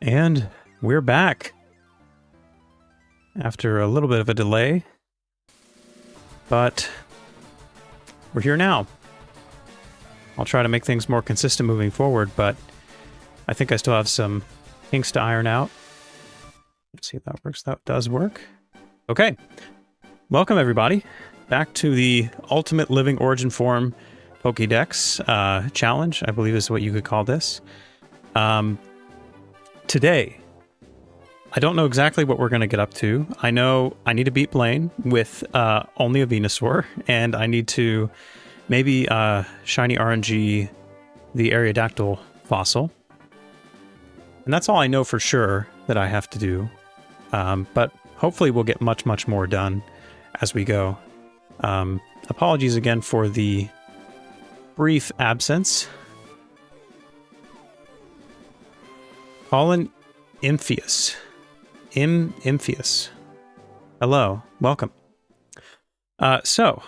And we're back after a little bit of a delay, but we're here now. I'll try to make things more consistent moving forward, but I think I still have some kinks to iron out. Let's see if that works. That does work. Okay. Welcome, everybody, back to the Ultimate Living Origin Form Pokédex challenge, I believe is what you could call this. Today, I don't know exactly what we're going to get up to. I know I need to beat Blaine with only a Venusaur, and I need to maybe shiny RNG the Aerodactyl fossil. And that's all I know for sure that I have to do. But hopefully we'll get much more done as we go. Apologies again for the brief absence. Colin Imphius. Imphius. Hello. Welcome. So,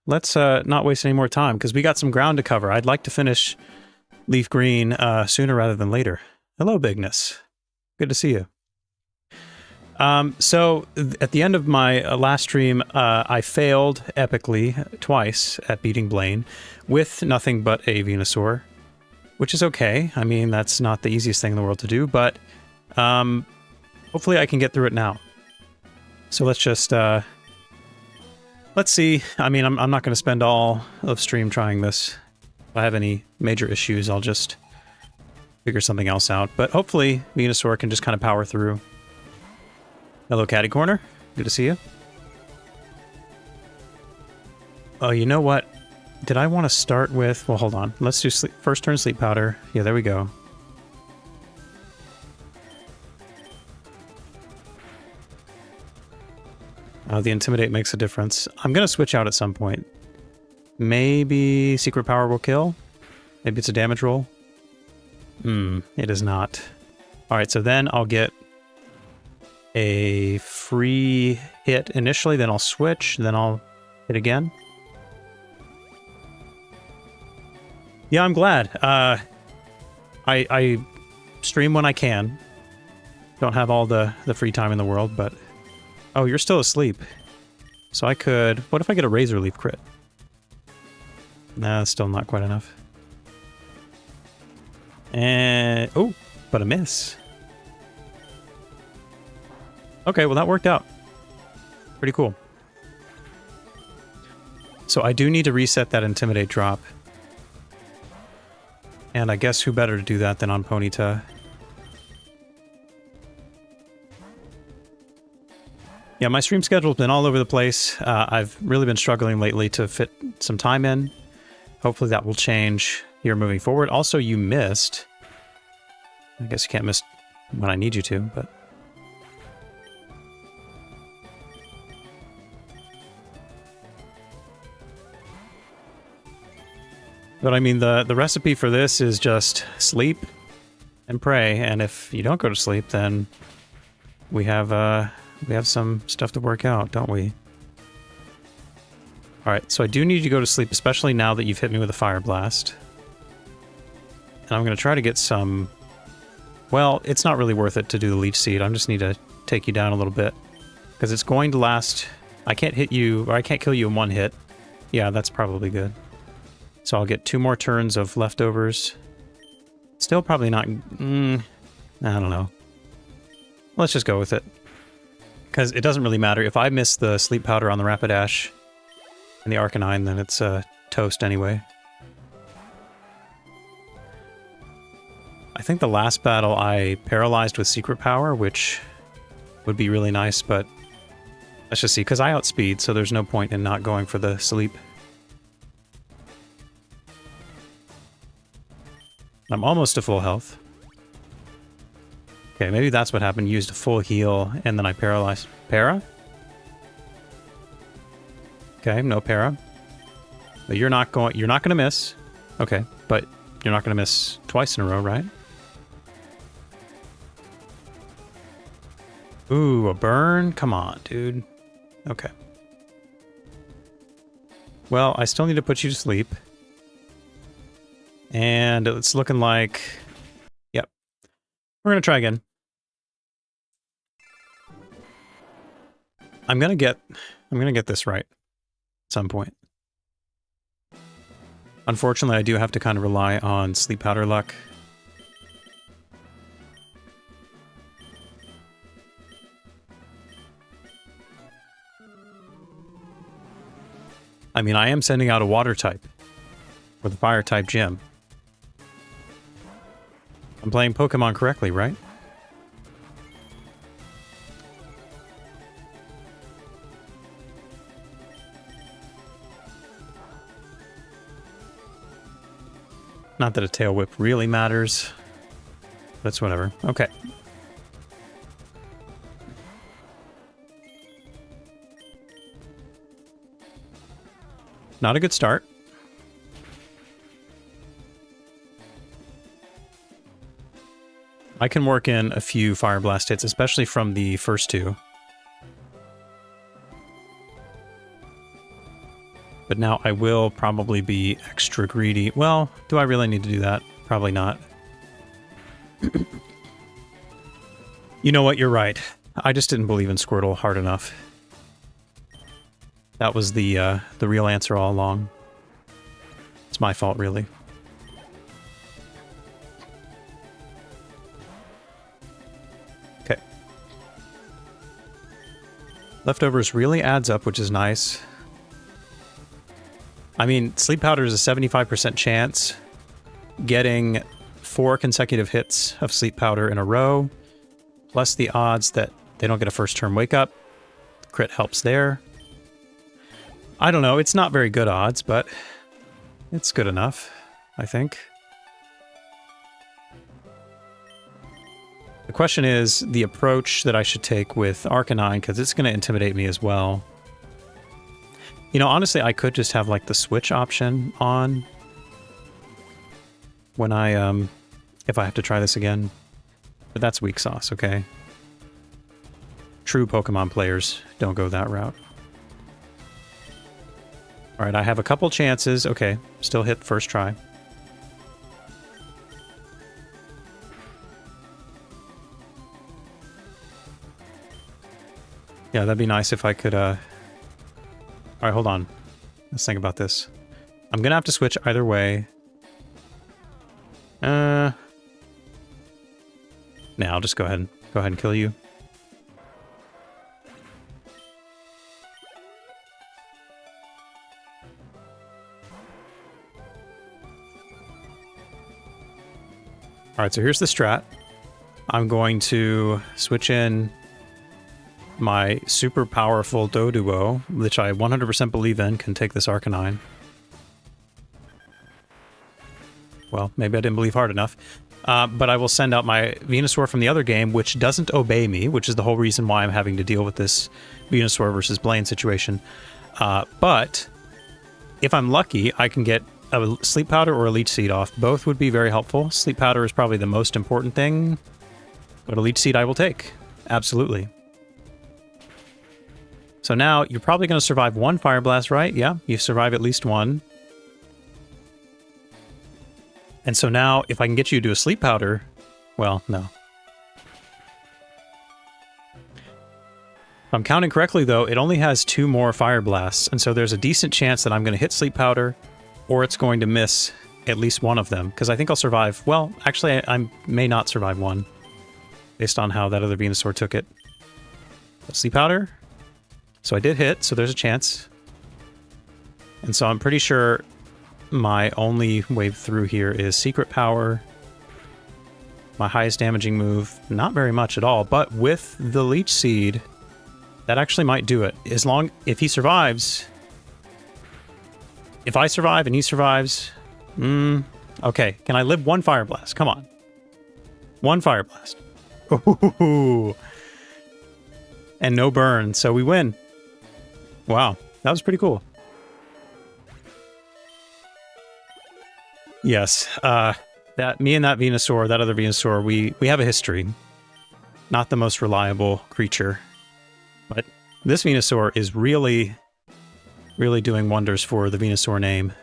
let's not waste any more time, because we got some ground to cover. I'd like to finish Leaf Green sooner rather than later. Hello, Bigness. Good to see you. So, at the end of my last stream, I failed epically twice at beating Blaine with nothing but a Venusaur, which is okay. I mean, that's not the easiest thing in the world to do, but hopefully I can get through it now. So let's just, let's see. I mean, I'm not going to spend all of stream trying this. If I have any major issues, I'll just figure something else out. But hopefully Venusaur can just kind of power through. Hello, Catty Corner. Good to see you. Oh, you know what? Did I want to start with... Well, hold on. Let's do first turn Sleep Powder. Yeah, there we go. The Intimidate makes a difference. I'm going to switch out at some point. Maybe Secret Power will kill? Maybe it's a damage roll? It is not. Alright, so then I'll get a free hit initially, then I'll switch, then I'll hit again. Yeah, I'm glad. I stream when I can. Don't have all the free time in the world, but... Oh, you're still asleep. So I could... What if I get a Razor Leaf crit? Nah, that's still not quite enough. And... Oh, but a miss. Okay, well that worked out. Pretty cool. So I do need to reset that Intimidate drop. And I guess who better to do that than on Ponyta? Yeah, my stream schedule's been all over the place. I've really been struggling lately to fit some time in. Hopefully that will change here moving forward. Also, you missed... I guess you can't miss when I need you to, but... But I mean, the recipe for this is just sleep and pray, and if you don't go to sleep, then we have some stuff to work out, don't we? Alright, so I do need you to go to sleep, especially now that you've hit me with a Fire Blast. And I'm going to try to get some... Well, it's not really worth it to do the Leech Seed. I just need to take you down a little bit. Because it's going to last... I can't hit you, or I can't kill you in one hit. Yeah, that's probably good. So I'll get 2 more turns of leftovers. Still probably not... I don't know. Let's just go with it. Because it doesn't really matter. If I miss the Sleep Powder on the Rapidash and the Arcanine, then it's toast anyway. I think the last battle I paralyzed with Secret Power, which would be really nice, but let's just see. Because I outspeed, so there's no point in not going for the sleep. I'm almost to full health. Okay, maybe that's what happened. Used a full heal, and then I paralyzed. Para? Okay, no para. But you're not gonna miss. Okay, but you're not gonna miss twice in a row, right? Ooh, a burn? Come on, dude. Okay. Well, I still need to put you to sleep. And it's looking like... Yep. We're going to try again. I'm gonna get this right at some point. Unfortunately, I do have to kind of rely on sleep powder luck. I mean, I am sending out a water type for the fire type gym. I'm playing Pokemon correctly, right? Not that a tail whip really matters. That's whatever. Okay. Not a good start. I can work in a few Fire Blast hits, especially from the first two. But now I will probably be extra greedy. Well, do I really need to do that? Probably not. You know what? You're right. I just didn't believe in Squirtle hard enough. That was the real answer all along. It's my fault, really. Okay. Leftovers really adds up, which is nice. I mean, Sleep Powder is a 75% chance. Getting 4 consecutive hits of Sleep Powder in a row, plus the odds that they don't get a first turn wake up. Crit helps there. I don't know, it's not very good odds, but it's good enough, I think. The question is the approach that I should take with Arcanine, because it's going to intimidate me as well. You know, honestly, I could just have, like, the switch option on when I, if I have to try this again. But that's weak sauce, okay? True Pokemon players don't go that route. Alright, I have a couple chances. Okay, still hit first try. Yeah, that'd be nice if I could, Alright, hold on. Let's think about this. I'm gonna have to switch either way. Nah, I'll just go ahead and kill you. Alright, so here's the strat. I'm going to switch in my super powerful Doduo, which I 100% believe in, can take this Arcanine. Well, maybe I didn't believe hard enough. But I will send out my Venusaur from the other game, which doesn't obey me, which is the whole reason why I'm having to deal with this Venusaur versus Blaine situation. But if I'm lucky, I can get a Sleep Powder or a Leech Seed off. Both would be very helpful. Sleep Powder is probably the most important thing, but a Leech Seed I will take. Absolutely. So now, you're probably going to survive one Fire Blast, right? Yeah, you survive at least one. And so now, if I can get you to do a Sleep Powder... Well, no. If I'm counting correctly, though, it only has 2 more Fire Blasts, and so there's a decent chance that I'm going to hit Sleep Powder, or it's going to miss at least one of them, because I think I'll survive... Well, actually, I may not survive one, based on how that other Venusaur took it. Sleep Powder... So I did hit, so there's a chance. And so I'm pretty sure my only wave through here is Secret Power. My highest damaging move, not very much at all, but with the Leech Seed, that actually might do it. If he survives... If I survive and he survives... okay, can I live one Fire Blast? Come on. One Fire Blast. Ooh. And no burn, so we win. Wow, that was pretty cool. Yes, me and that Venusaur, that other Venusaur, we have a history. Not the most reliable creature. But this Venusaur is really, really doing wonders for the Venusaur name.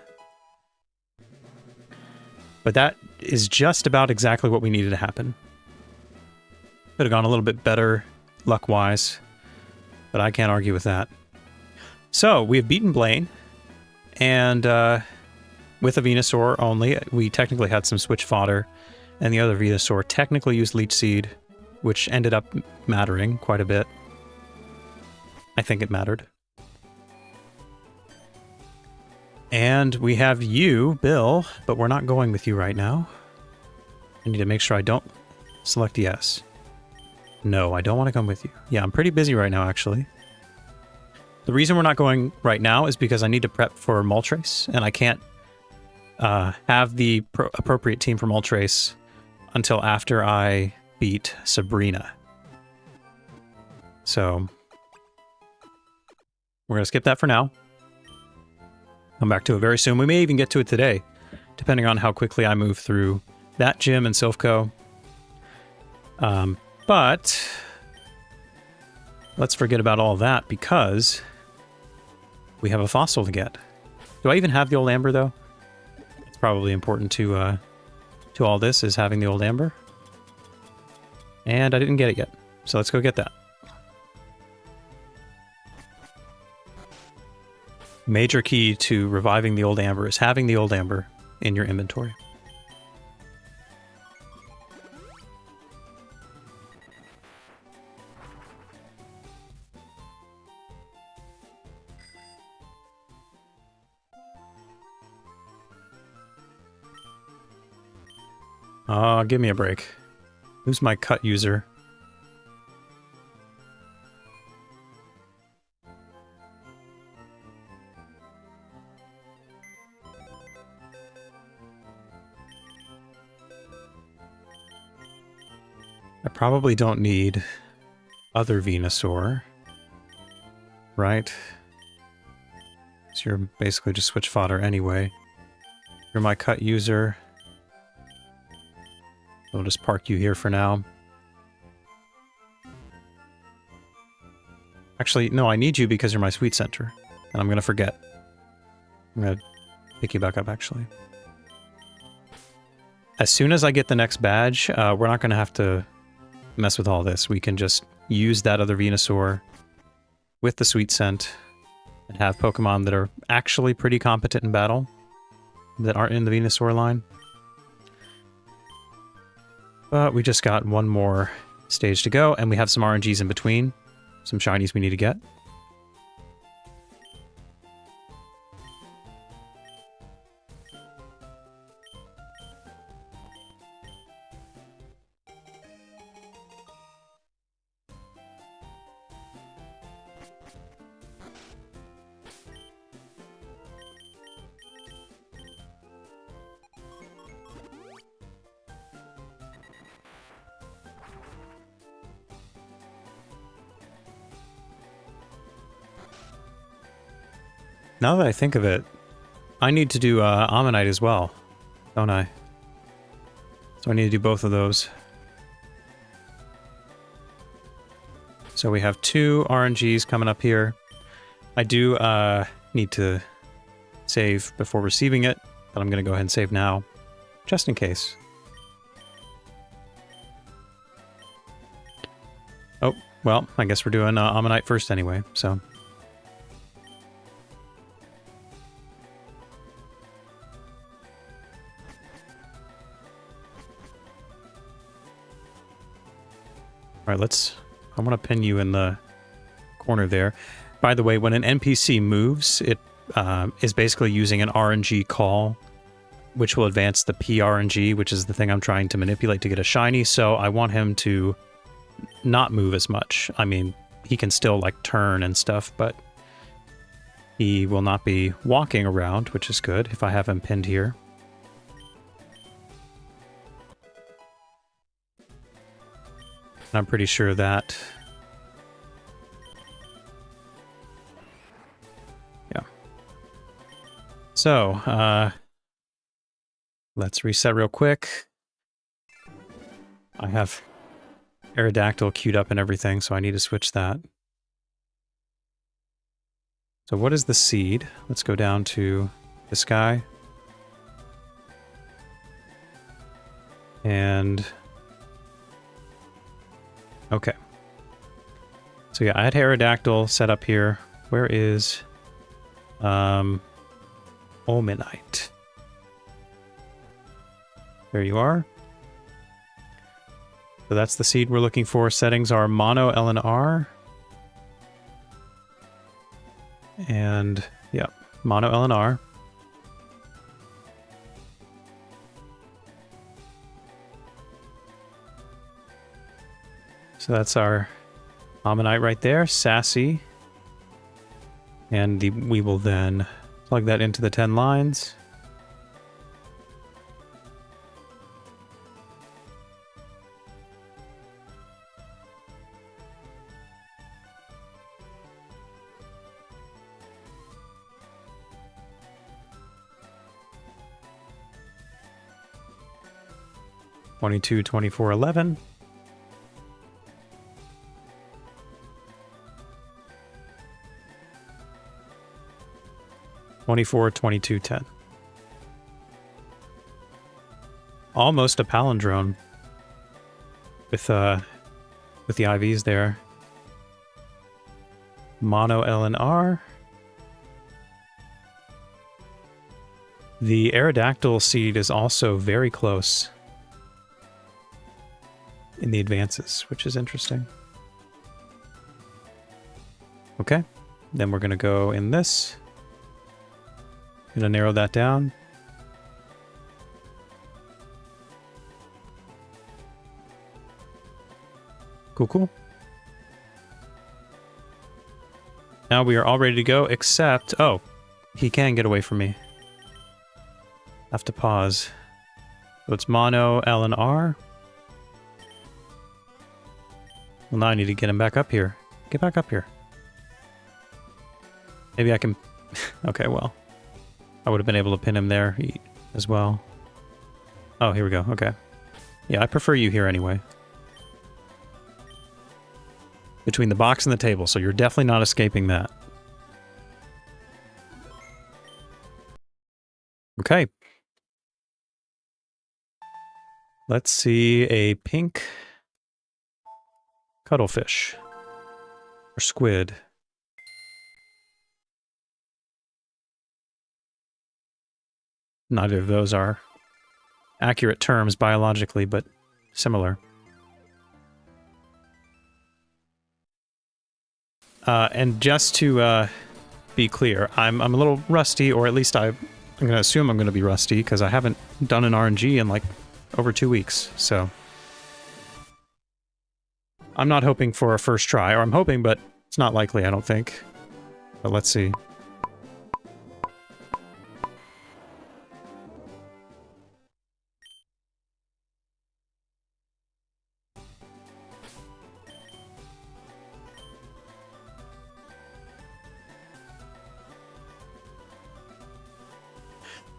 But that is just about exactly what we needed to happen. Could have gone a little bit better, luck-wise. but I can't argue with that. So, we have beaten Blaine, and with a Venusaur only. We technically had some switch fodder, and the other Venusaur technically used Leech Seed, which ended up mattering quite a bit. I think it mattered. And we have you, Bill, but we're not going with you right now. I need to make sure I don't select yes. No, I don't want to come with you. Yeah, I'm pretty busy right now, actually. The reason we're not going right now is because I need to prep for Moltres, and I can't have the appropriate team for Moltres until after I beat Sabrina. So, we're going to skip that for now. Come back to it very soon. We may even get to it today, depending on how quickly I move through that gym and Silphco. But let's forget about all that because we have a fossil to get. Do I even have the old amber, though? It's probably important to all this, is having the old amber. And I didn't get it yet, so let's go get that. Major key to reviving the old amber is having the old amber in your inventory. Give me a break. Who's my cut user? I probably don't need other Venusaur, right? So you're basically just switch fodder anyway. You're my cut user. We'll just park you here for now. Actually, no, I need you because you're my sweet center. And I'm going to forget. I'm going to pick you back up, actually. As soon as I get the next badge, we're not going to have to mess with all this. We can just use that other Venusaur with the sweet scent and have Pokemon that are actually pretty competent in battle that aren't in the Venusaur line. But we just got one more stage to go, and we have some RNGs in between. Some shinies we need to get. Now that I think of it, I need to do Ammonite as well, don't I? So I need to do both of those. So we have 2 RNGs coming up here. I do need to save before receiving it, but I'm going to go ahead and save now, just in case. Oh, well, I guess we're doing Ammonite first anyway, so... All right, I want to pin you in the corner there. By the way, when an NPC moves, it is basically using an RNG call, which will advance the PRNG, which is the thing I'm trying to manipulate to get a shiny, so I want him to not move as much. I mean, he can still, like, turn and stuff, but he will not be walking around, which is good if I have him pinned here. I'm pretty sure that... Yeah. So, let's reset real quick. I have Aerodactyl queued up and everything, so I need to switch that. So what is the seed? Let's go down to this guy. And... Okay. So yeah, I had Aerodactyl set up here. Where is Omenite? There you are. So that's the seed we're looking for. Settings are mono LNR. And, yeah, mono LNR. So that's our Ammonite right there, Sassy. And we will then plug that into the 10 lines. (22, 24, 11). 24, 22, 10. Almost a palindrome with the IVs there. Mono LNR. The Aerodactyl seed is also very close in the advances, which is interesting. Okay, then we're going to go in this. Gonna narrow that down. Cool, cool. Now we are all ready to go, except... Oh, he can get away from me. Have to pause. So it's mono L and R. Well, now I need to get him back up here. Get back up here. Maybe I can... Okay, well... I would have been able to pin him there as well. Oh, here we go. Okay. Yeah, I prefer you here anyway. Between the box and the table, so you're definitely not escaping that. Okay. Let's see a pink cuttlefish. Or squid. Neither of those are accurate terms biologically, but similar. And just to be clear, I'm a little rusty, or at least I'm going to assume I'm going to be rusty, because I haven't done an RNG in like over 2 weeks, so... I'm not hoping for a first try, or I'm hoping, but it's not likely, I don't think. But let's see.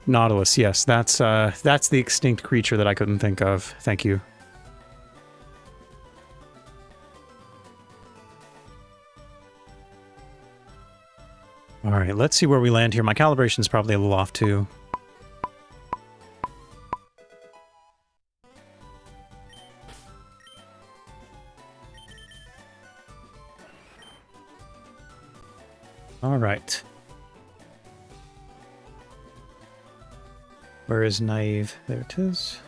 Nautilus, yes, that's the extinct creature that I couldn't think of. Thank you. Alright, let's see where we land here. My calibration's probably a little off too. Alright. Where is Naive? There it is.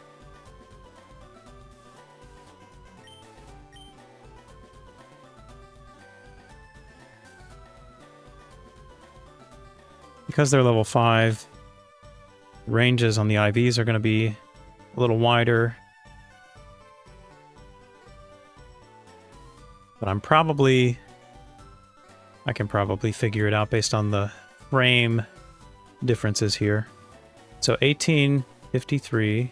Because they're level 5, ranges on the IVs are going to be a little wider. But I can probably figure it out based on the frame differences here. So 1853.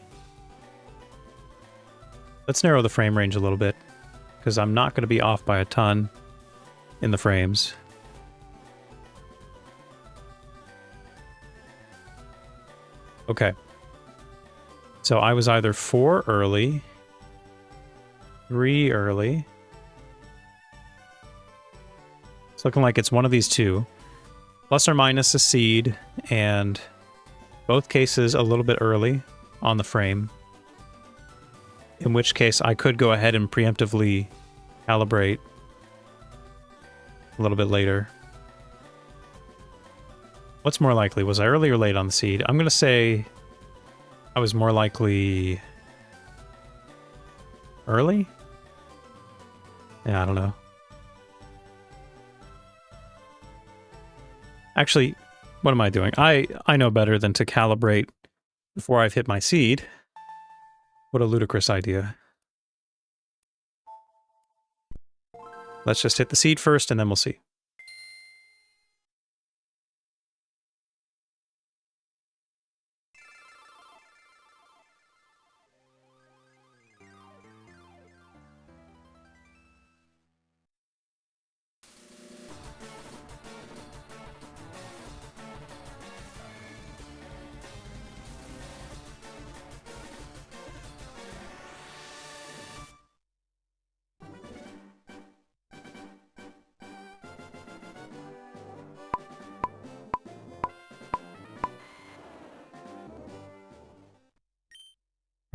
Let's narrow the frame range a little bit, because I'm not going to be off by a ton in the frames. Okay. So I was either 4 early, 3 early. It's looking like it's one of these two. Plus or minus a seed, and both cases a little bit early on the frame. In which case I could go ahead and preemptively calibrate a little bit later. What's more likely? Was I early or late on the seed? I'm going to say I was more likely early? Yeah, I don't know. Actually, what am I doing? I know better than to calibrate before I've hit my seed. What a ludicrous idea. Let's just hit the seed first and then we'll see.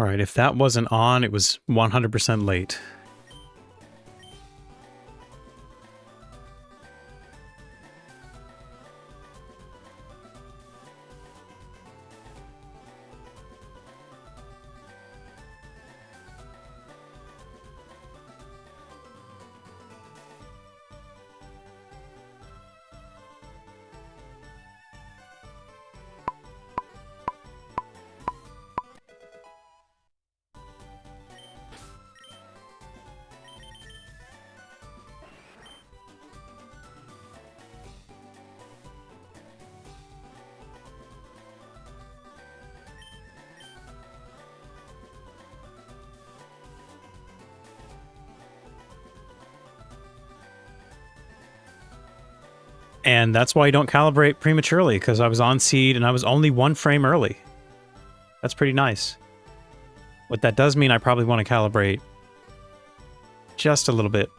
Alright, if that wasn't on, it was 100% late. And that's why you don't calibrate prematurely, because I was on seed and I was only 1 frame early. That's pretty nice. What that does mean, I probably want to calibrate just a little bit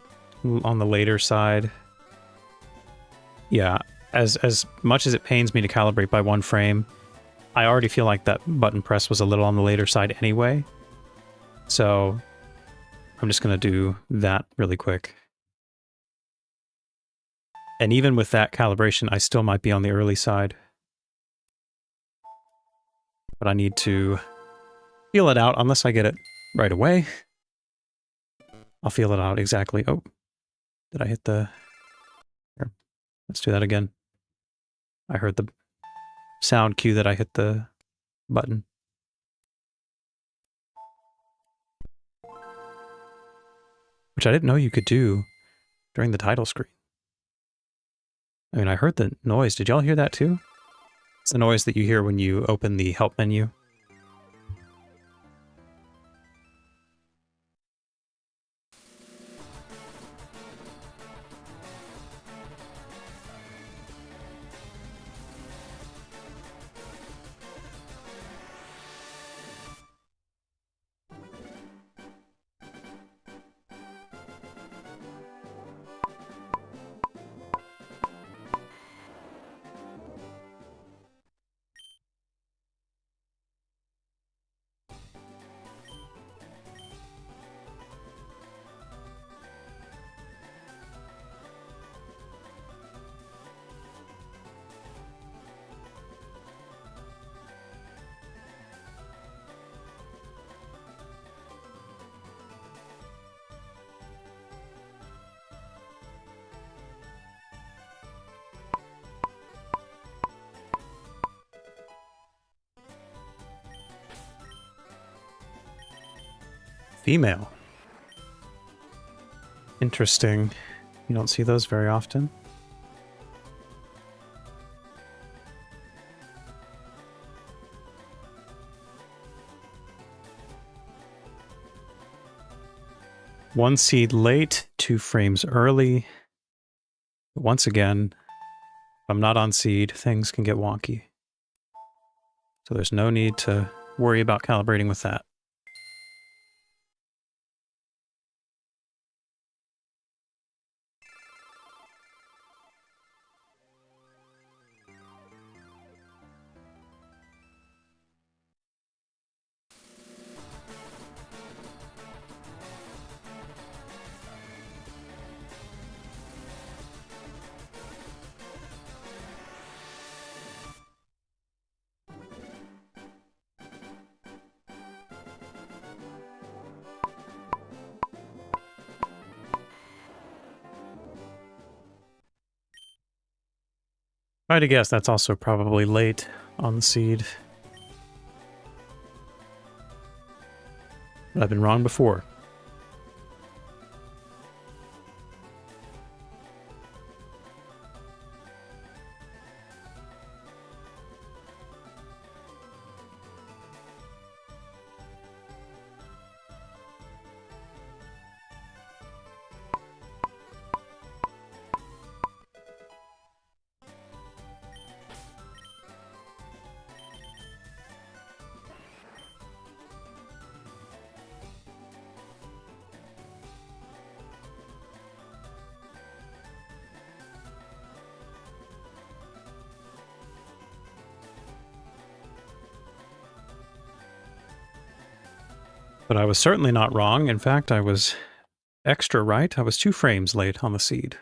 on the later side. Yeah, as much as it pains me to calibrate by 1 frame, I already feel like that button press was a little on the later side anyway. So I'm just going to do that really quick. And even with that calibration, I still might be on the early side. But I need to feel it out unless I get it right away. I'll feel it out exactly. Oh, did I hit the... Here, let's do that again. I heard the sound cue that I hit the button. Which I didn't know you could do during the title screen. I mean, I heard the noise. Did y'all hear that too? It's the noise that you hear when you open the help menu. Female. Interesting. You don't see those very often. One seed late, 2 frames early. But once again, if I'm not on seed, things can get wonky. So there's no need to worry about calibrating with that. If I had to guess, that's also probably late on the seed. But I've been wrong before. But I was certainly not wrong. In fact, I was extra right. I was 2 frames late on the seed.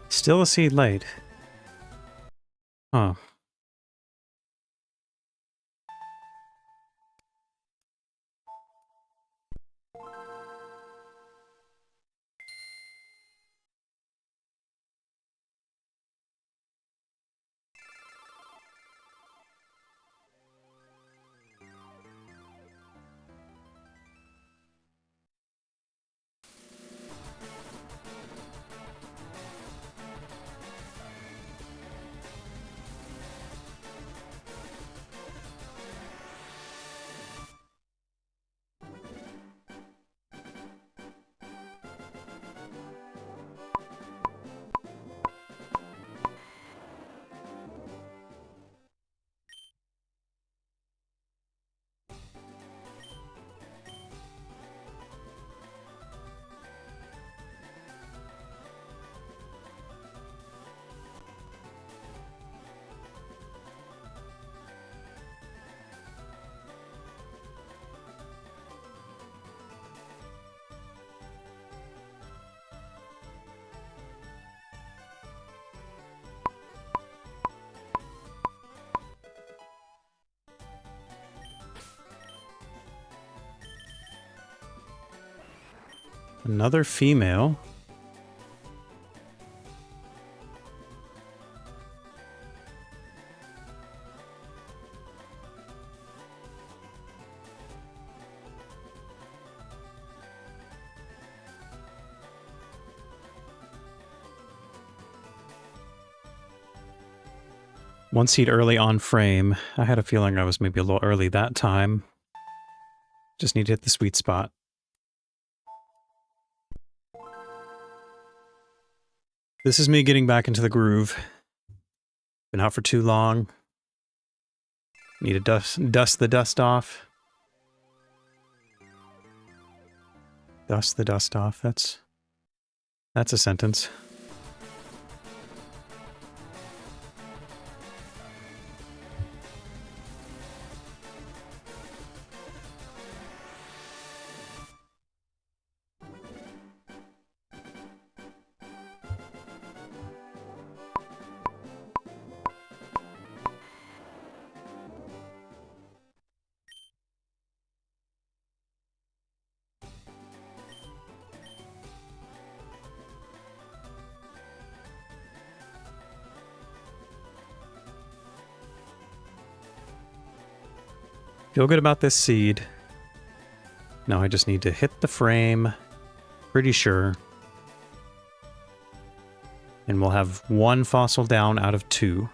Still a seed late. Huh. Another female. One seed early on frame. I had a feeling I was maybe a little early that time. Just need to hit the sweet spot. This is me getting back into the groove. Been out for too long. Need to dust the dust off. Dust the dust off. That's a sentence. Feel good about this seed. Now I just need to hit the frame. Pretty sure. And we'll have 1 fossil down out of 2.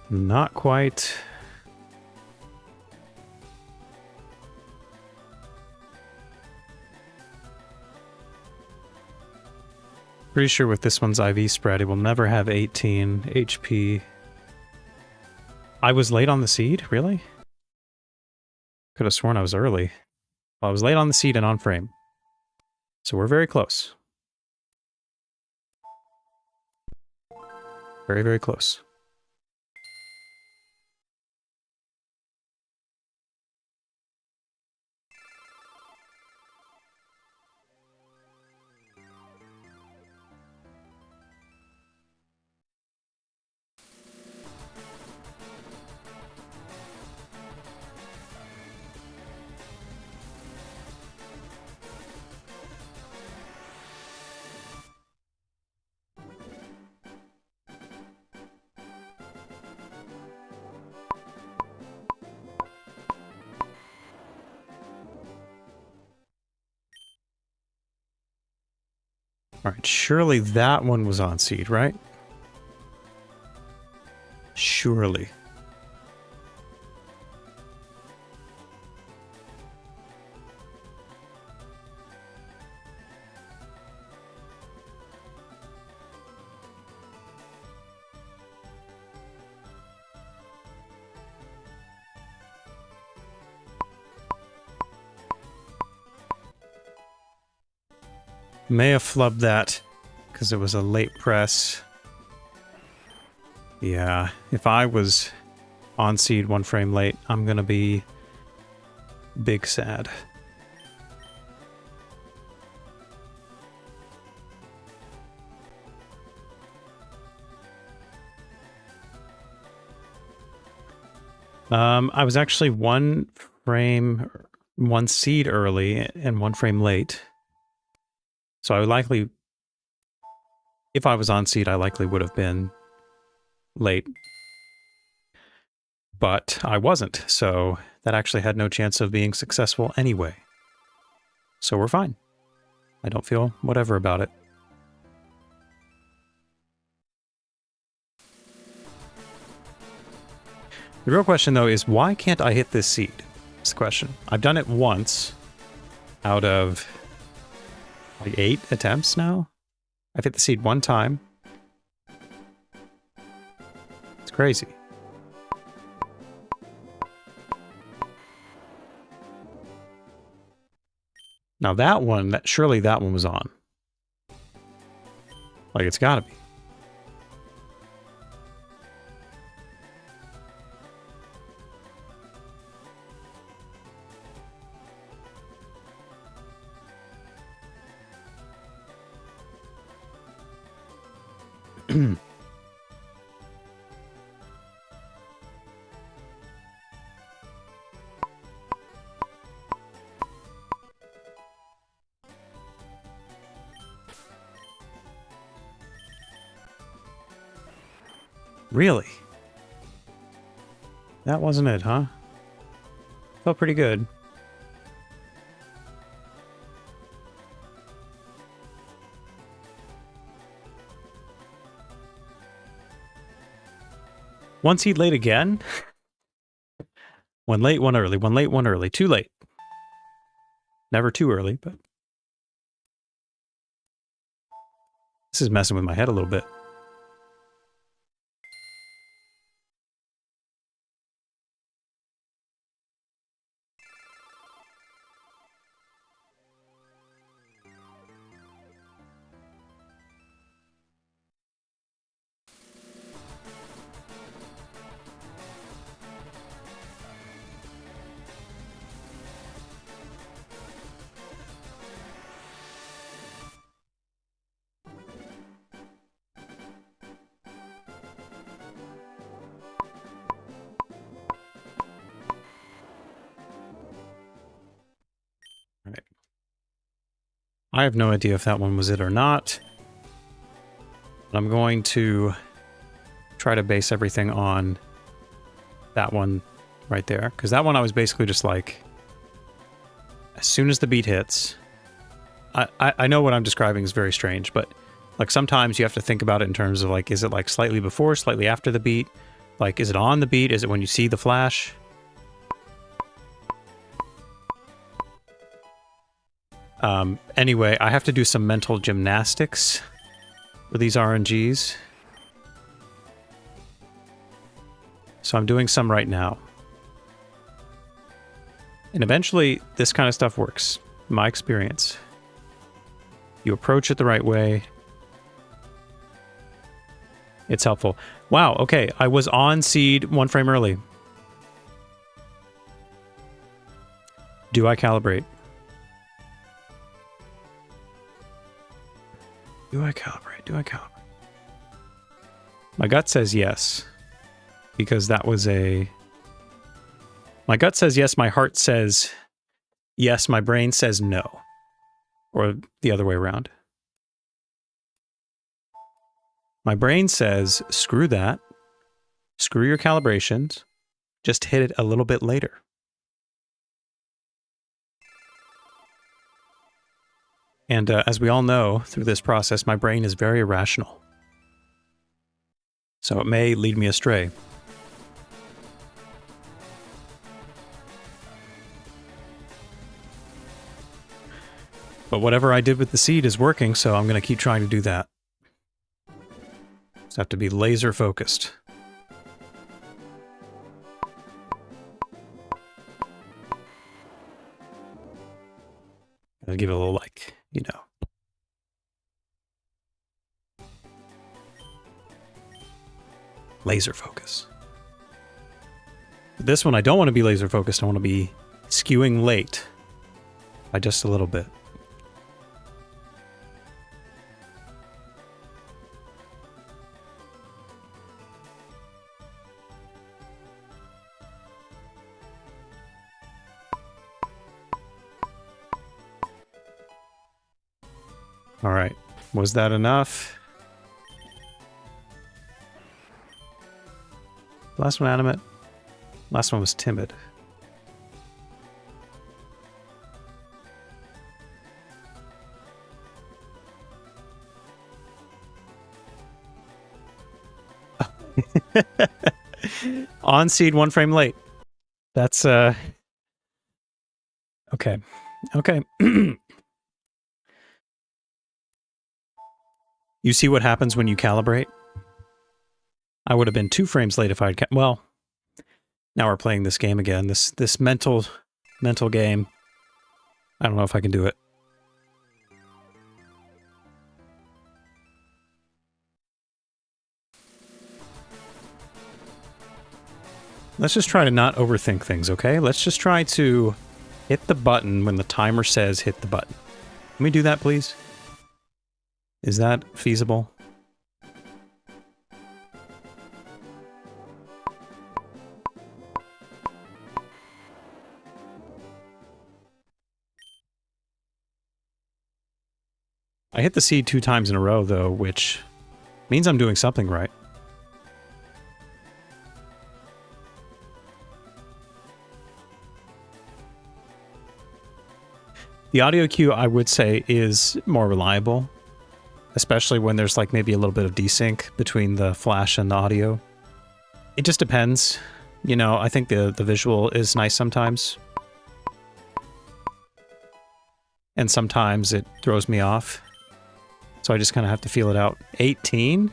Not quite. Pretty sure with this one's IV spread, it will never have 18 HP. I was late on the seed? Really? Could have sworn I was early. Well, I was late on the seed and on frame. So we're very close. Very, very close. Alright, surely that one was on seed, right? Surely. May have flubbed that because it was a late press. Yeah, if I was on seed 1 frame late, I'm gonna be big sad. I was actually 1 frame, 1 seed early and 1 frame late. So I would likely, if I was on seed, I likely would have been late. But I wasn't, so that actually had no chance of being successful anyway. So we're fine. I don't feel whatever about it. The real question, though, is why can't I hit this seed? That's the question. I've done it once out of like 8 attempts now. I've hit the seed 1 time. It's crazy. Now that one, surely that one was on. Like, it's gotta be. Really? That wasn't it, huh? Felt pretty good. One seed late again? One late, one early. One late, one early. Too late. Never too early, but... This is messing with my head a little bit. I have no idea if that one was it or not. I'm going to try to base everything on that one right there. Because that one I was basically just like, as soon as the beat hits... I know what I'm describing is very strange, but like sometimes you have to think about it in terms of like, is it like slightly before, slightly after the beat? Like, is it on the beat? Is it when you see the flash? Anyway, I have to do some mental gymnastics for these RNGs. So I'm doing some right now. And eventually, this kind of stuff works, in my experience. You approach it the right way. It's helpful. Wow, okay, I was on seed 1 frame early. Do I calibrate? Do I calibrate? Do I calibrate? My gut says yes. Because that was a... My gut says yes, my heart says yes, my brain says no. Or the other way around. My brain says, screw that. Screw your calibrations. Just hit it a little bit later. And as we all know, through this process, my brain is very irrational. So it may lead me astray. But whatever I did with the seed is working, so I'm going to keep trying to do that. Just have to be laser focused. I'll give it a little, like, you know. Laser focus. But this one, I don't want to be laser focused. I want to be skewing late by just a little bit. All right, was that enough? Last one animate. Last one was timid. On seed 1 frame late. That's okay. Okay. You see what happens when you calibrate? I would have been 2 frames late if I'd... Well, now we're playing this game again. This mental game. I don't know if I can do it. Let's just try to not overthink things, okay? Let's just try to hit the button when the timer says hit the button. Can we do that, please? Is that feasible? I hit the seed 2 times in a row, though, which means I'm doing something right. The audio cue, I would say, is more reliable. Especially when there's like maybe a little bit of desync between the flash and the audio. It just depends. You know, I think the visual is nice sometimes. And sometimes it throws me off. So I just kind of have to feel it out. 18?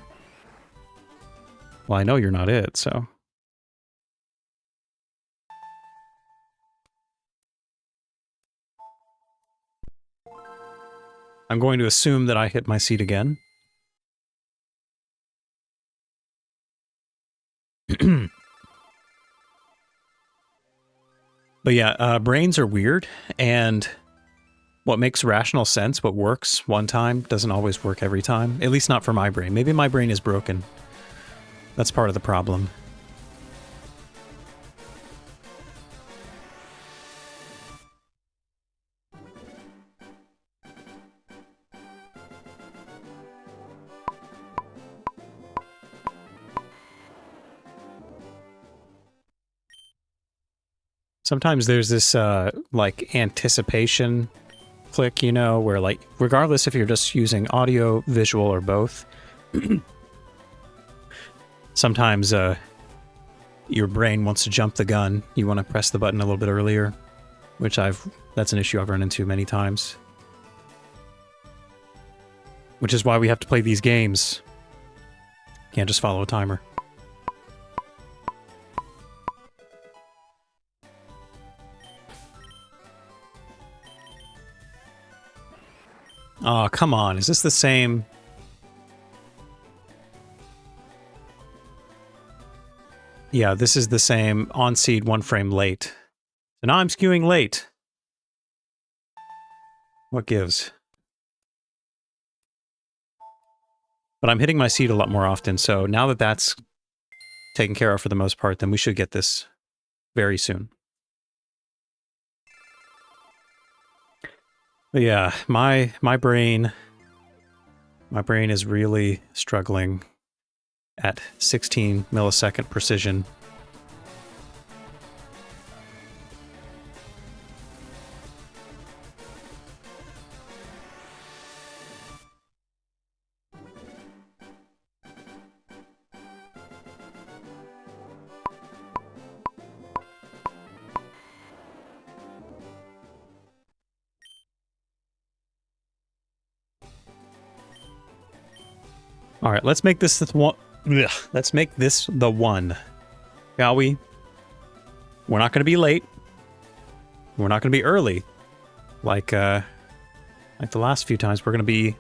Well, I know you're not it, so... I'm going to assume that I hit my seed again. But yeah, brains are weird, and what makes rational sense, what works one time, doesn't always work every time. At least not for my brain. Maybe my brain is broken. That's part of the problem. Sometimes there's this, like, anticipation click, you know, where, like, regardless if you're just using audio, visual, or both, sometimes, your brain wants to jump the gun. You want to press the button a little bit earlier, which that's an issue I've run into many times. Which is why we have to play these games. Can't just follow a timer. Oh, come on. Is this the same? Yeah, this is the same on seed 1 frame late. So now I'm skewing late. What gives? But I'm hitting my seed a lot more often, so now that that's taken care of for the most part, then we should get this very soon. But yeah, my brain is really struggling at 16 millisecond precision. All right, let's make this the one. Let's make this the one, shall we? We're not going to be late. We're not going to be early, like the last few times. We're going to be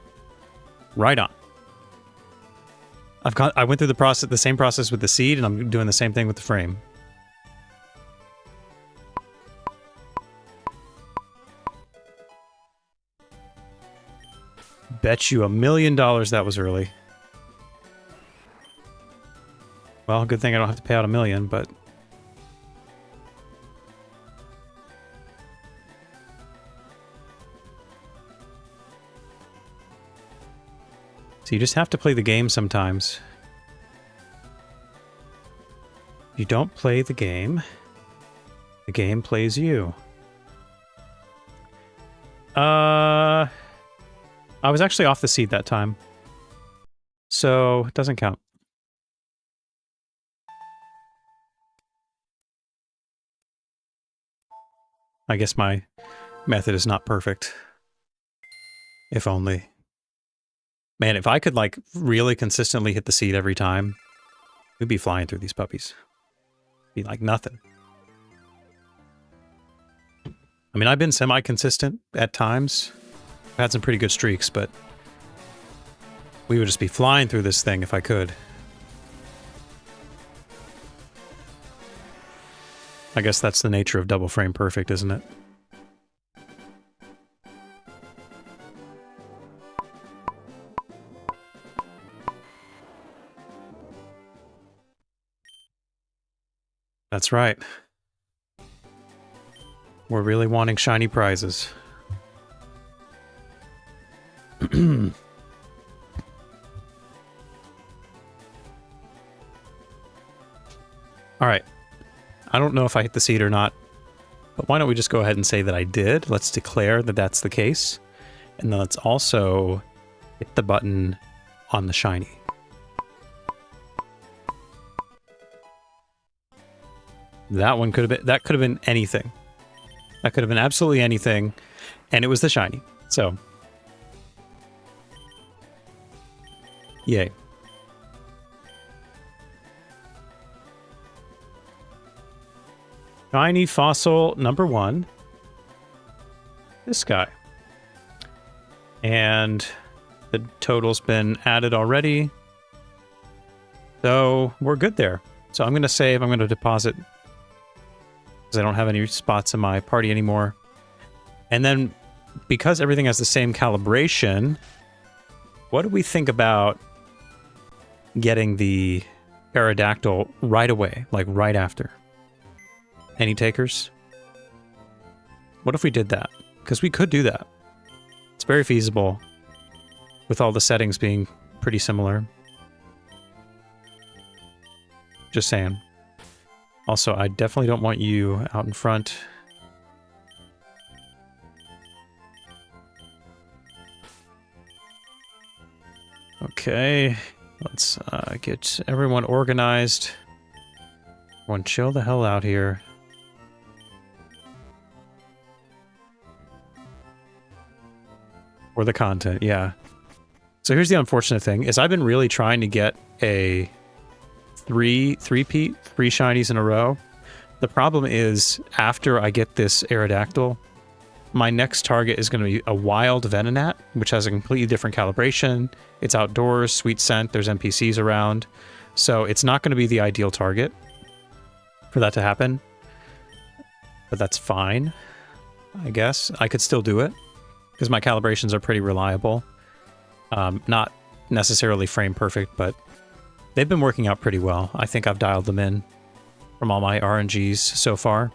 right on. I went through the same process with the seed, and I'm doing the same thing with the frame. Bet you $1 million that was early. Well, good thing I don't have to pay out $1 million, but... So you just have to play the game sometimes. If you don't play the game plays you. I was actually off the seed that time. So, it doesn't count. I guess my method is not perfect. If only. Man, if I could, like, really consistently hit the seed every time, we'd be flying through these puppies. Be like nothing. I mean, I've been semi-consistent at times. I've had some pretty good streaks, but we would just be flying through this thing if I could. I guess that's the nature of double frame perfect, isn't it? That's right. We're really wanting shiny prizes. Alright. I don't know if I hit the seed or not, but why don't we just go ahead and say that I did? Let's declare that that's the case. And then let's also hit the button on the shiny. That one could have been anything. That could have been absolutely anything, and it was the shiny. So, yay. Shiny fossil number 1. This guy. And the total's been added already. So we're good there. So I'm going to save. I'm going to deposit because I don't have any spots in my party anymore. And then because everything has the same calibration, what do we think about getting the Aerodactyl right away, like right after? Any takers? What if we did that? Because we could do that. It's very feasible with all the settings being pretty similar. Just saying. Also, I definitely don't want you out in front. Okay, let's get everyone organized. Everyone chill the hell out here. For the content, yeah. So here's the unfortunate thing, is I've been really trying to get a three-peat, 3 shinies in a row. The problem is, after I get this Aerodactyl, my next target is going to be a wild Venonat, which has a completely different calibration. It's outdoors, sweet scent, there's NPCs around. So it's not going to be the ideal target for that to happen. But that's fine, I guess. I could still do it, because my calibrations are pretty reliable. Not necessarily frame perfect, but they've been working out pretty well. I think I've dialed them in from all my RNGs so far.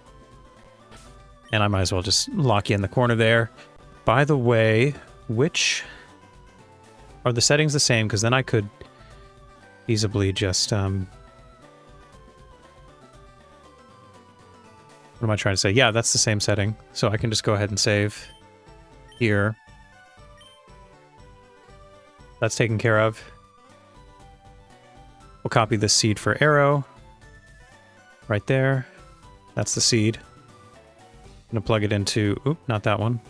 And I might as well just lock you in the corner there. By the way, which... Are the settings the same? Because then I could feasibly just... What am I trying to say? Yeah, that's the same setting. So I can just go ahead and save here. That's taken care of. We'll copy this seed for arrow. Right there. That's the seed. I'm going to plug it into... Oop, not that one.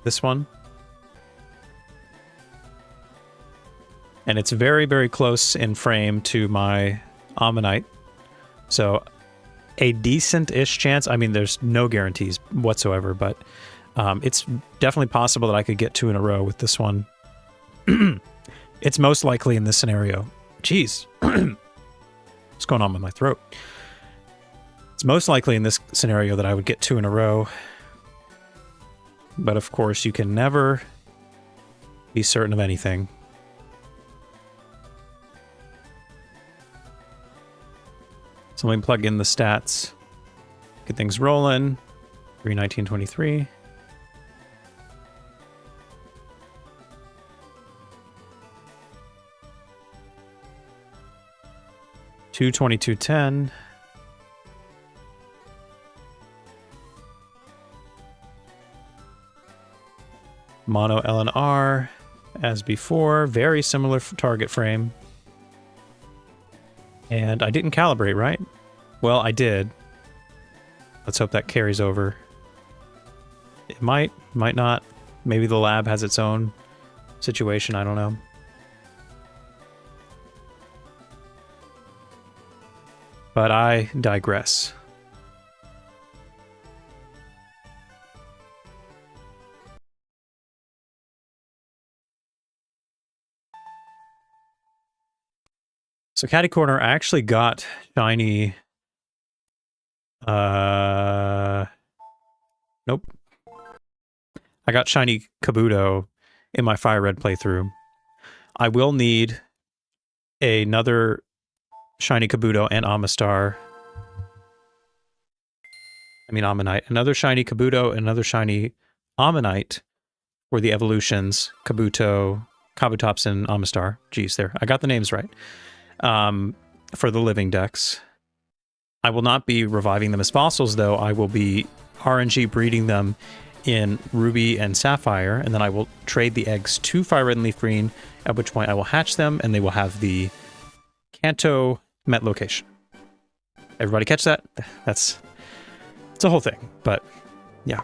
This one. And it's very, very close in frame to my Ammonite. So a decent-ish chance. I mean, there's no guarantees whatsoever, but it's definitely possible that I could get 2 in a row with this one. It's most likely in this scenario. Jeez. What's going on with my throat? It's most likely in this scenario that I would get 2 in a row. But of course, you can never be certain of anything. So let me plug in the stats. Get things rolling. 319.23. $222.10. Mono LNR as before, very similar target frame. And I didn't calibrate, right? Well, I did. Let's hope that carries over. It might not. Maybe the lab has its own situation, I don't know. But I digress. So Catty Corner, I actually got shiny... Nope. I got shiny Kabuto in my Fire Red playthrough. I will need another shiny Kabuto and Amistar. I mean Ammonite. Another shiny Kabuto and another shiny Ammonite for the evolutions. Kabuto, Kabutops, and Amistar. Geez, there. I got the names right. For the living decks. I will not be reviving them as fossils, though. I will be RNG breeding them in Ruby and Sapphire, and then I will trade the eggs to Fire Red and Leaf Green, at which point I will hatch them, and they will have the Kanto Met location. Everybody catch that? It's a whole thing, but yeah.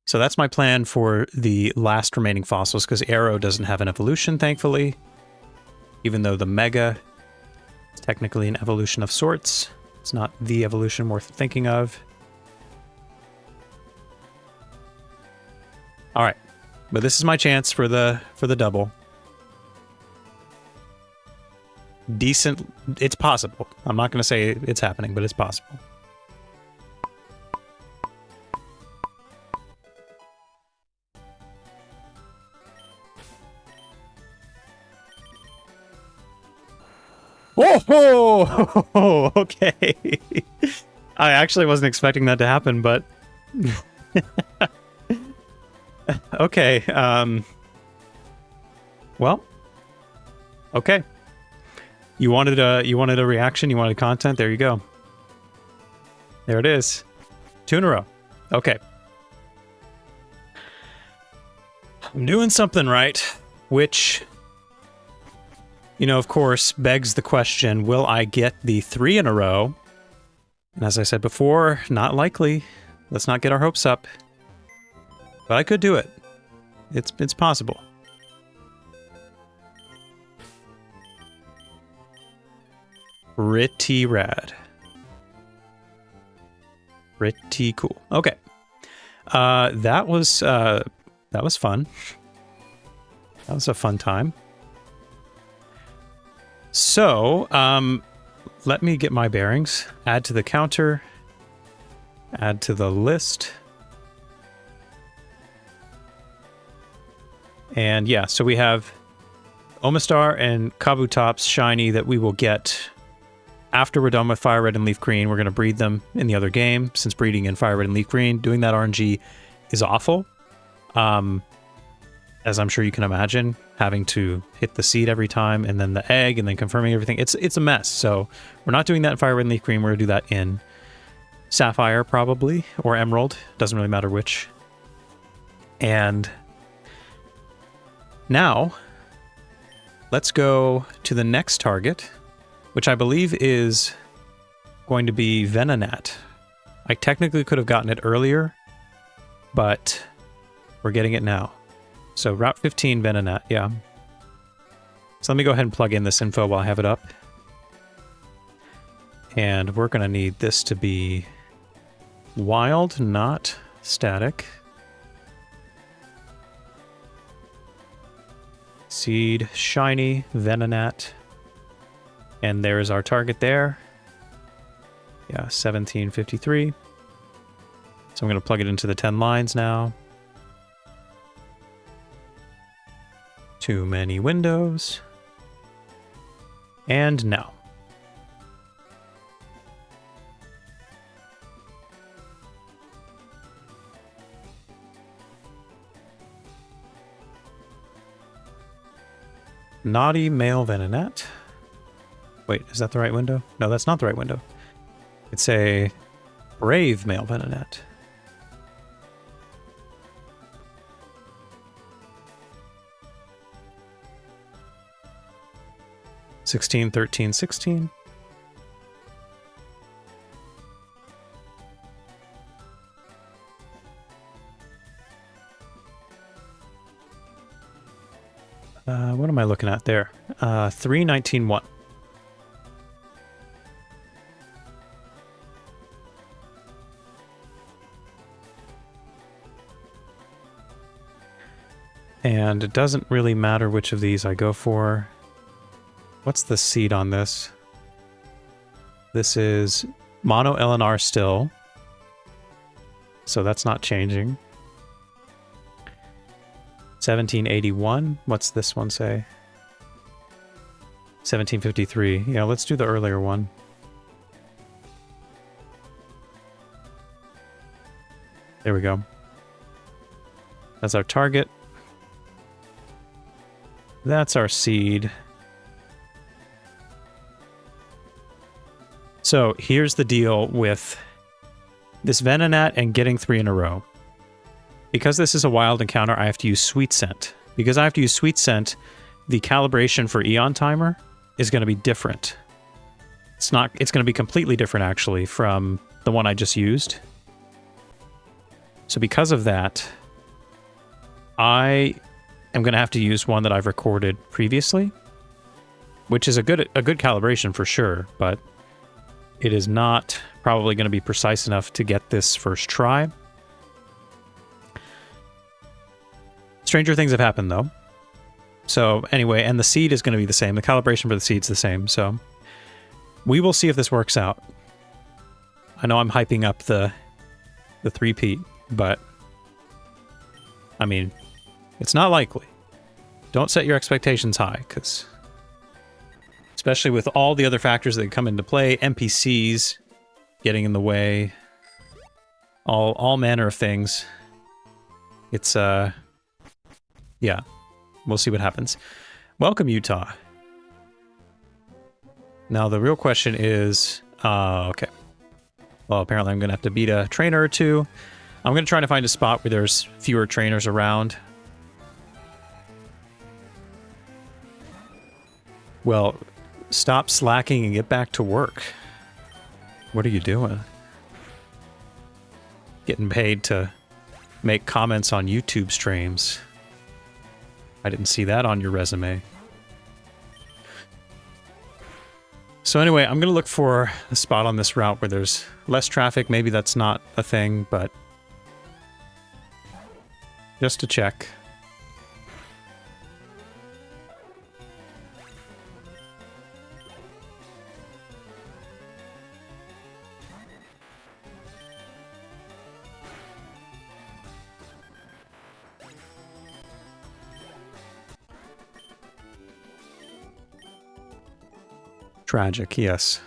So that's my plan for the last remaining fossils, because Arrow doesn't have an evolution, thankfully. Even though the Mega is technically an evolution of sorts. It's not the evolution worth thinking of. Alright. But this is my chance for the double. Decent. It's possible. I'm not going to say it's happening, but it's possible. Whoa! Okay. I actually wasn't expecting that to happen, but... okay, well... Okay. You wanted a reaction, you wanted content, there you go. There it is. 2 in a row. Okay. I'm doing something right, which, you know, of course, begs the question, will I get the 3 in a row? And as I said before, not likely. Let's not get our hopes up. But I could do it. It's possible. Pretty rad. Pretty cool. Okay. That was fun. That was a fun time. So, let me get my bearings. Add to the counter. Add to the list. And yeah, so we have Omastar and Kabutops shiny that we will get after we're done with Fire Red and Leaf Green. We're going to breed them in the other game, since breeding in Fire Red and Leaf Green, doing that RNG is awful. As I'm sure you can imagine, having to hit the seed every time, and then the egg, and then confirming everything. It's a mess, so we're not doing that in Fire Red and Leaf Green. We're going to do that in Sapphire, probably, or Emerald. Doesn't really matter which. And now, let's go to the next target, which I believe is going to be Venonat. I technically could have gotten it earlier, but we're getting it now. So Route 15 Venonat, yeah. So let me go ahead and plug in this info while I have it up. And we're going to need this to be wild, not static. Seed, shiny, Venonat. And there's our target there. Yeah, 1753. So I'm going to plug it into the 10 lines now. Too many windows. And now. Naughty male Venonat. Wait, is that the right window? No, that's not the right window. It's a brave male Venonat. (16, 13, 16). What am I looking at there? 3, 19, 1. And it doesn't really matter which of these I go for. What's the seed on this? This is mono LNR still. So that's not changing. 1781. What's this one say? 1753. Yeah, let's do the earlier one. There we go. That's our target. That's our seed. So here's the deal with this Venonat and getting 3 in a row. Because this is a wild encounter, I have to use Sweet Scent. Because I have to use Sweet Scent, the calibration for Eon Timer is going to be different. It's going to be completely different, actually, from the one I just used. So because of that, I am going to have to use one that I've recorded previously, which is a good calibration for sure, but it is not probably going to be precise enough to get this first try. Stranger things have happened, though. So anyway, and the seed is going to be the same. The calibration for the seed's the same, so we will see if this works out. I know I'm hyping up the three-peat, but I mean, it's not likely. Don't set your expectations high, because especially with all the other factors that come into play, NPCs getting in the way, all manner of things. It's, yeah, we'll see what happens. Welcome, Utah. Now the real question is, okay. Well, apparently I'm going to have to beat a trainer or two. I'm going to try to find a spot where there's fewer trainers around. Well, stop slacking and get back to work. What are you doing? Getting paid to make comments on YouTube streams. I didn't see that on your resume. So anyway, I'm going to look for a spot on this route where there's less traffic. Maybe that's not a thing, but just to check. Tragic, yes.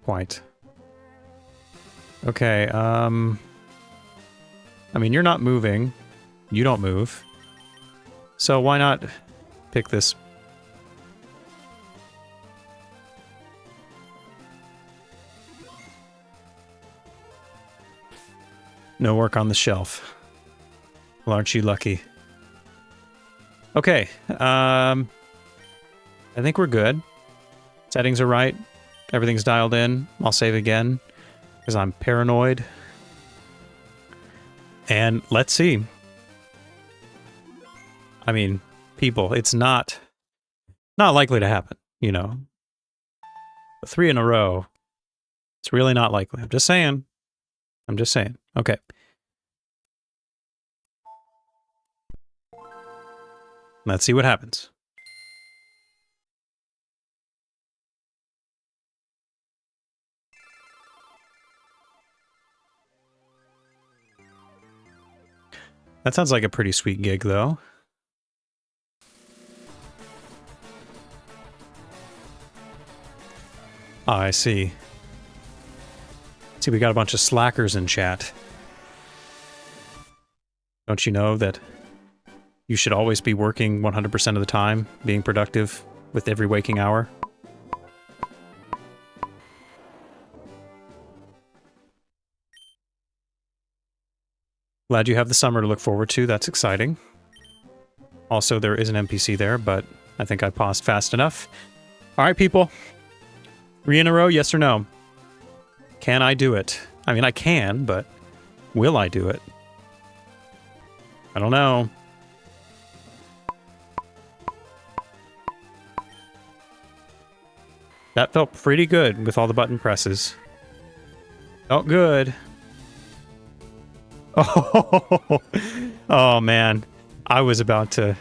Quite. Okay, I mean, you're not moving. You don't move. So why not pick this? No work on the shelf. Well, aren't you lucky? Okay, I think we're good. Settings are right. Everything's dialed in. I'll save again because I'm paranoid. And let's see. I mean, people, it's not likely to happen, you know. 3 in a row. It's really not likely. I'm just saying. I'm just saying. Okay. Let's see what happens. That sounds like a pretty sweet gig, though. Oh, I see. See, we got a bunch of slackers in chat. Don't you know that you should always be working 100% of the time, being productive with every waking hour? Glad you have the summer to look forward to. That's exciting. Also, there is an NPC there, but I think I paused fast enough. All right, people. 3 in a row, yes or no? Can I do it? I mean, I can, but will I do it? I don't know. That felt pretty good with all the button presses. Felt good. Oh, oh man. I was about to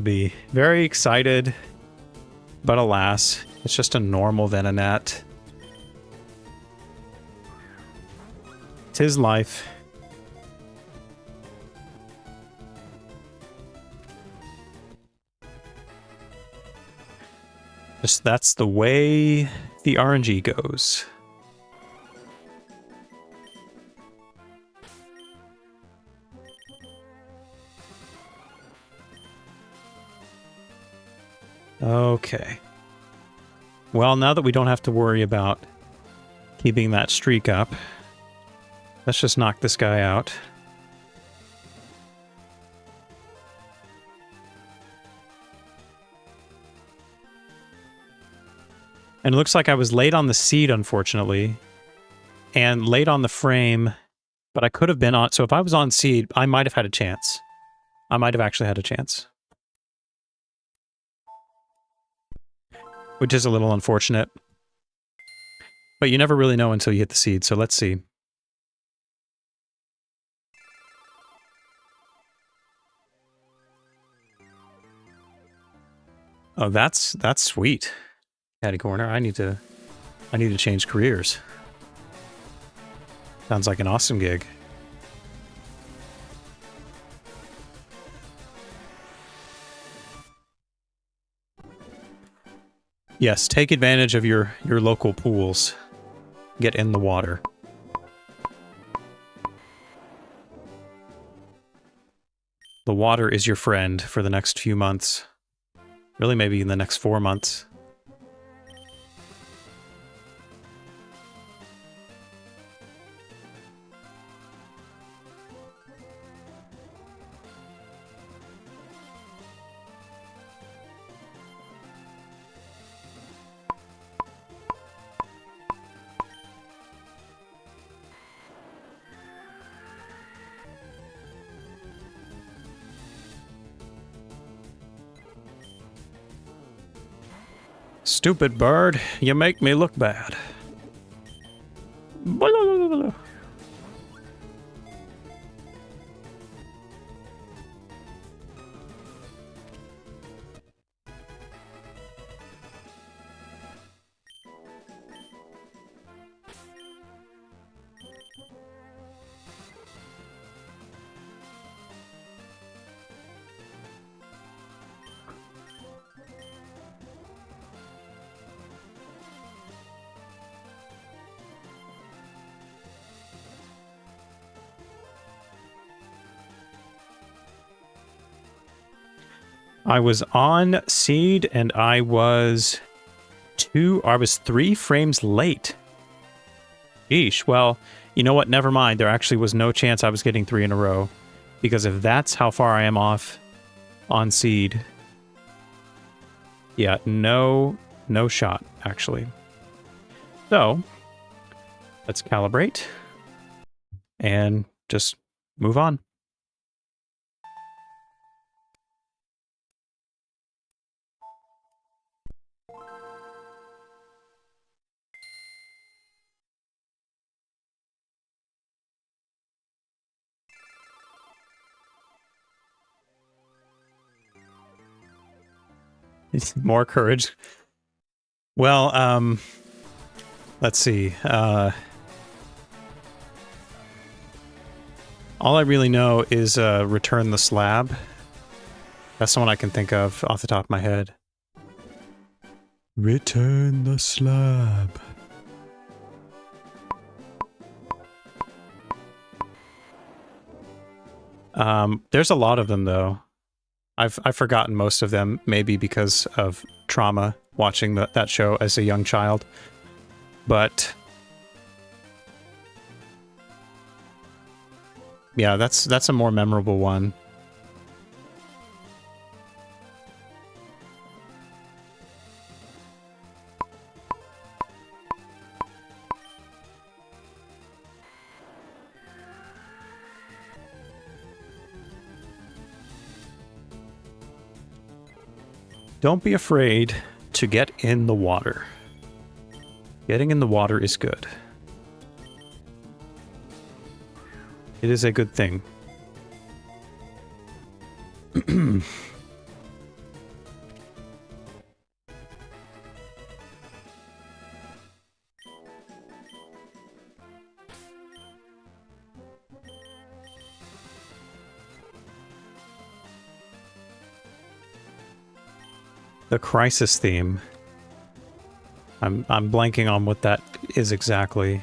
be very excited, but alas, it's just a normal Venonat. It's his life. Just that's the way the RNG goes. Okay. Well, now that we don't have to worry about keeping that streak up, let's just knock this guy out. And it looks like I was late on the seed, unfortunately, and late on the frame, but I could have been on... So if I was on seed, I might have had a chance. I might have actually had a chance. Which is a little unfortunate. But you never really know until you hit the seed, so let's see. Oh, that's sweet. Caddy corner. I need to change careers. Sounds like an awesome gig. Yes, take advantage of your local pools. Get in the water. The water is your friend for the next few months. Really, maybe in the next 4 months. Stupid bird, you make me look bad. I was on seed and I was 3 frames late. Eesh, well, you know what? Never mind. There actually was no chance I was getting 3 in a row. Because if that's how far I am off on seed, yeah, no shot, actually. So, let's calibrate and just move on. More courage. Well, let's see. All I really know is Return the Slab. That's the one I can think of off the top of my head. Return the slab. There's a lot of them, though. I've forgotten most of them, maybe because of trauma watching that show as a young child. But yeah, that's a more memorable one. Don't be afraid to get in the water. Getting in the water is good. It is a good thing. The crisis theme. I'm blanking on what that is exactly.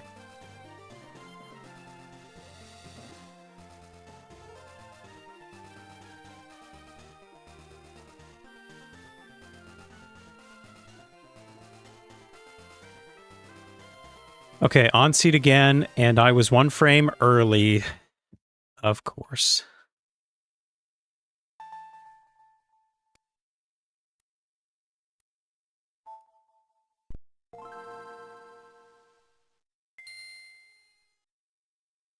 Okay, on seat again, and I was 1 frame early. Of course.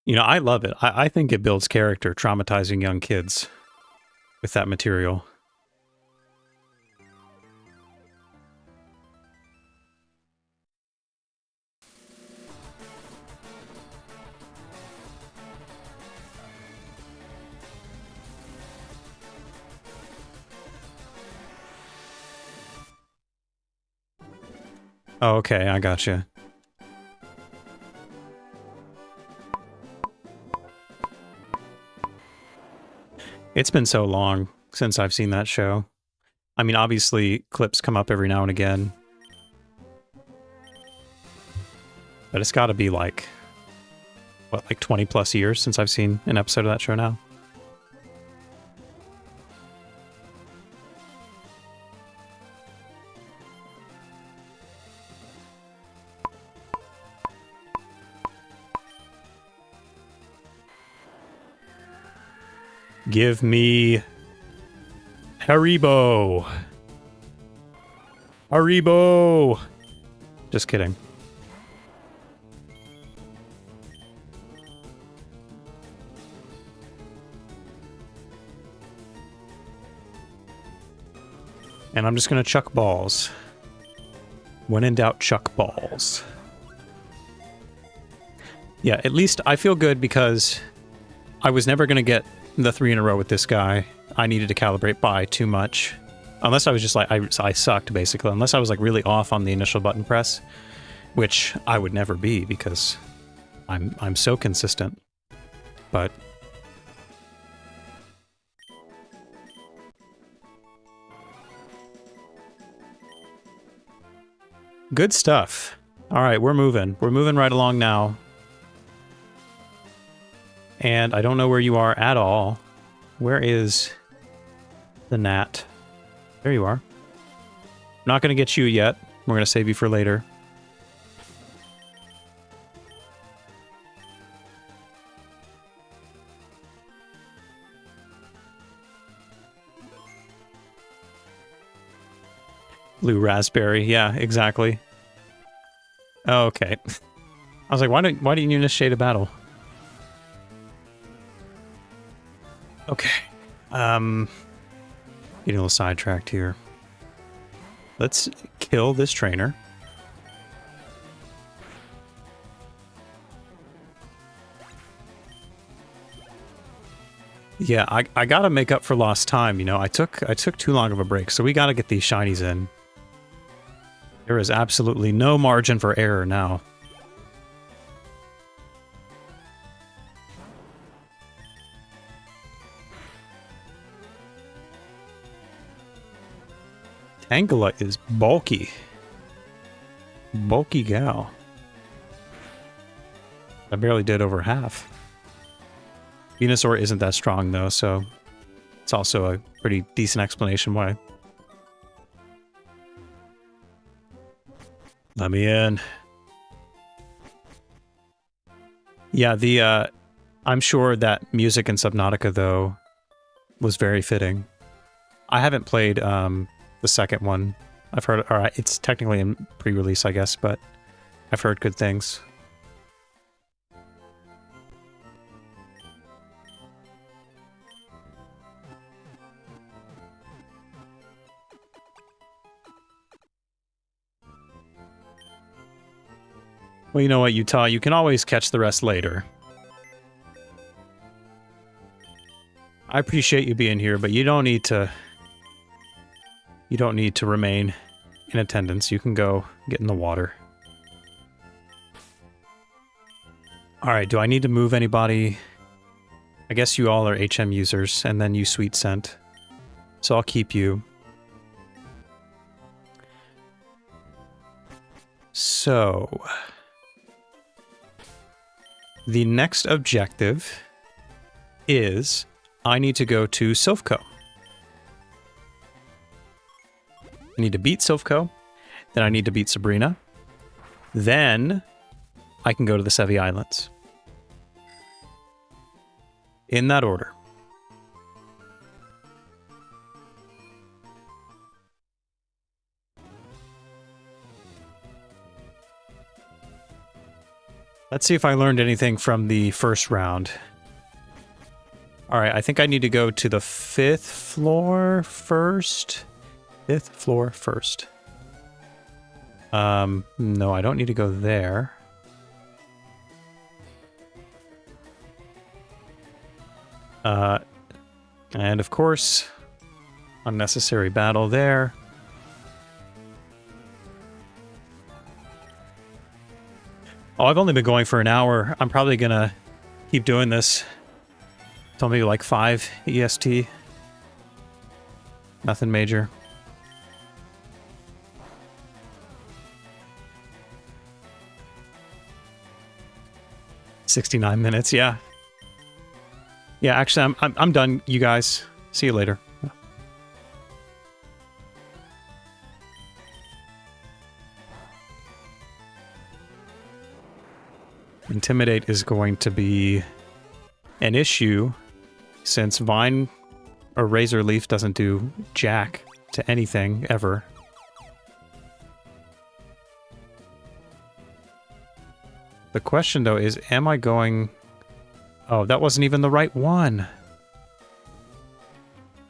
You know, I love it. I think it builds character, traumatizing young kids with that material. Oh, okay, I gotcha. It's been so long since I've seen that show. I mean, obviously, clips come up every now and again. But it's gotta be like, what, like 20 plus years since I've seen an episode of that show now? Give me Haribo. Haribo. Just kidding. And I'm just gonna chuck balls. When in doubt, chuck balls. Yeah, at least I feel good because I was never going to get the 3 in a row with this guy. I needed to calibrate by too much. Unless I was just like, I sucked, basically. Unless I was like really off on the initial button press, which I would never be because I'm so consistent. But good stuff. All right, we're moving. We're moving right along now. And I don't know where you are at all. Where is the gnat? There you are. Not going to get you yet. We're going to save you for later. Blue raspberry. Yeah, exactly. Okay. I was like, why didn't you initiate a battle? Okay. Getting a little sidetracked here. Let's kill this trainer. Yeah, I gotta make up for lost time, you know. I took too long of a break, so we gotta get these shinies in. There is absolutely no margin for error now. Tangela is bulky. Bulky gal. I barely did over half. Venusaur isn't that strong though, so it's also a pretty decent explanation why. Let me in. Yeah, I'm sure that music in Subnautica though was very fitting. I haven't played the second one. I've heard, or it's technically in pre-release, I guess, but I've heard good things. Well, you know what, Utah? You can always catch the rest later. I appreciate you being here, but you don't need to... You don't need to remain in attendance. You can go get in the water. Alright, do I need to move anybody? I guess you all are HM users, and then you Sweet Scent. So I'll keep you. So... the next objective is I need to go to Silphco. I need to beat Silphco, then I need to beat Sabrina, then I can go to the Sevi Islands. In that order. Let's see if I learned anything from the first round. Alright, I think I need to go to the 5th floor first. 5th floor first. No, I don't need to go there. And of course, unnecessary battle there. Oh, I've only been going for an hour. I'm probably gonna keep doing this till maybe like 5 EST. Nothing major. "69 minutes, yeah. Yeah, actually, I'm done, you guys. See you later." Intimidate is going to be an issue since Vine or Razor Leaf doesn't do jack to anything ever. The question though is, am I going... Oh, that wasn't even the right one.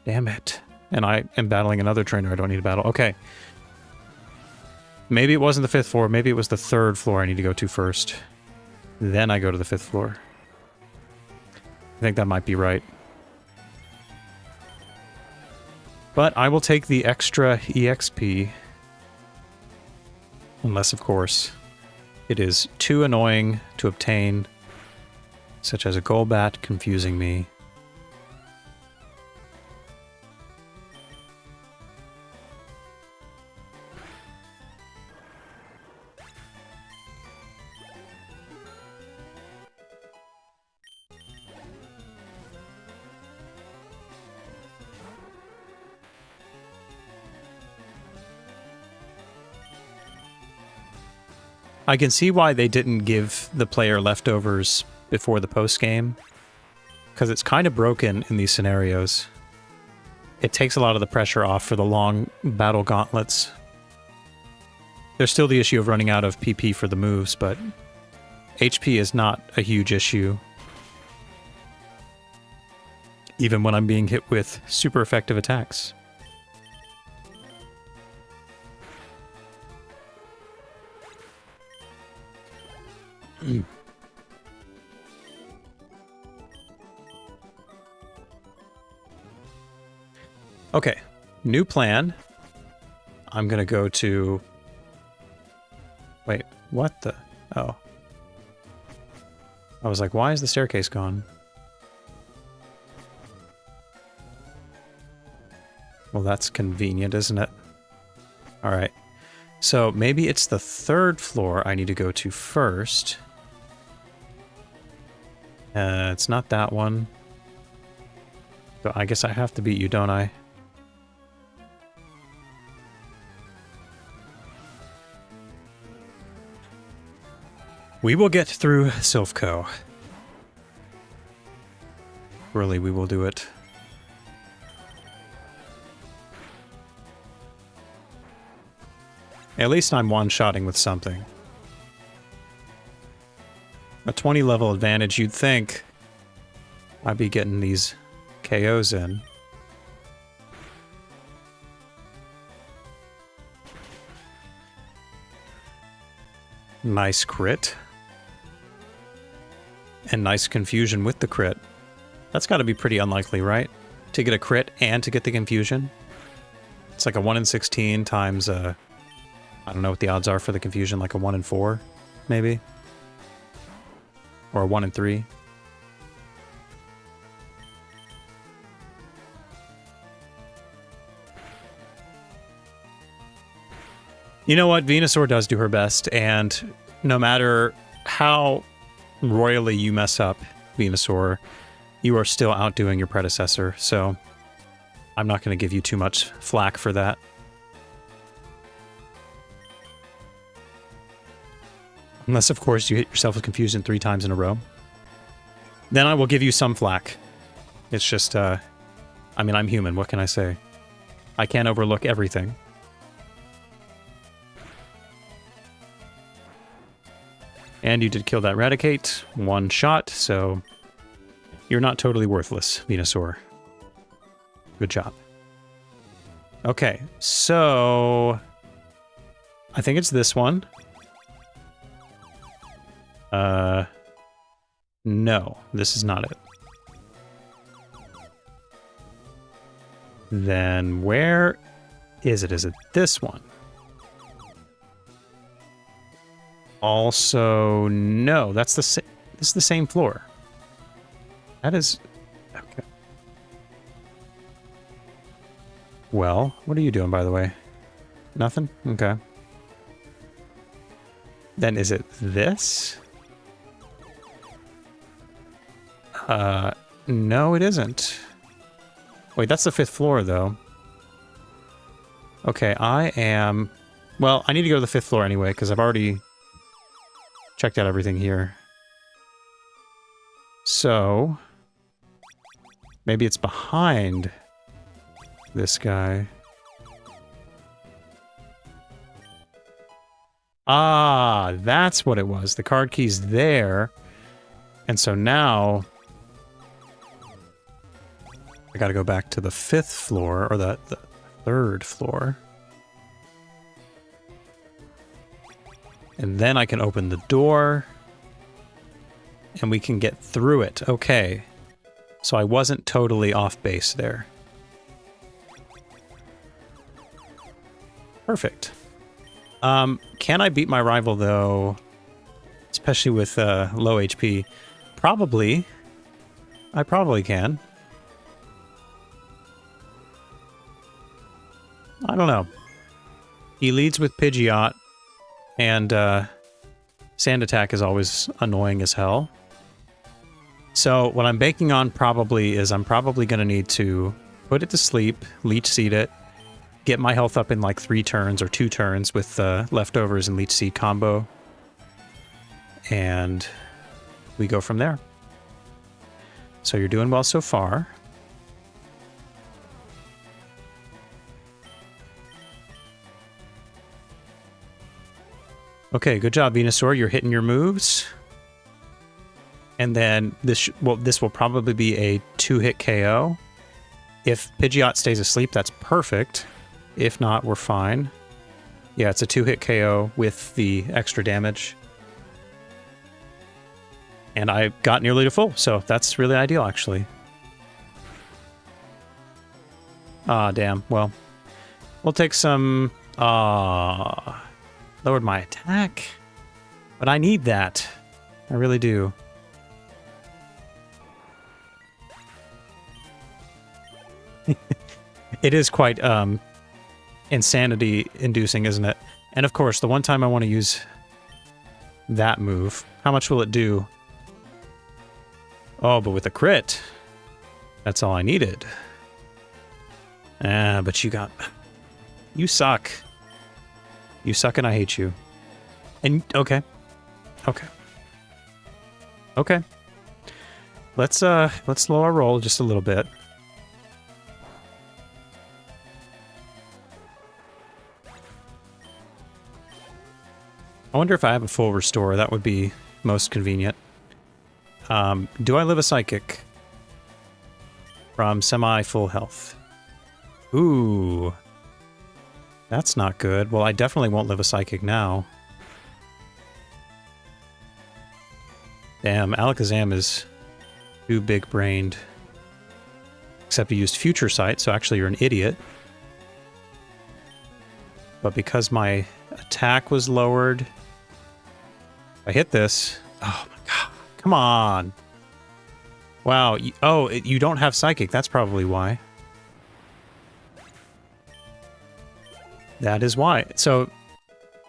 Damn it. And I am battling another trainer I don't need to battle. Okay. Maybe it wasn't the 5th floor. Maybe it was the 3rd floor I need to go to first. Then I go to the 5th floor. I think that might be right. But I will take the extra EXP. Unless, of course, it is too annoying to obtain, such as a Golbat confusing me. I can see why they didn't give the player leftovers before the post-game, because it's kind of broken in these scenarios. It takes a lot of the pressure off for the long battle gauntlets. There's still the issue of running out of PP for the moves, but HP is not a huge issue. Even when I'm being hit with super effective attacks. Okay, new plan. I'm gonna go to... Wait, what the... Oh. I was like, why is the staircase gone? Well, that's convenient, isn't it? Alright. So maybe it's the 3rd floor I need to go to first. It's not that one. So I guess I have to beat you, don't I? We will get through Silphco. Really, we will do it. At least I'm one-shotting with something. A 20 level advantage, you'd think I'd be getting these KOs in. Nice crit. And nice confusion with the crit. That's got to be pretty unlikely, right? To get a crit and to get the confusion. It's like a 1 in 16 times I don't know what the odds are for the confusion, like a 1 in 4, maybe? Or a 1 in 3. You know what? Venusaur does do her best, and no matter how royally you mess up, Venusaur, you are still outdoing your predecessor, so I'm not going to give you too much flack for that. Unless, of course, you hit yourself with confusion 3 times in a row. Then I will give you some flack. It's just, I mean, I'm human, what can I say? I can't overlook everything. And you did kill that Raticate. 1 shot, so you're not totally worthless, Venusaur. Good job. Okay, so I think it's this one. No, this is not it. Then where is it? Is it this one? Also, no, that's the same. This is the same floor. That is okay. Well, what are you doing, by the way? Nothing? Okay. Then is it this? No, it isn't. Wait, that's the 5th floor, though. Okay, I am... Well, I need to go to the 5th floor anyway, because I've already checked out everything here. So... maybe it's behind this guy. Ah, that's what it was. The card key's there. And so now... I gotta go back to the 5th floor, or the 3rd floor. And then I can open the door. And we can get through it. Okay. So I wasn't totally off base there. Perfect. Can I beat my rival, though? Especially with low HP. Probably. I probably can. I don't know. He leads with Pidgeot, and Sand Attack is always annoying as hell. So what I'm banking on probably is I'm probably going to need to put it to sleep, Leech Seed it, get my health up in like 3 turns or 2 turns with leftovers and Leech Seed combo. And we go from there. So you're doing well so far. Okay, good job, Venusaur. You're hitting your moves. And then this will probably be a 2-hit KO. If Pidgeot stays asleep, that's perfect. If not, we're fine. Yeah, it's a 2-hit KO with the extra damage. And I got nearly to full, so that's really ideal, actually. Ah, damn. Well, we'll take some... lowered my attack. But I need that. I really do. It is quite insanity-inducing, isn't it? And of course, the one time I want to use that move, how much will it do? Oh, but with a crit, that's all I needed. But you suck. You suck and I hate you. And, okay. Let's slow our roll just a little bit. I wonder if I have a full restore. That would be most convenient. Do I live a psychic? From semi-full health. Ooh. That's not good. Well, I definitely won't live a psychic now. Damn, Alakazam is too big-brained. Except he used Future Sight, so actually you're an idiot. But because my attack was lowered... I hit this. Oh my god. Come on. Wow. You don't have Psychic. That's probably why. That is why. So,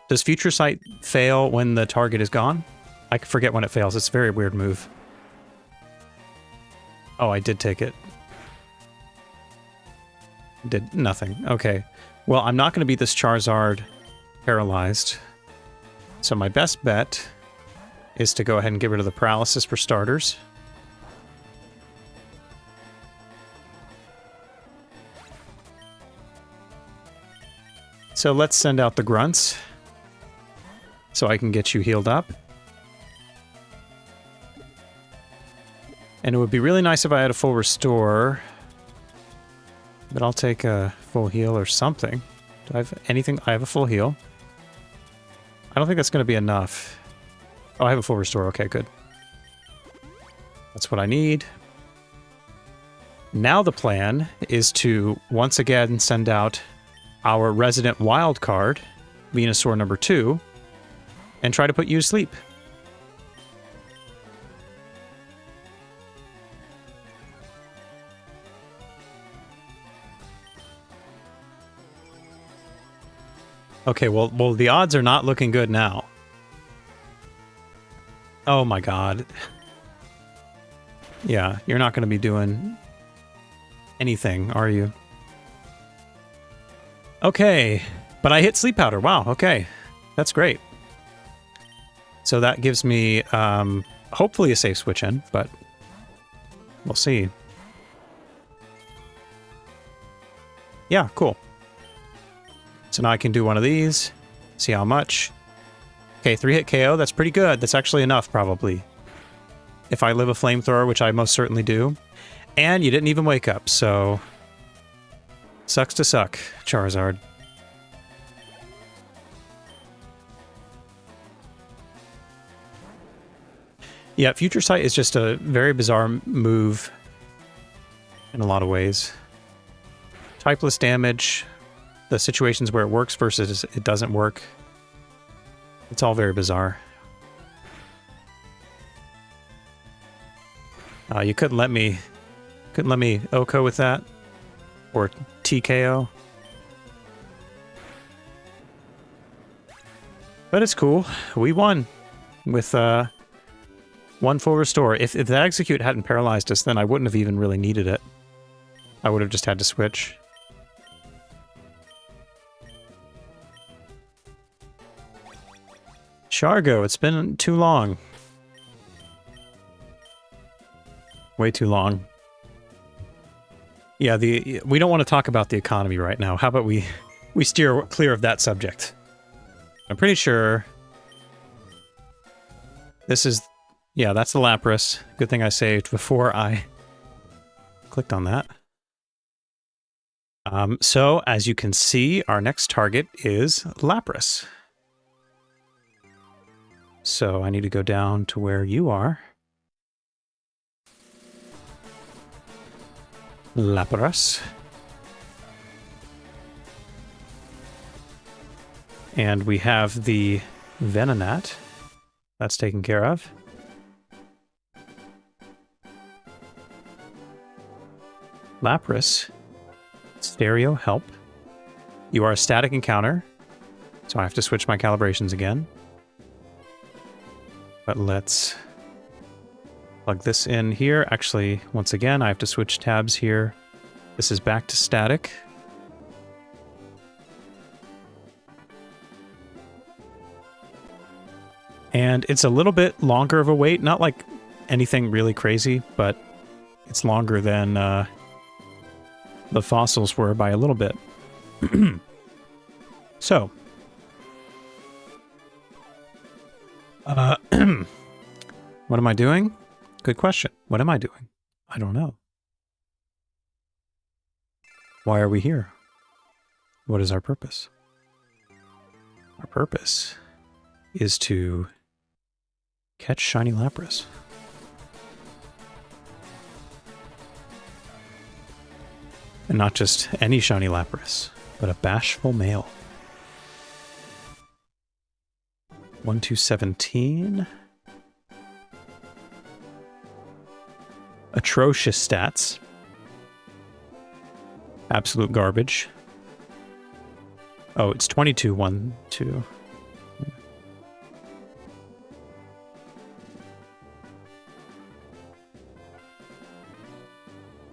does Future Sight fail when the target is gone? I forget when it fails. It's a very weird move. Oh, I did take it. Did nothing. Okay. Well, I'm not going to beat this Charizard paralyzed. So my best bet is to go ahead and get rid of the paralysis for starters. So let's send out the grunts so I can get you healed up. And it would be really nice if I had a full restore, but I'll take a full heal or something. Do I have anything? I have a full heal. I don't think that's going to be enough. Oh, I have a full restore. Okay, good. That's what I need. Now the plan is to once again send out our resident wild card, Venusaur number 2, and try to put you to sleep. Okay, well, the odds are not looking good now. Oh my god. Yeah, you're not going to be doing anything, are you? Okay, but I hit Sleep Powder. Wow, okay. That's great. So that gives me, hopefully a safe switch in, but we'll see. Yeah, cool. So now I can do one of these, see how much. Okay, 3-hit KO, that's pretty good. That's actually enough, probably. If I live a flamethrower, which I most certainly do. And you didn't even wake up, so... Sucks to suck, Charizard. Yeah, Future Sight is just a very bizarre move in a lot of ways. Typeless damage, the situations where it works versus it doesn't work. It's all very bizarre. You couldn't let me OHKO with that, or TKO. But it's cool. We won with 1 full restore. If that execute hadn't paralyzed us, then I wouldn't have even really needed it. I would have just had to switch. Shargo, it's been too long. Way too long. Yeah, we don't want to talk about the economy right now. How about we steer clear of that subject? I'm pretty sure this is... Yeah, that's the Lapras. Good thing I saved before I clicked on that. So, as you can see, our next target is Lapras. So, I need to go down to where you are. Lapras. And we have the Venonat. That's taken care of. Lapras. Stereo help. You are a static encounter, so I have to switch my calibrations again. But let's plug this in here. Actually, once again, I have to switch tabs here. This is back to static. And it's a little bit longer of a wait. Not like anything really crazy, but it's longer than the fossils were by a little bit. So. What am I doing? Good question. What am I doing? I don't know. Why are we here? What is our purpose? Our purpose is to catch shiny Lapras. And not just any shiny Lapras, but a bashful male. 1-2-17. Atrocious stats. Absolute garbage. Oh, it's 22-1-2.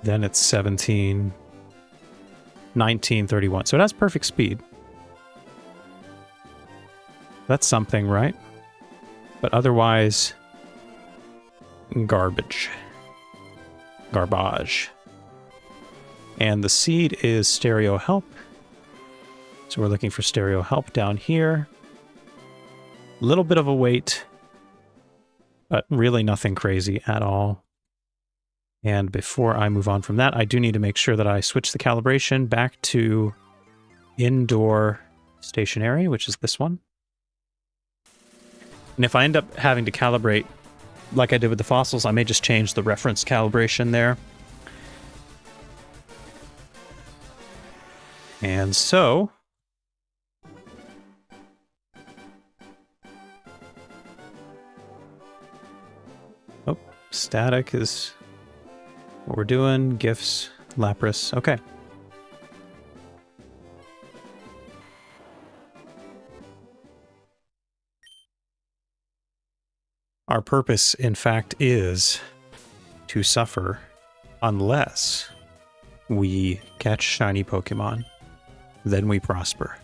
Then it's 17, 19, 31. So it has perfect speed. That's something, right? But otherwise, garbage. Garbage. And the seed is stereo help. So we're looking for stereo help down here. A little bit of a wait, but really nothing crazy at all. And before I move on from that, I do need to make sure that I switch the calibration back to indoor stationary, which is this one. And if I end up having to calibrate like I did with the fossils, I may just change the reference calibration there. And so... Oh, static is what we're doing. GIFs, Lapras. Okay. Our purpose, in fact, is to suffer unless we catch shiny Pokemon. Then we prosper.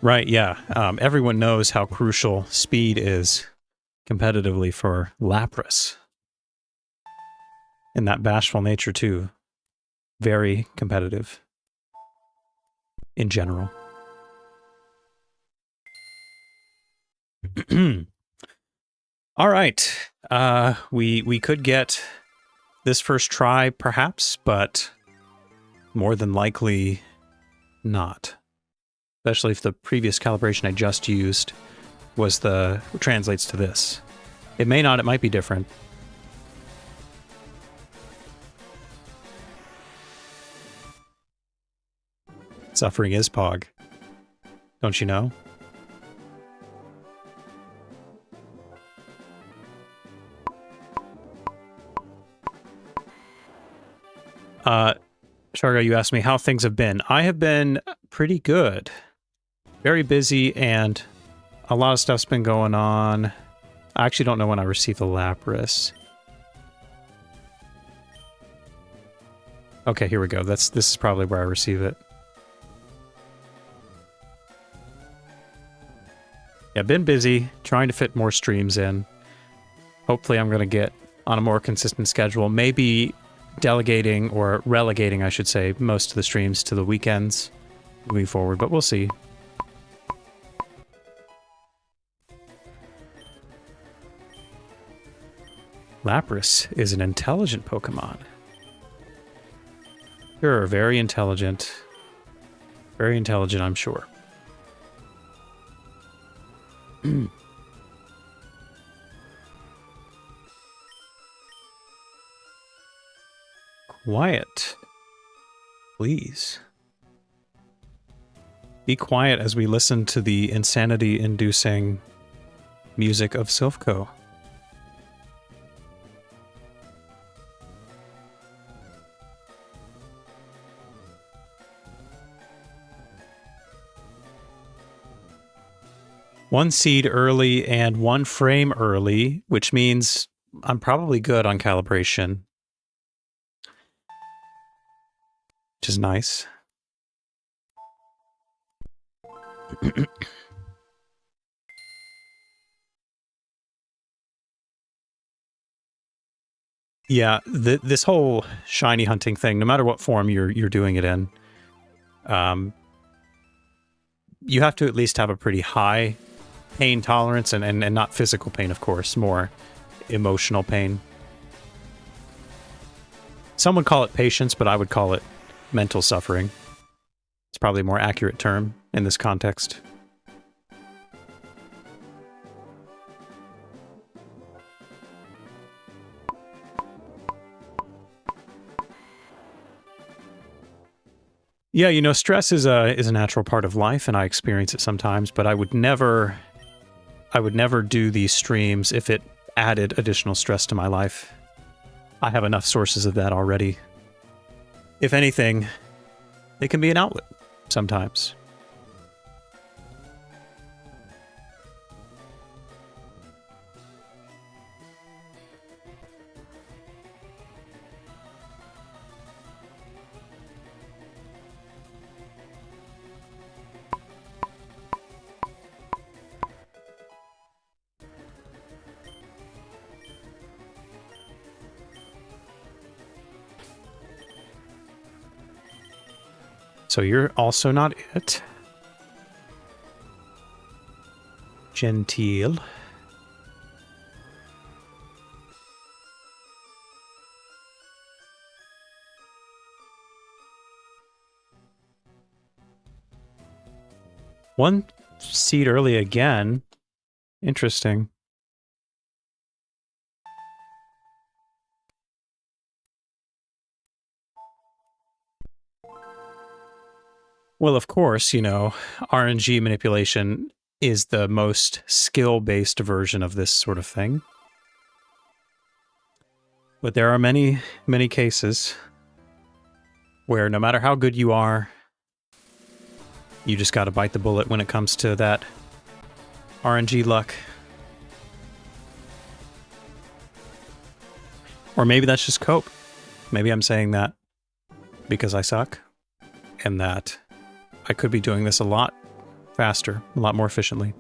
Right, yeah. Everyone knows how crucial speed is competitively for Lapras. And that bashful nature, too. Very competitive. In general. All right. We could get this first try, perhaps, but More than likely not. Especially if the previous calibration I just used was translates to this. It may not, it might be different. Suffering is Pog. Don't you know? Shargo, you asked me how things have been. I have been pretty good. Very busy, and a lot of stuff's been going on. I actually don't know when I received the Lapras. Okay, here we go. This is probably where I receive it. Yeah, been busy, trying to fit more streams in. Hopefully I'm going to get on a more consistent schedule. Maybe delegating, or relegating, I should say, most of the streams to the weekends moving forward, but we'll see. Lapras is an intelligent Pokemon. Sure, very intelligent. Very intelligent, I'm sure. Quiet. Please. Be quiet as we listen to the insanity-inducing music of Silphco. One seed early and one frame early, which means I'm probably good on calibration. Which is nice. Yeah, this whole shiny hunting thing, no matter what form you're doing it in, you have to at least have a pretty high pain tolerance, and not physical pain, of course, more emotional pain. Some would call it patience, but I would call it mental suffering. It's probably a more accurate term in this context. Yeah, you know, stress is a natural part of life, and I experience it sometimes, but I would never do these streams if it added additional stress to my life. I have enough sources of that already. If anything, it can be an outlet sometimes. So you're also not it. Gentile. One seed early again. Interesting. Well, of course, you know, RNG manipulation is the most skill-based version of this sort of thing. But there are many, many cases where no matter how good you are, you just gotta bite the bullet when it comes to that RNG luck. Or maybe that's just cope. Maybe I'm saying that because I suck, and that I could be doing this a lot faster, a lot more efficiently.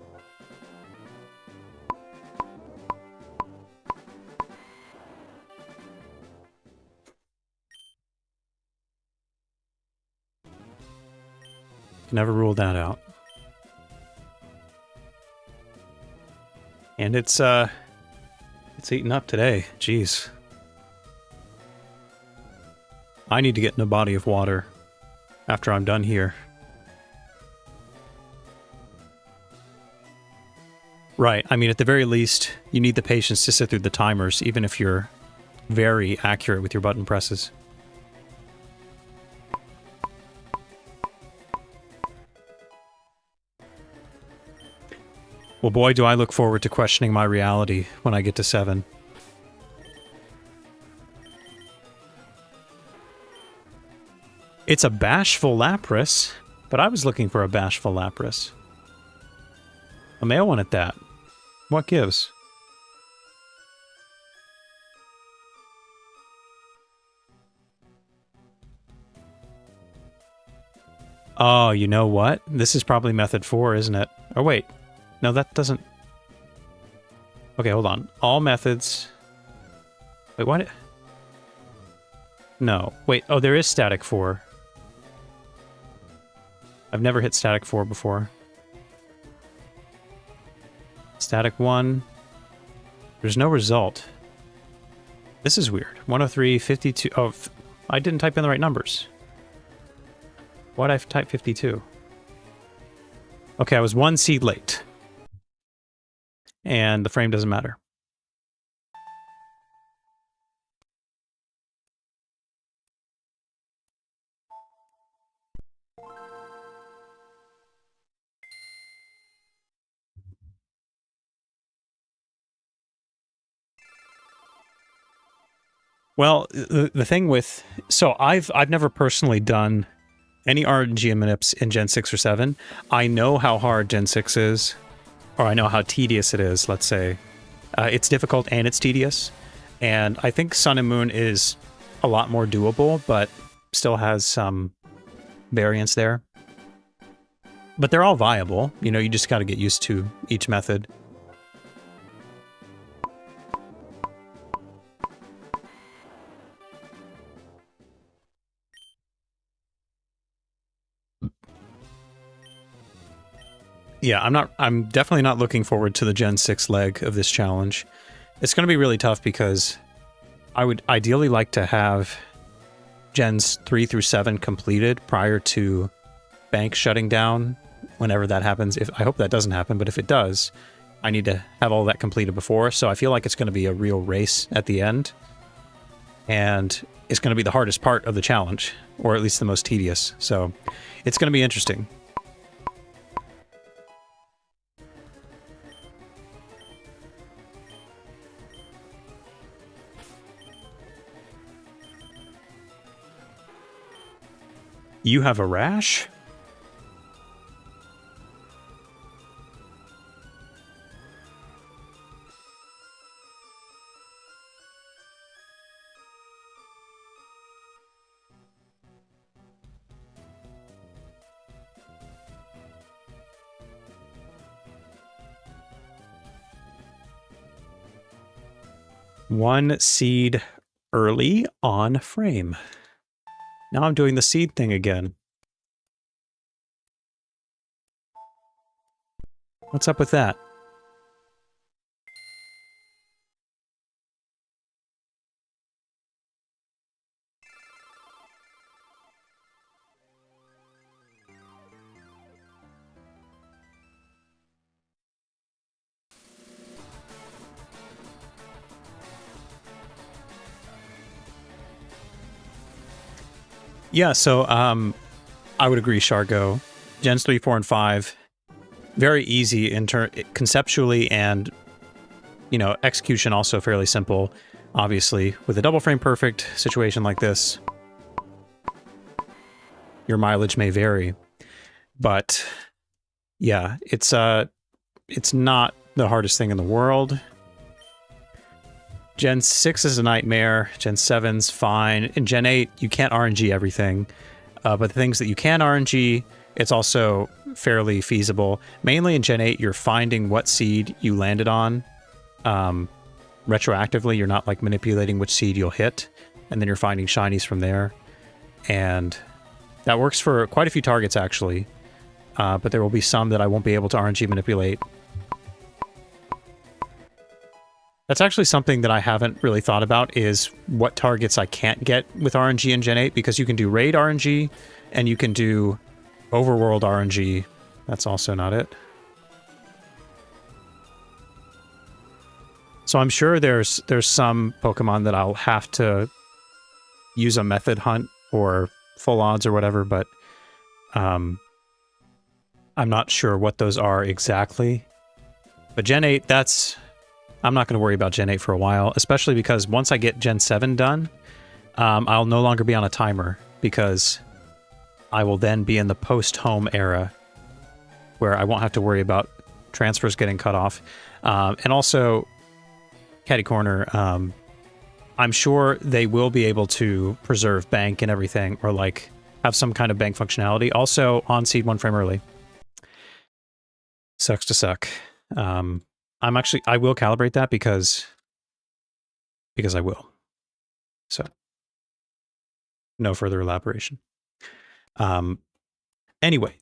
Never ruled that out. And it's eating up today. Jeez. I need to get in a body of water after I'm done here. Right. I mean, at the very least, you need the patience to sit through the timers, even if you're very accurate with your button presses. Well, boy, do I look forward to questioning my reality when I get to 7. It's a bashful Lapras, but I was looking for a bashful Lapras. A male one at that. What gives? Oh, you know what? This is probably method 4, isn't it? Oh, wait. No, that doesn't... Okay, hold on. All methods... Wait, what? No. Wait, oh, there is static 4. I've never hit static 4 before. Static 1. There's no result. This is weird. 103, 52... Oh, I didn't type in the right numbers. Why'd I type 52? Okay, I was 1 seed late. And the frame doesn't matter. Well, the thing with... So I've never personally done any RNG and manips in Gen 6 or 7. I know how hard Gen 6 is, or I know how tedious it is, let's say. It's difficult and it's tedious. And I think Sun and Moon is a lot more doable, but still has some variance there. But they're all viable. You know, you just got to get used to each method. Yeah, I'm definitely not looking forward to the Gen 6 leg of this challenge. It's going to be really tough because I would ideally like to have Gens 3 through 7 completed prior to Bank shutting down, whenever that happens. I hope that doesn't happen, but if it does, I need to have all that completed before, so I feel like it's going to be a real race at the end. And it's going to be the hardest part of the challenge, or at least the most tedious, so it's going to be interesting. You have a rash? One seed early on frame. Now I'm doing the seed thing again. What's up with that? Yeah, so I would agree, Shargo. Gens 3, 4, and 5, very easy in conceptually, and you know, execution also fairly simple. Obviously, with a double frame perfect situation like this, your mileage may vary, but yeah, it's not the hardest thing in the world. Gen 6 is a nightmare, Gen 7's fine, in Gen 8 you can't RNG everything, but the things that you can RNG, it's also fairly feasible. Mainly in Gen 8 you're finding what seed you landed on retroactively. You're not like manipulating which seed you'll hit, and then you're finding shinies from there, and that works for quite a few targets actually, but there will be some that I won't be able to RNG manipulate. That's actually something that I haven't really thought about, is what targets I can't get with RNG in Gen 8, because you can do raid RNG and you can do overworld RNG. That's also not it. So I'm sure there's some Pokemon that I'll have to use a method hunt or full odds or whatever, but I'm not sure what those are exactly. But Gen 8, I'm not going to worry about Gen 8 for a while, especially because once I get Gen 7 done, I'll no longer be on a timer, because I will then be in the post-home era where I won't have to worry about transfers getting cut off. And also, Catty Corner, I'm sure they will be able to preserve bank and everything, or like have some kind of bank functionality. Also, on seed 1 frame early. Sucks to suck. I will calibrate that because I will. So, no further elaboration. Anyway.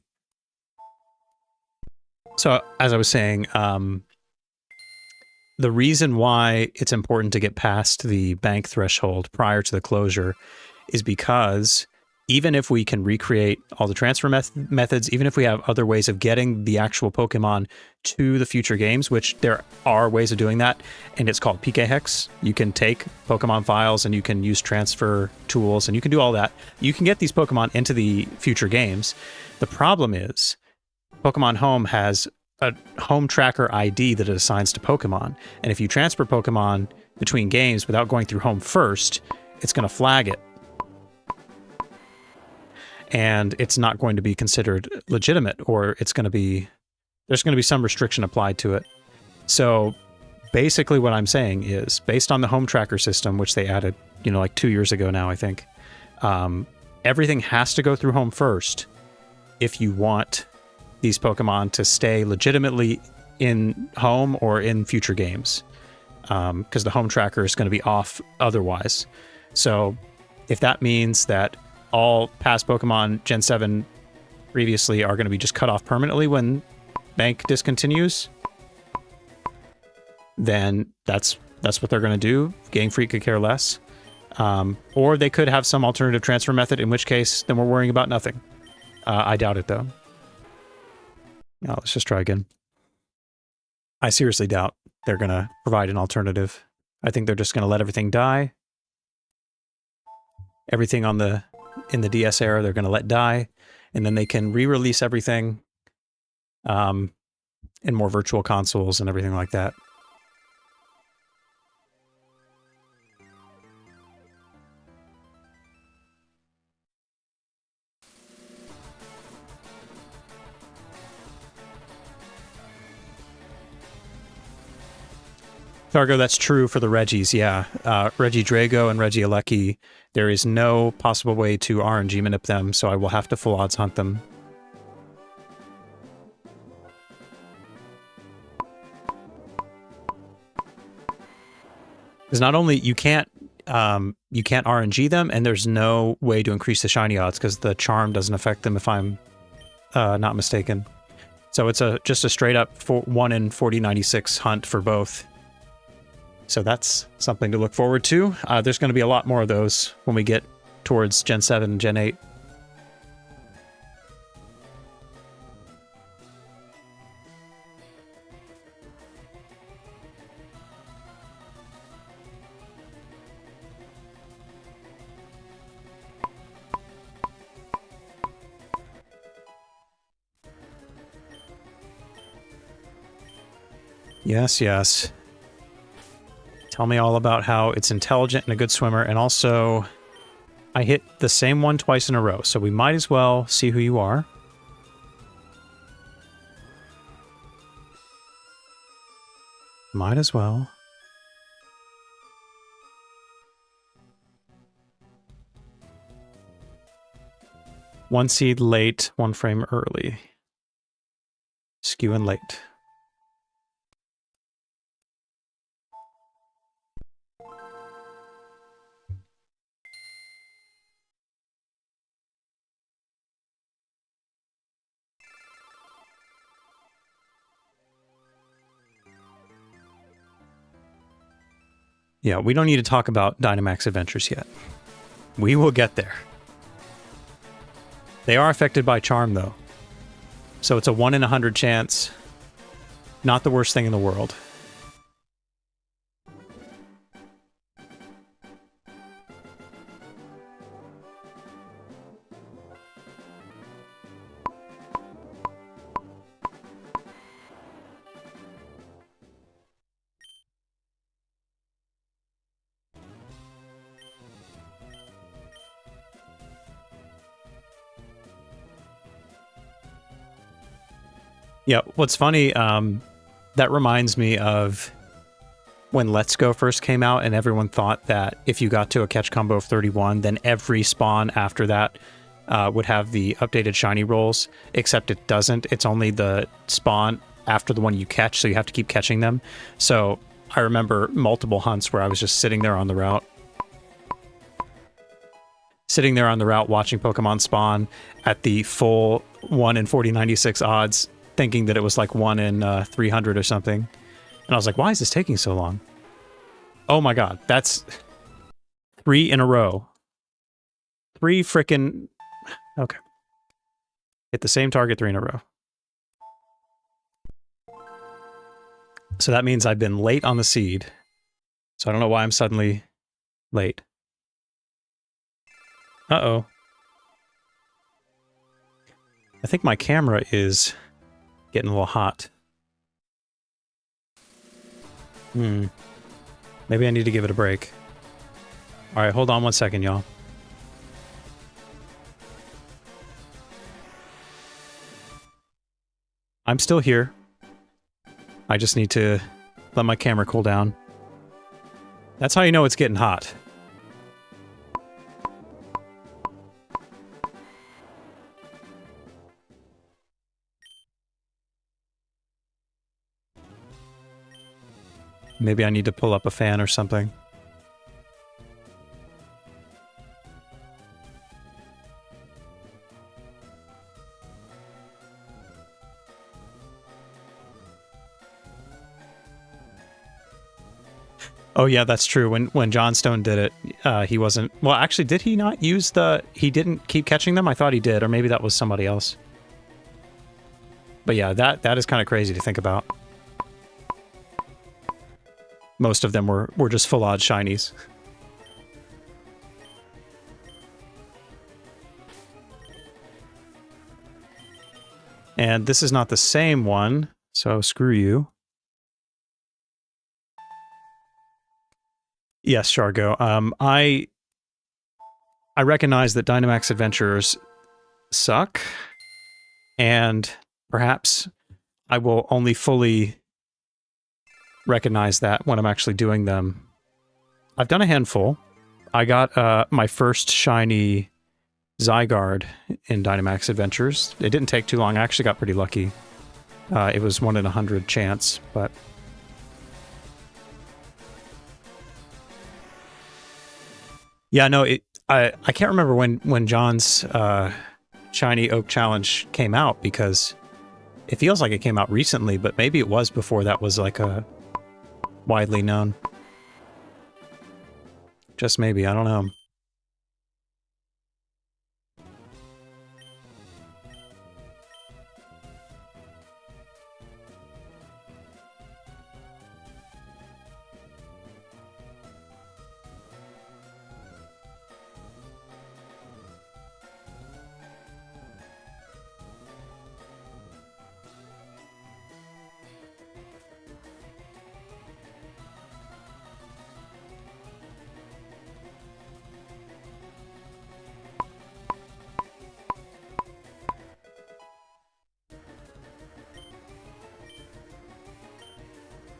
So, as I was saying, the reason why it's important to get past the bank threshold prior to the closure is because even if we can recreate all the transfer methods, even if we have other ways of getting the actual Pokemon to the future games, which there are ways of doing that, and it's called PK Hex. You can take Pokemon files and you can use transfer tools and you can do all that. You can get these Pokemon into the future games. The problem is Pokemon Home has a home tracker ID that it assigns to Pokemon. And if you transfer Pokemon between games without going through home first, it's going to flag it. And it's not going to be considered legitimate, or there's going to be some restriction applied to it. So basically what I'm saying is, based on the home tracker system, which they added, like 2 years ago now, I think, everything has to go through home first if you want these Pokemon to stay legitimately in home or in future games, because the home tracker is going to be off otherwise. So if that means that all past Pokemon Gen 7 previously are going to be just cut off permanently when bank discontinues, then that's what they're going to do. Game Freak could care less. Or they could have some alternative transfer method, in which case then we're worrying about nothing. I doubt it, though. Now, let's just try again. I seriously doubt they're going to provide an alternative. I think they're just going to let everything die. Everything in the DS era, they're going to let die, and then they can re-release everything in more virtual consoles and everything like that. Targo, that's true for the Reggies, yeah. Reggie Drago and Reggie Alecki, there is no possible way to RNG manip them, so I will have to full odds hunt them. Because not only you can't RNG them, and there's no way to increase the shiny odds because the charm doesn't affect them, if I'm not mistaken. So it's just a straight up 1 in 4096 hunt for both. So that's something to look forward to. There's going to be a lot more of those when we get towards Gen 7 and Gen 8. Yes, yes. Tell me all about how it's intelligent and a good swimmer, and also I hit the same one twice in a row, so we might as well see who you are. Might as well. One seed late, 1 frame early. Skewing late. Yeah, we don't need to talk about Dynamax Adventures yet. We will get there. They are affected by Charm, though. So it's a 1 in 100 chance. Not the worst thing in the world. Yeah, what's funny, that reminds me of when Let's Go first came out and everyone thought that if you got to a catch combo of 31, then every spawn after that would have the updated shiny rolls, except it doesn't. It's only the spawn after the one you catch, so you have to keep catching them. So I remember multiple hunts where I was just sitting there on the route. Sitting there on the route watching Pokemon spawn at the full 1 in 4096 odds, thinking that it was like 1 in 300 or something. And I was like, why is this taking so long? Oh my god, that's 3 in a row. 3 frickin'... Okay. Hit the same target 3 in a row. So that means I've been late on the seed. So I don't know why I'm suddenly late. Uh-oh. I think my camera is getting a little hot. Maybe I need to give it a break. Alright, hold on one second, y'all. I'm still here. I just need to let my camera cool down. That's how you know it's getting hot. Maybe I need to pull up a fan or something. Oh yeah, that's true. When Johnstone did it, he wasn't... Well, actually, did he not use the... He didn't keep catching them? I thought he did, or maybe that was somebody else. But yeah, that is kind of crazy to think about. Most of them were just full odds shinies. And this is not the same one, so screw you. Yes, Shargo. I recognize that Dynamax Adventures suck, and perhaps I will only fully recognize that when I'm actually doing them. I've done a handful. I got my first shiny Zygarde in Dynamax Adventures. It didn't take too long. I actually got pretty lucky. It was 1 in 100 chance, but... Yeah, no, I can't remember when John's Shiny Oak Challenge came out, because it feels like it came out recently, but maybe it was before that was like a widely known. Just maybe, I don't know.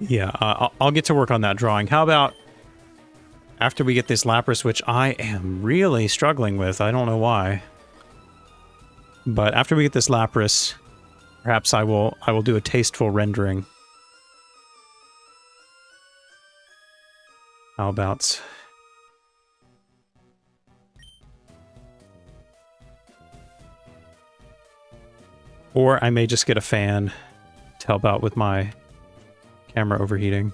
Yeah, I'll get to work on that drawing. How about after we get this Lapras, which I am really struggling with. I don't know why. But after we get this Lapras, perhaps I will do a tasteful rendering. How about... Or I may just get a fan to help out with my camera overheating.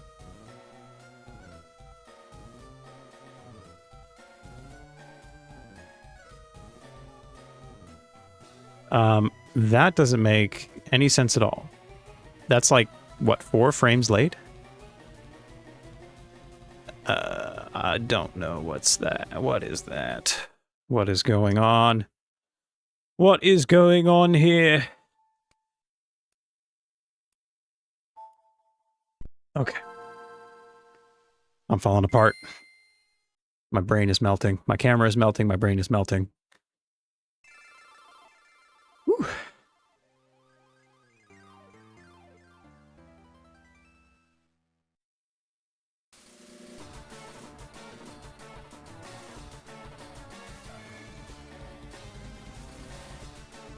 That doesn't make any sense at all. That's like, what, 4 frames late? I don't know. What's that? What is that? What is going on? What is going on here? Okay. I'm falling apart. My brain is melting. My camera is melting. My brain is melting. Whew.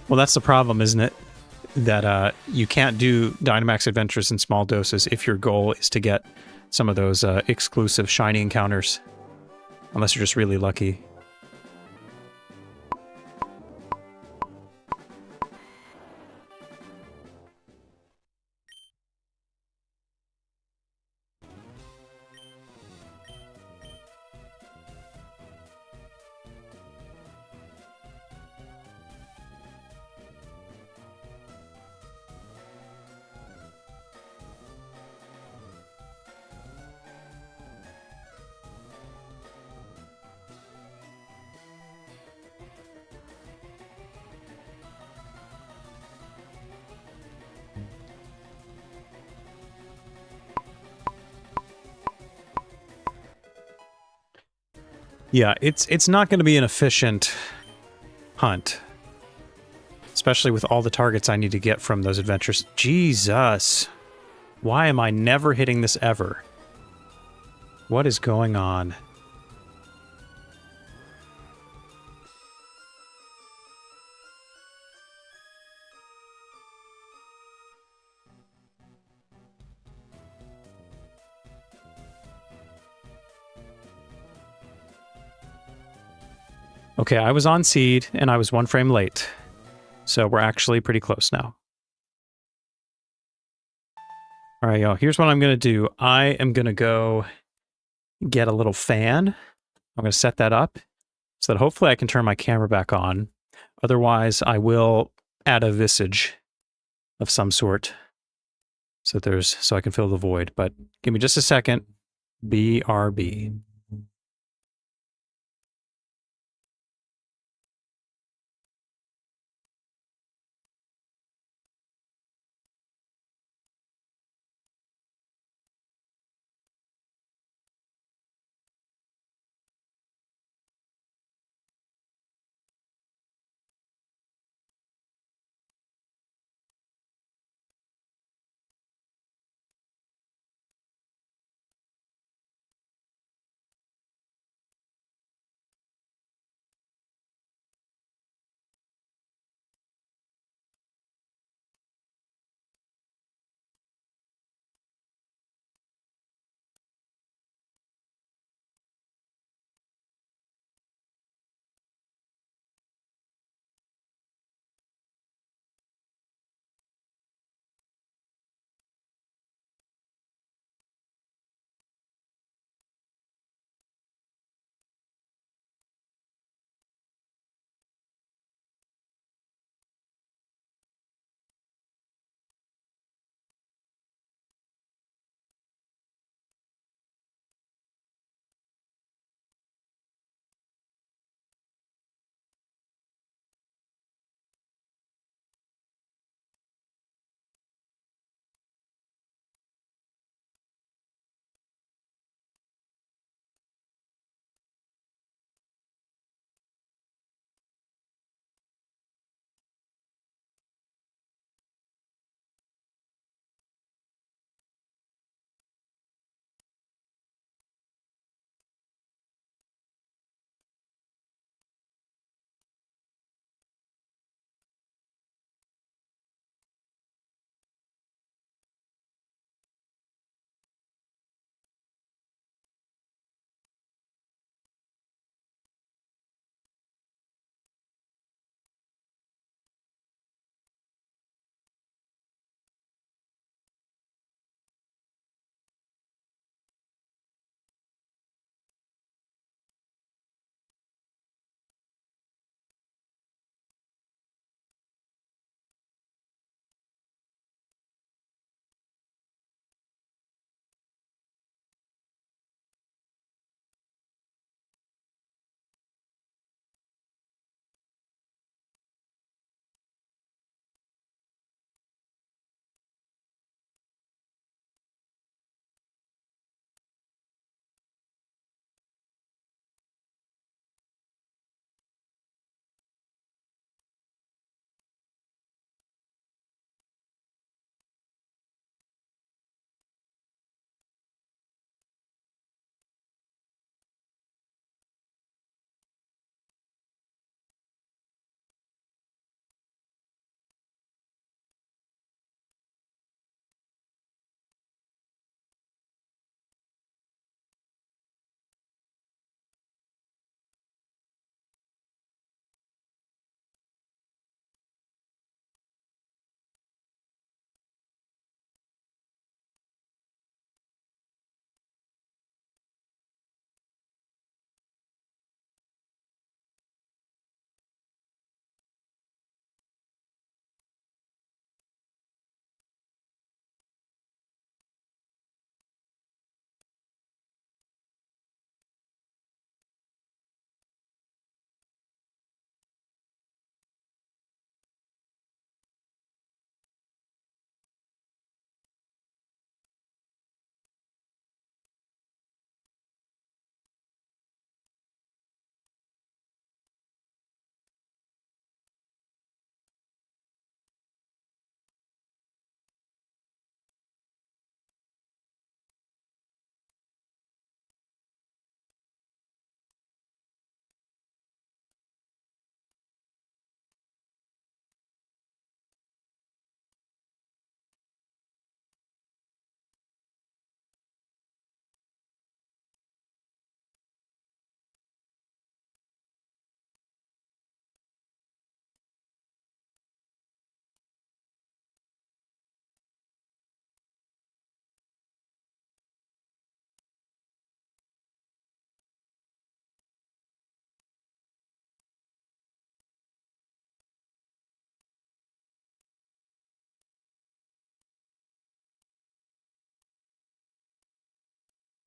Well, that's the problem, isn't it? That you can't do Dynamax Adventures in small doses if your goal is to get some of those exclusive shiny encounters. Unless you're just really lucky. Yeah, it's not going to be an efficient hunt. Especially with all the targets I need to get from those adventures. Jesus. Why am I never hitting this ever? What is going on? Okay, I was on seed, and I was 1 frame late. So we're actually pretty close now. All right, y'all, here's what I'm going to do. I am going to go get a little fan. I'm going to set that up so that hopefully I can turn my camera back on. Otherwise, I will add a visage of some sort so I can fill the void. But give me just a second. BRB.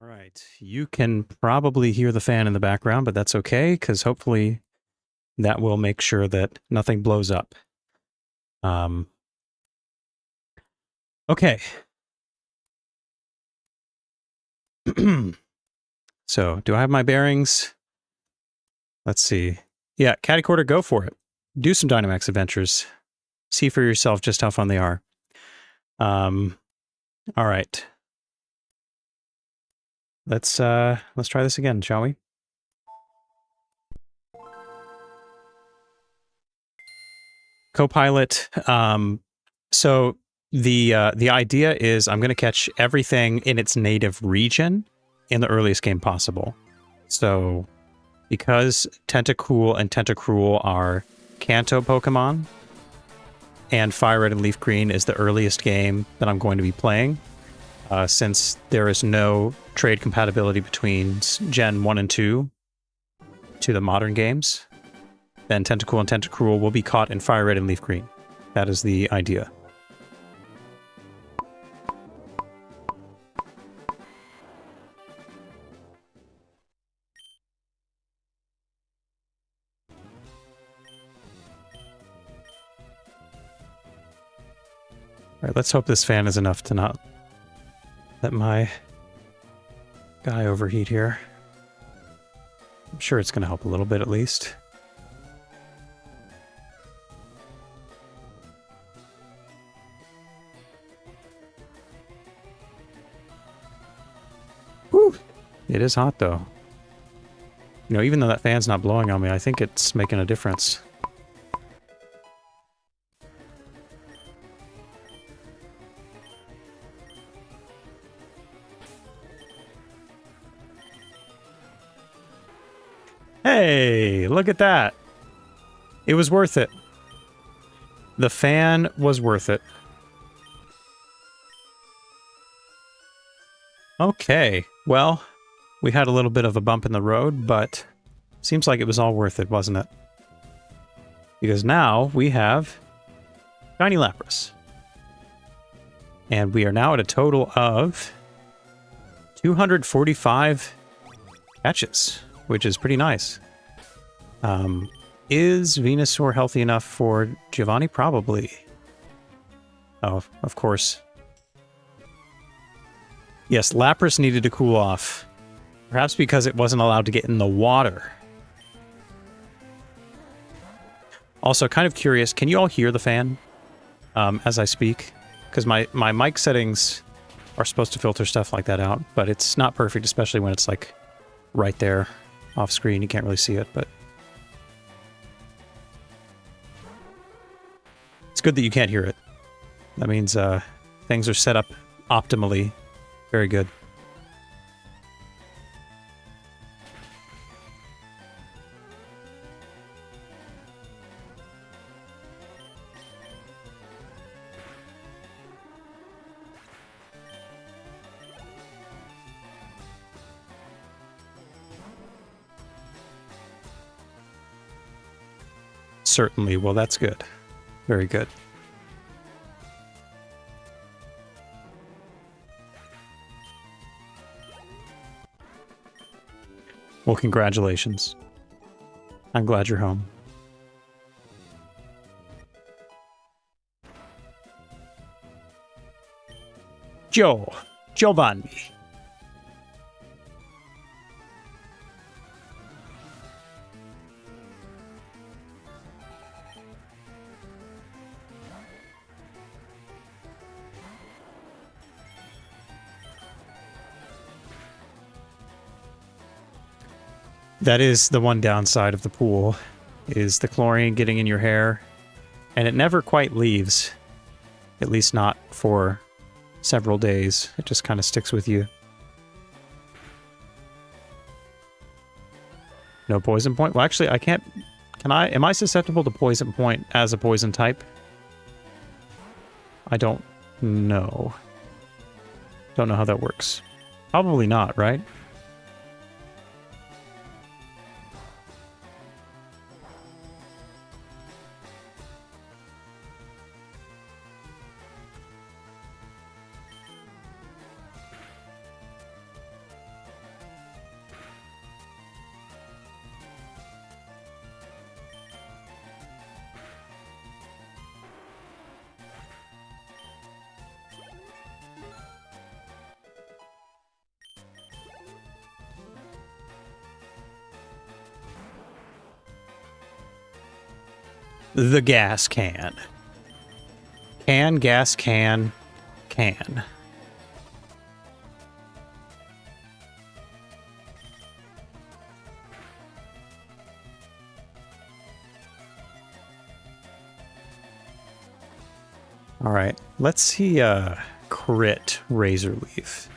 All right. You can probably hear the fan in the background, but that's okay, because hopefully that will make sure that nothing blows up. Okay. So, do I have my bearings? Let's see. Yeah, Catty Quarter, go for it. Do some Dynamax adventures. See for yourself just how fun they are. All right. Let's try this again, shall we? Copilot. So the idea is I'm going to catch everything in its native region in the earliest game possible. So because Tentacool and Tentacruel are Kanto Pokemon, and Fire Red and Leaf Green is the earliest game that I'm going to be playing, since there is no trade compatibility between Gen 1 and 2 to the modern games, then Tentacool and Tentacruel will be caught in Fire Red and Leaf Green. That is the idea. All right, let's hope this fan is enough to not let my guy overheat here. I'm sure it's going to help a little bit at least. Whew! It is hot though. You know, even though that fan's not blowing on me, I think it's making a difference. Hey, look at that. It was worth it. The fan was worth it. Okay, well, we had a little bit of a bump in the road, but seems like it was all worth it, wasn't it? Because now we have Shiny Lapras. And we are now at a total of 245 catches, which is pretty nice. Is Venusaur healthy enough for Giovanni? Probably. Oh, of course. Yes, Lapras needed to cool off. Perhaps because it wasn't allowed to get in the water. Also, kind of curious, can you all hear the fan as I speak? Because my mic settings are supposed to filter stuff like that out, but it's not perfect, especially when it's like right there off screen. You can't really see it, but it's good that you can't hear it. That means things are set up optimally. Very good. Certainly. Well, that's good. Very good. Well, congratulations. I'm glad you're home. Giovanni. That is the one downside of the pool, is the chlorine getting in your hair, and it never quite leaves, at least not for several days. It just kind of sticks with you. No poison point? Well, actually, I can't... am I susceptible to poison point as a poison type? I don't know. Don't know how that works. Probably not, right? The gas can. Can, gas, can. All right, let's see crit Razor Leaf.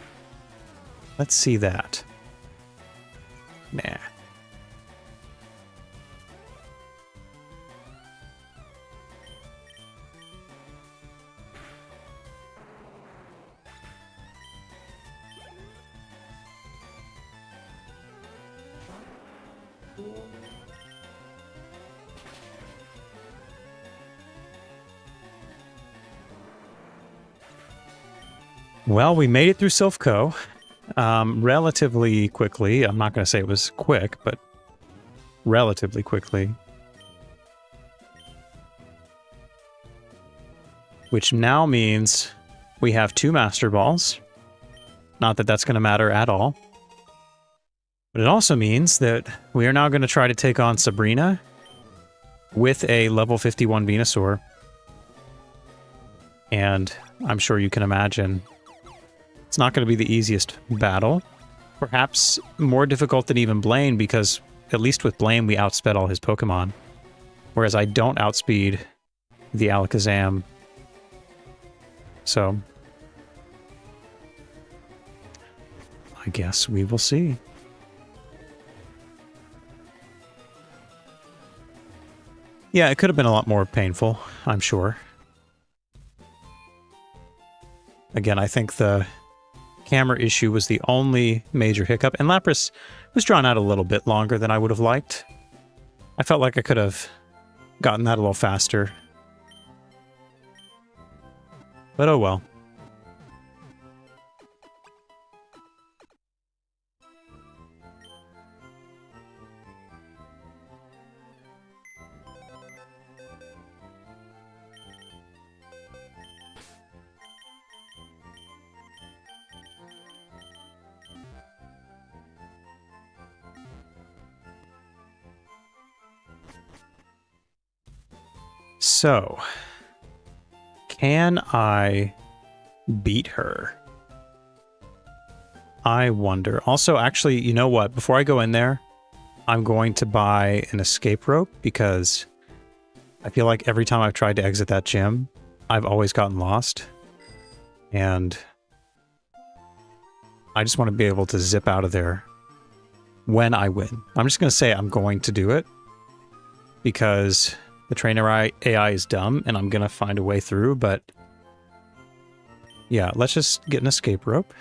Let's see that. Nah. Well, we made it through Silphco relatively quickly. I'm not going to say it was quick, but relatively quickly. Which now means we have 2 Master Balls. Not that that's going to matter at all. But it also means that we are now going to try to take on Sabrina with a level 51 Venusaur. And I'm sure you can imagine it's not going to be the easiest battle. Perhaps more difficult than even Blaine, because at least with Blaine we outsped all his Pokemon. Whereas I don't outspeed the Alakazam. So I guess we will see. Yeah, it could have been a lot more painful, I'm sure. Again, I think the camera issue was the only major hiccup, and Lapras was drawn out a little bit longer than I would have liked. I felt like I could have gotten that a little faster. But oh well. So, can I beat her? I wonder. Also, actually, you know what? Before I go in there, I'm going to buy an escape rope, because I feel like every time I've tried to exit that gym, I've always gotten lost. And I just want to be able to zip out of there when I win. I'm just going to say I'm going to do it, because the trainer AI is dumb, and I'm going to find a way through, but yeah, let's just get an escape rope.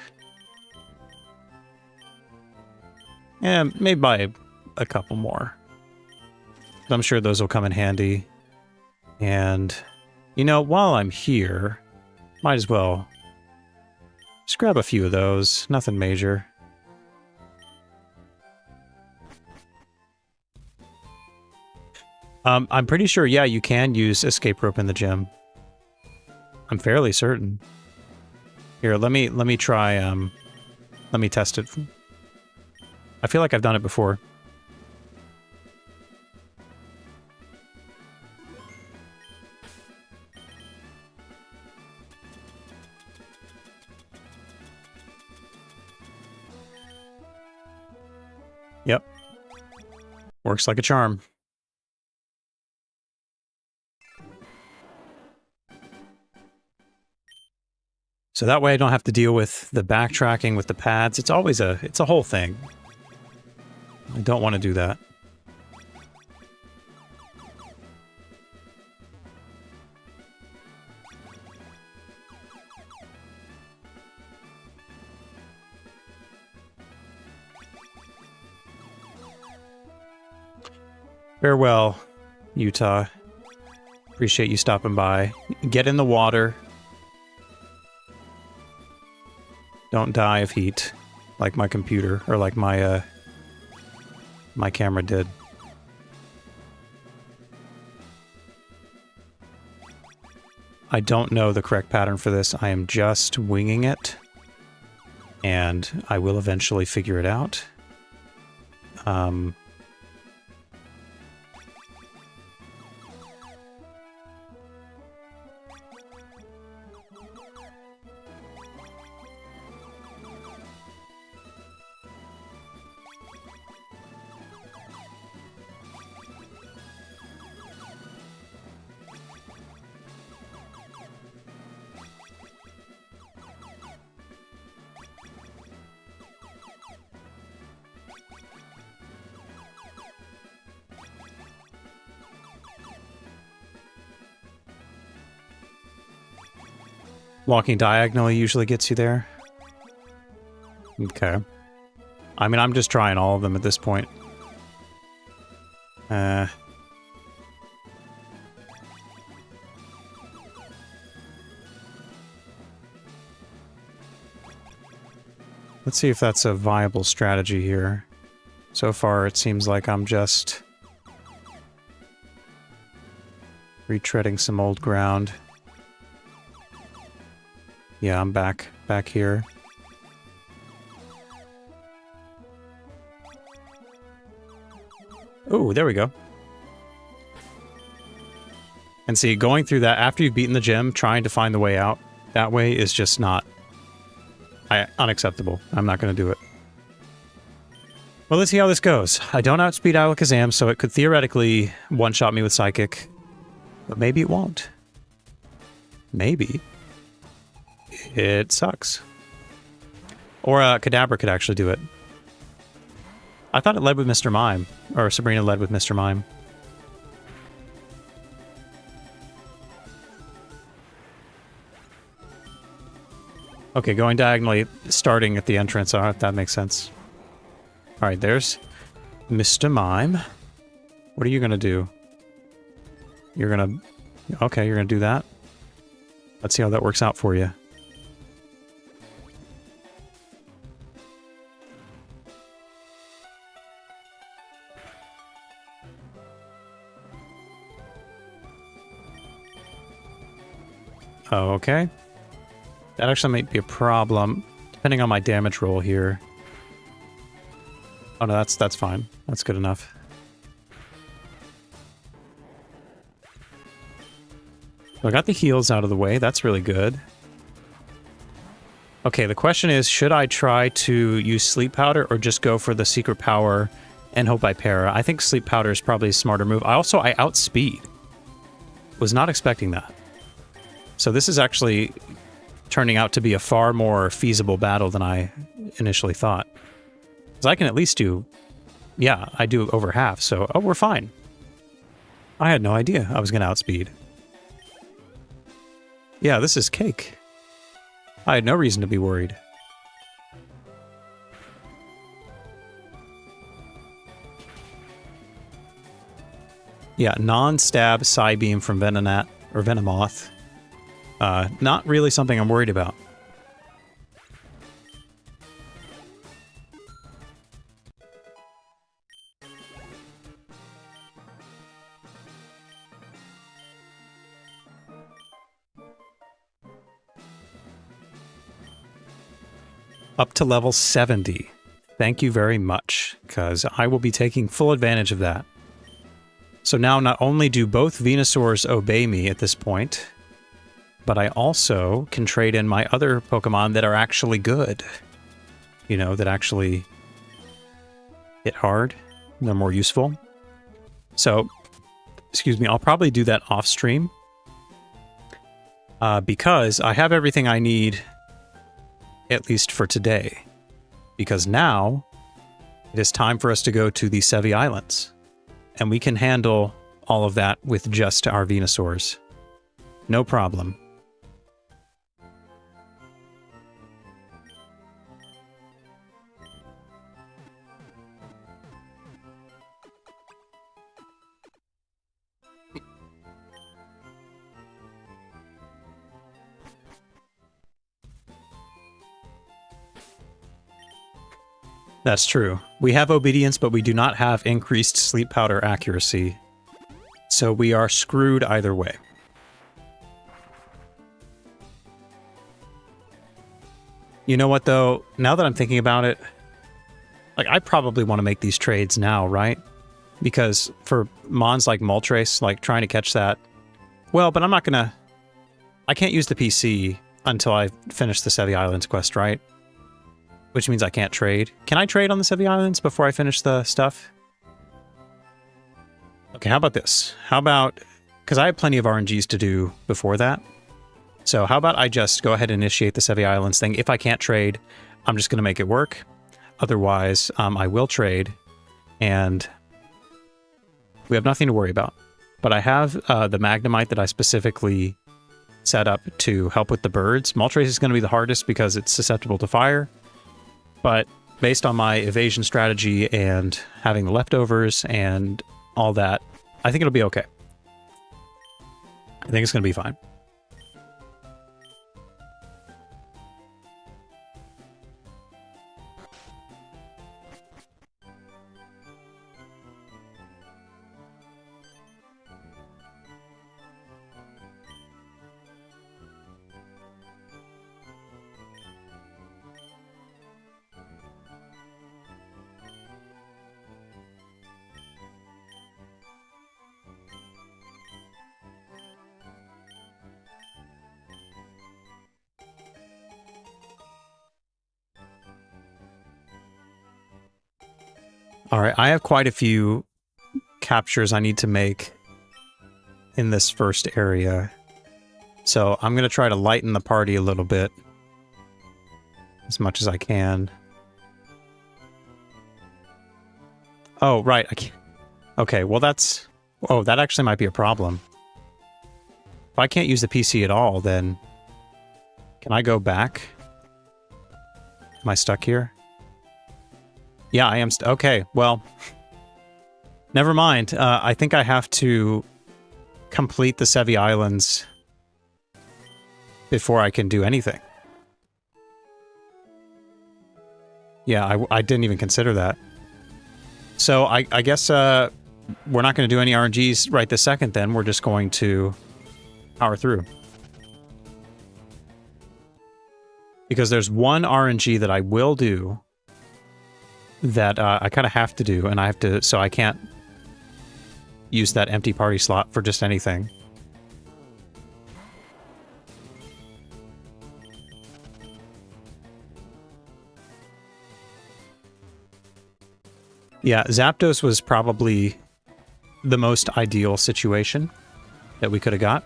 And maybe buy a couple more. I'm sure those will come in handy. And, you know, while I'm here, might as well just grab a few of those. Nothing major. I'm pretty sure, yeah, you can use escape rope in the gym. I'm fairly certain. Here, let me try, let me test it. I feel like I've done it before. Yep. Works like a charm. So that way I don't have to deal with the backtracking with the pads. It's always it's a whole thing. I don't want to do that. Farewell, Utah. Appreciate you stopping by. Get in the water. Don't die of heat, like my computer, or like my, my camera did. I don't know the correct pattern for this. I am just winging it, and I will eventually figure it out. Walking diagonally usually gets you there. Okay. I mean, I'm just trying all of them at this point. Let's see if that's a viable strategy here. So far, it seems like I'm just retreading some old ground. Yeah, I'm back here. Oh, there we go. And see, going through that, after you've beaten the gym, trying to find the way out that way is just not unacceptable. I'm not going to do it. Well, let's see how this goes. I don't outspeed Alakazam, so it could theoretically one-shot me with Psychic. But maybe it won't. Maybe it sucks. Or Kadabra could actually do it. I thought it led with Mr. Mime. Or Sabrina led with Mr. Mime. Okay, going diagonally, starting at the entrance. If that makes sense. Alright, there's Mr. Mime. What are you gonna do? You're gonna... Okay, you're gonna do that. Let's see how that works out for you. Okay. That actually might be a problem, depending on my damage roll here. Oh no, that's fine. That's good enough. So I got the heals out of the way. That's really good. Okay, the question is, should I try to use Sleep Powder or just go for the Secret Power and hope I para? I think Sleep Powder is probably a smarter move. I outspeed. Was not expecting that. So this is actually turning out to be a far more feasible battle than I initially thought. Because I can at least do... Yeah, I do over half, so... Oh, we're fine. I had no idea I was going to outspeed. Yeah, this is cake. I had no reason to be worried. Yeah, non-stab Psybeam from Venonat, or Venomoth. Not really something I'm worried about. Up to level 70. Thank you very much, because I will be taking full advantage of that. So now not only do both Venusaurs obey me at this point, but I also can trade in my other Pokemon that are actually good. You know, that actually hit hard. They're more useful. So, excuse me, I'll probably do that off stream. Because I have everything I need, at least for today. Because now, it is time for us to go to the Sevi Islands. And we can handle all of that with just our Venusaurs. No problem. That's true. We have obedience, but we do not have increased sleep powder accuracy. So we are screwed either way. You know what, though? Now that I'm thinking about it, like, I probably want to make these trades now, right? Because for mons like Moltres, like, trying to catch that... Well, but I'm not gonna... I can't use the PC until I finish the Sevi Islands quest, right? Which means I can't trade. Can I trade on the Sevi Islands before I finish the stuff? Okay, how about this? How about... Because I have plenty of RNGs to do before that. So how about I just go ahead and initiate the Sevi Islands thing. If I can't trade, I'm just going to make it work. Otherwise, I will trade. And we have nothing to worry about. But I have the Magnemite that I specifically set up to help with the birds. Moltres is going to be the hardest because it's susceptible to fire, but based on my evasion strategy and having the leftovers and all that, I think it'll be okay. I think it's going to be fine. All right, I have quite a few captures I need to make in this first area. So I'm going to try to lighten the party a little bit as much as I can. Oh, right. I can't. Okay, well that's... Oh, that actually might be a problem. If I can't use the PC at all, then... Can I go back? Am I stuck here? Yeah, I am. Okay, well, never mind. I think I have to complete the Sevi Islands before I can do anything. Yeah, I didn't even consider that. So I guess we're not going to do any RNGs right this second then. We're just going to power through. Because there's one RNG that I will do that I kind of have to do, and I have to, so I can't use that empty party slot for just anything. Yeah, Zapdos was probably the most ideal situation that we could have got.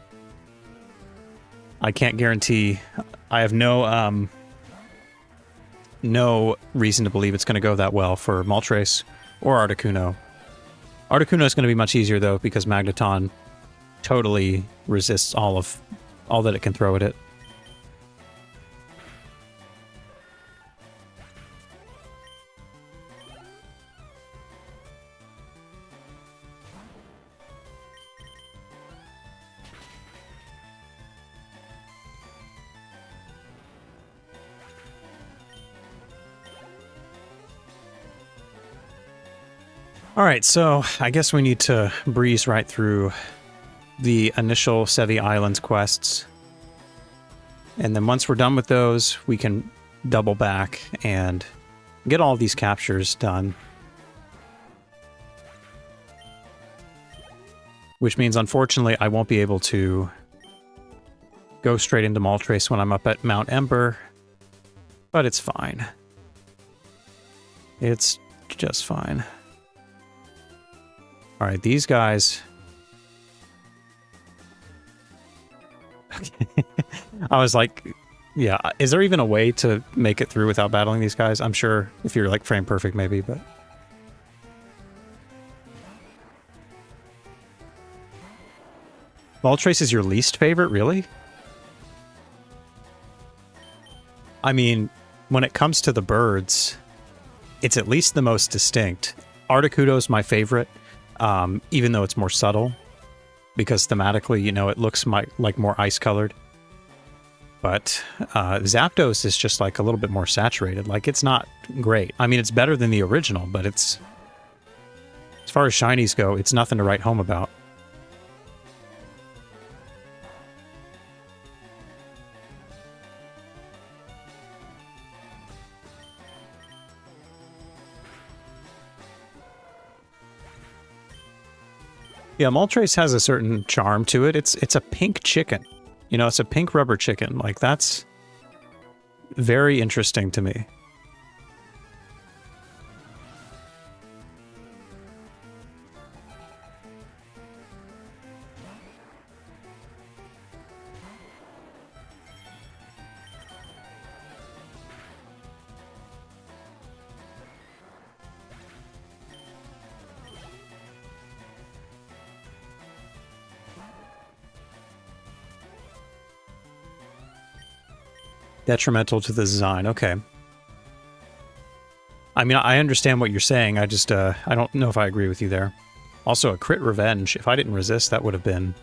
I can't guarantee, I have no reason to believe it's going to go that well for Moltres or Articuno. Articuno is going to be much easier, though, because Magneton totally resists all that it can throw at it. Alright, so I guess we need to breeze right through the initial Sevi Islands quests. And then once we're done with those, we can double back and get all these captures done. Which means, unfortunately, I won't be able to go straight into Moltres when I'm up at Mount Ember. But it's fine. It's just fine. Alright, these guys... Okay. I was like, yeah, is there even a way to make it through without battling these guys? I'm sure if you're like frame perfect maybe, but... Moltres is your least favorite, really? I mean, when it comes to the birds, it's at least the most distinct. Articuno's my favorite. Even though it's more subtle, because thematically, you know, it looks like more ice-colored. But Zapdos is just like a little bit more saturated. Like, it's not great. I mean, it's better than the original, but it's... As far as shinies go, it's nothing to write home about. Yeah, Moltres has a certain charm to it. It's a pink chicken. You know, it's a pink rubber chicken. Like, that's very interesting to me. Detrimental to the design. Okay. I mean, I understand what you're saying. I just, I don't know if I agree with you there. Also, a crit revenge. If I didn't resist, that would have been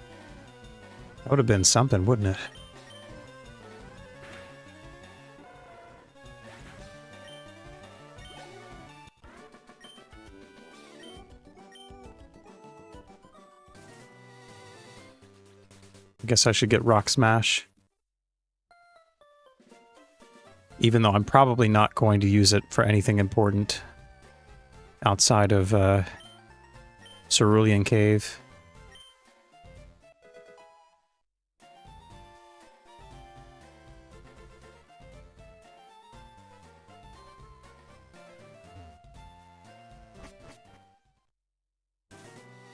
something, wouldn't it? I guess I should get Rock Smash. Even though I'm probably not going to use it for anything important outside of Cerulean Cave.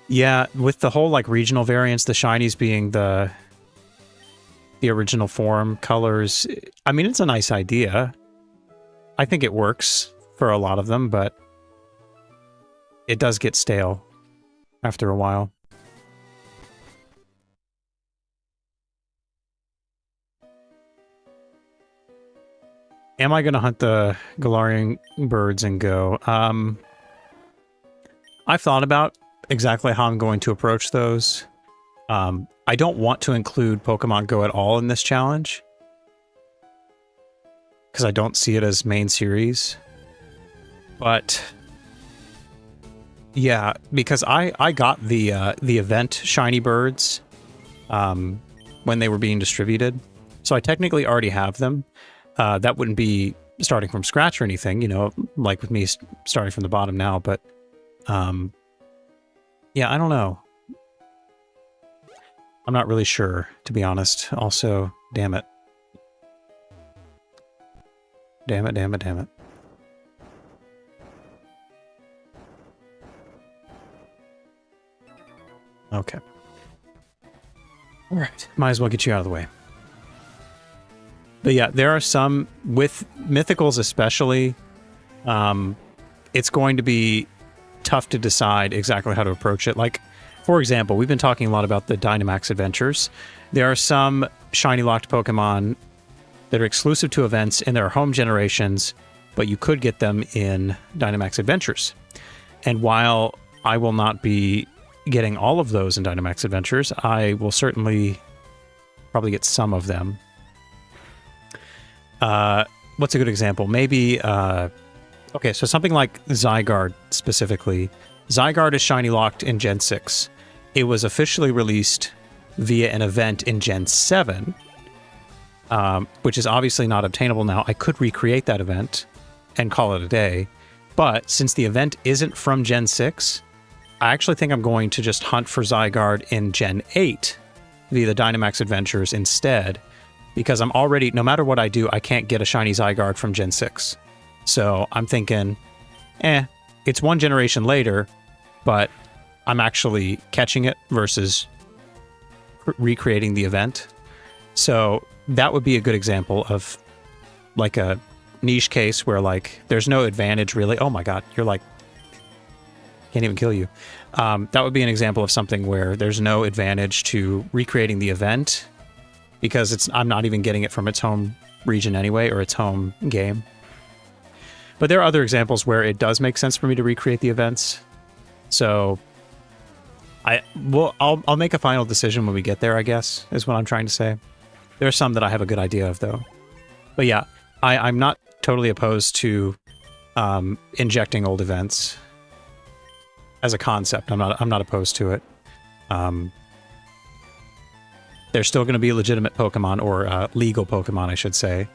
Yeah, with the whole like regional variants, the shinies being the original form, colors, I mean, it's a nice idea. I think it works for a lot of them, but it does get stale after a while. Am I going to hunt the Galarian birds and go? I've thought about exactly how I'm going to approach those. I don't want to include Pokemon Go at all in this challenge, because I don't see it as main series. But yeah, because I got the event shiny birds when they were being distributed, so I technically already have them. That wouldn't be starting from scratch or anything, you know, like with me starting from the bottom now. But yeah, I don't know. I'm not really sure, to be honest. Also, damn it. Damn it, damn it, damn it. Okay. Alright, might as well get you out of the way. But yeah, there are some, with Mythicals especially, it's going to be tough to decide exactly how to approach it. Like, for example, we've been talking a lot about the Dynamax adventures. There are some shiny locked Pokemon that are exclusive to events in their home generations, but you could get them in Dynamax adventures. And while I will not be getting all of those in Dynamax adventures, I will certainly probably get some of them. What's a good example? Maybe, okay, so something like Zygarde specifically. Zygarde is shiny locked in Gen 6. It was officially released via an event in Gen 7, which is obviously not obtainable now. I could recreate that event and call it a day, but since the event isn't from Gen 6, I actually think I'm going to just hunt for Zygarde in Gen 8 via the Dynamax adventures instead, because I'm already, no matter what I do, I can't get a shiny Zygarde from Gen 6. So I'm thinking, it's one generation later, but I'm actually catching it versus recreating the event. So that would be a good example of like a niche case where like there's no advantage really. Oh my god, you're like, can't even kill you. That would be an example of something where there's no advantage to recreating the event because I'm not even getting it from its home region anyway, or its home game. But there are other examples where it does make sense for me to recreate the events. So I'll make a final decision when we get there, I guess, is what I'm trying to say. There are some that I have a good idea of, though. But yeah, I'm not totally opposed to injecting old events as a concept. I'm not opposed to it. There's still going to be legitimate Pokemon, or legal Pokemon, I should say.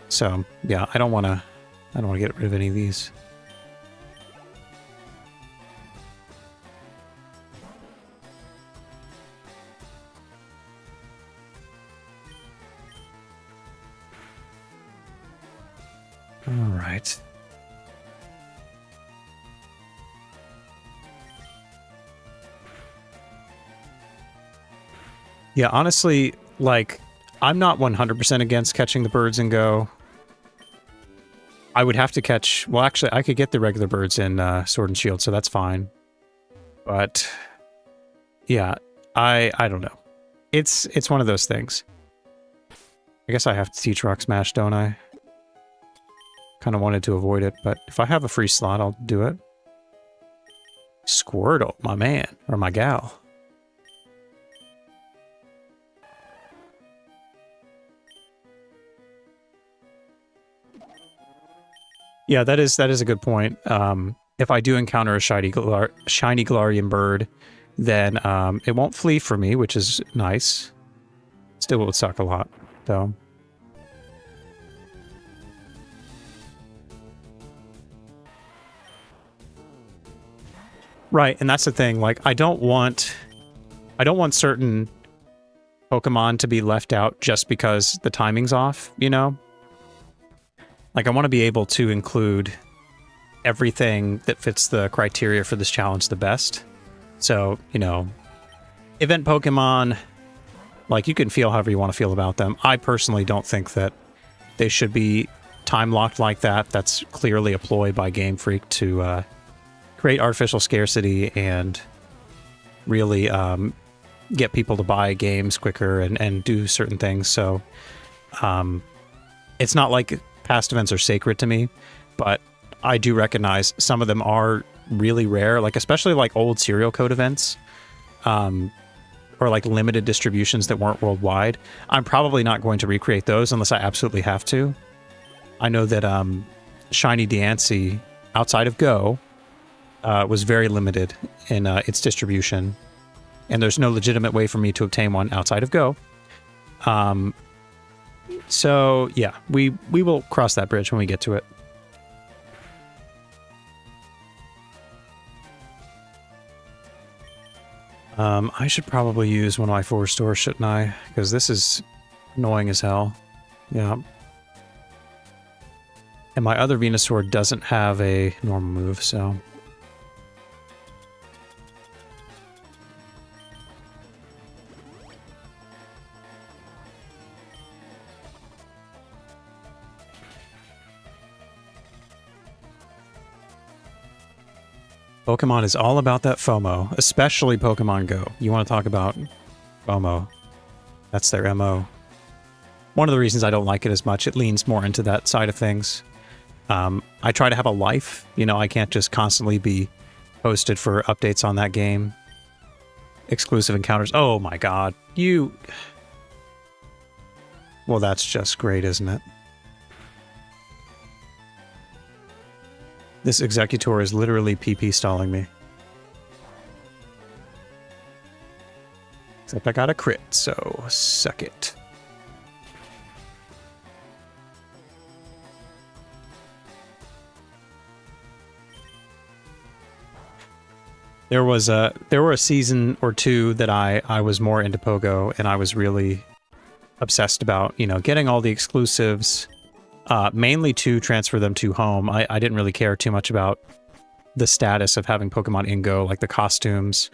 So yeah, I don't want to get rid of any of these. All right. Yeah, honestly, like, I'm not 100% against catching the birds and go. I would have to catch... Well, actually, I could get the regular birds in Sword and Shield, so that's fine. But, yeah, I don't know. It's one of those things. I guess I have to teach Rock Smash, don't I? Kind of wanted to avoid it, but if I have a free slot, I'll do it. Squirtle, my man, or my gal. Yeah, that is a good point. If I do encounter a shiny Galarian bird, then it won't flee for me, which is nice. Still would suck a lot, though. Right, and that's the thing. Like, I don't want certain Pokemon to be left out just because the timing's off, you know? Like, I want to be able to include everything that fits the criteria for this challenge the best. So, you know, event Pokemon, like, you can feel however you want to feel about them. I personally don't think that they should be time-locked like that. That's clearly a ploy by Game Freak to create artificial scarcity and really get people to buy games quicker and do certain things. So it's not like past events are sacred to me, but I do recognize some of them are really rare, like especially like old serial code events or like limited distributions that weren't worldwide. I'm probably not going to recreate those unless I absolutely have to. I know that Shiny Diancie outside of Go was very limited in its distribution, and there's no legitimate way for me to obtain one outside of Go. So yeah, we will cross that bridge when we get to it. I should probably use one of my 4 stores, shouldn't I? Because this is annoying as hell. Yeah. And my other Venusaur doesn't have a normal move, so... Pokemon is all about that FOMO, especially Pokemon Go. You want to talk about FOMO. That's their MO. One of the reasons I don't like it as much, it leans more into that side of things. I try to have a life. You know, I can't just constantly be posted for updates on that game. Exclusive encounters. Oh my god. You... Well, that's just great, isn't it? This Executor is literally PP stalling me. Except I got a crit, so suck it. There were a season or two that I was more into Pogo, and I was really obsessed about, you know, getting all the exclusives, mainly to transfer them to home. I didn't really care too much about the status of having Pokemon in Go, like the costumes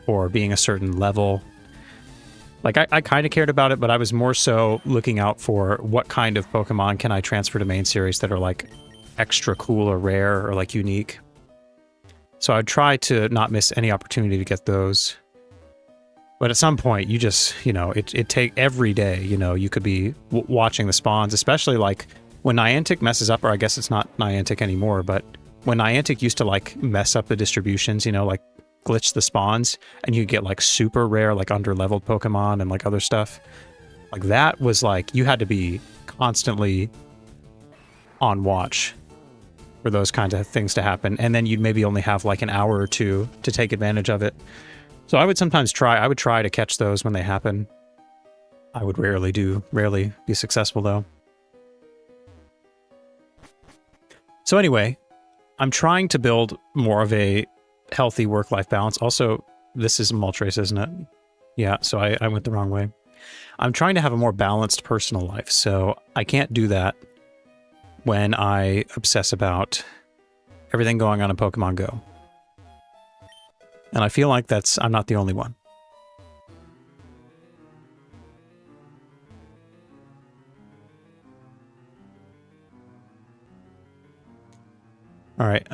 or being a certain level. Like, I kind of cared about it, but I was more so looking out for what kind of Pokemon can I transfer to main series that are, like, extra cool or rare or, like, unique. So I'd try to not miss any opportunity to get those. But at some point, you just, you know, it take every day, you know, you could be watching the spawns, especially, like, when Niantic messes up, or I guess it's not Niantic anymore, but when Niantic used to, like, mess up the distributions, you know, like, glitch the spawns, and you get, like, super rare, like, under-leveled Pokemon and, like, other stuff. Like, that was, like, you had to be constantly on watch for those kinds of things to happen, and then you'd maybe only have, like, an hour or two to take advantage of it. So I would sometimes try to catch those when they happen. I would rarely be successful, though. So anyway, I'm trying to build more of a healthy work-life balance. Also, this is Moltres, isn't it? Yeah, so I went the wrong way. I'm trying to have a more balanced personal life, so I can't do that when I obsess about everything going on in Pokemon Go. And I feel like I'm not the only one. All right,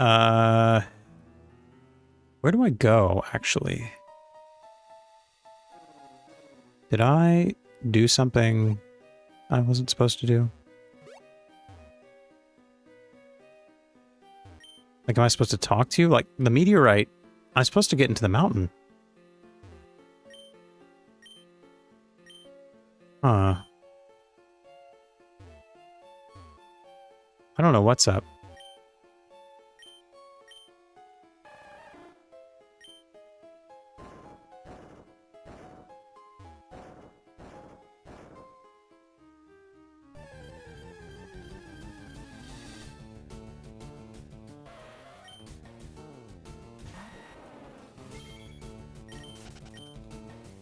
where do I go, actually? Did I do something? I wasn't supposed to do. Like, am I supposed to talk to you? Like, the meteorite, I'm supposed to get into the mountain. Huh. I don't know what's up.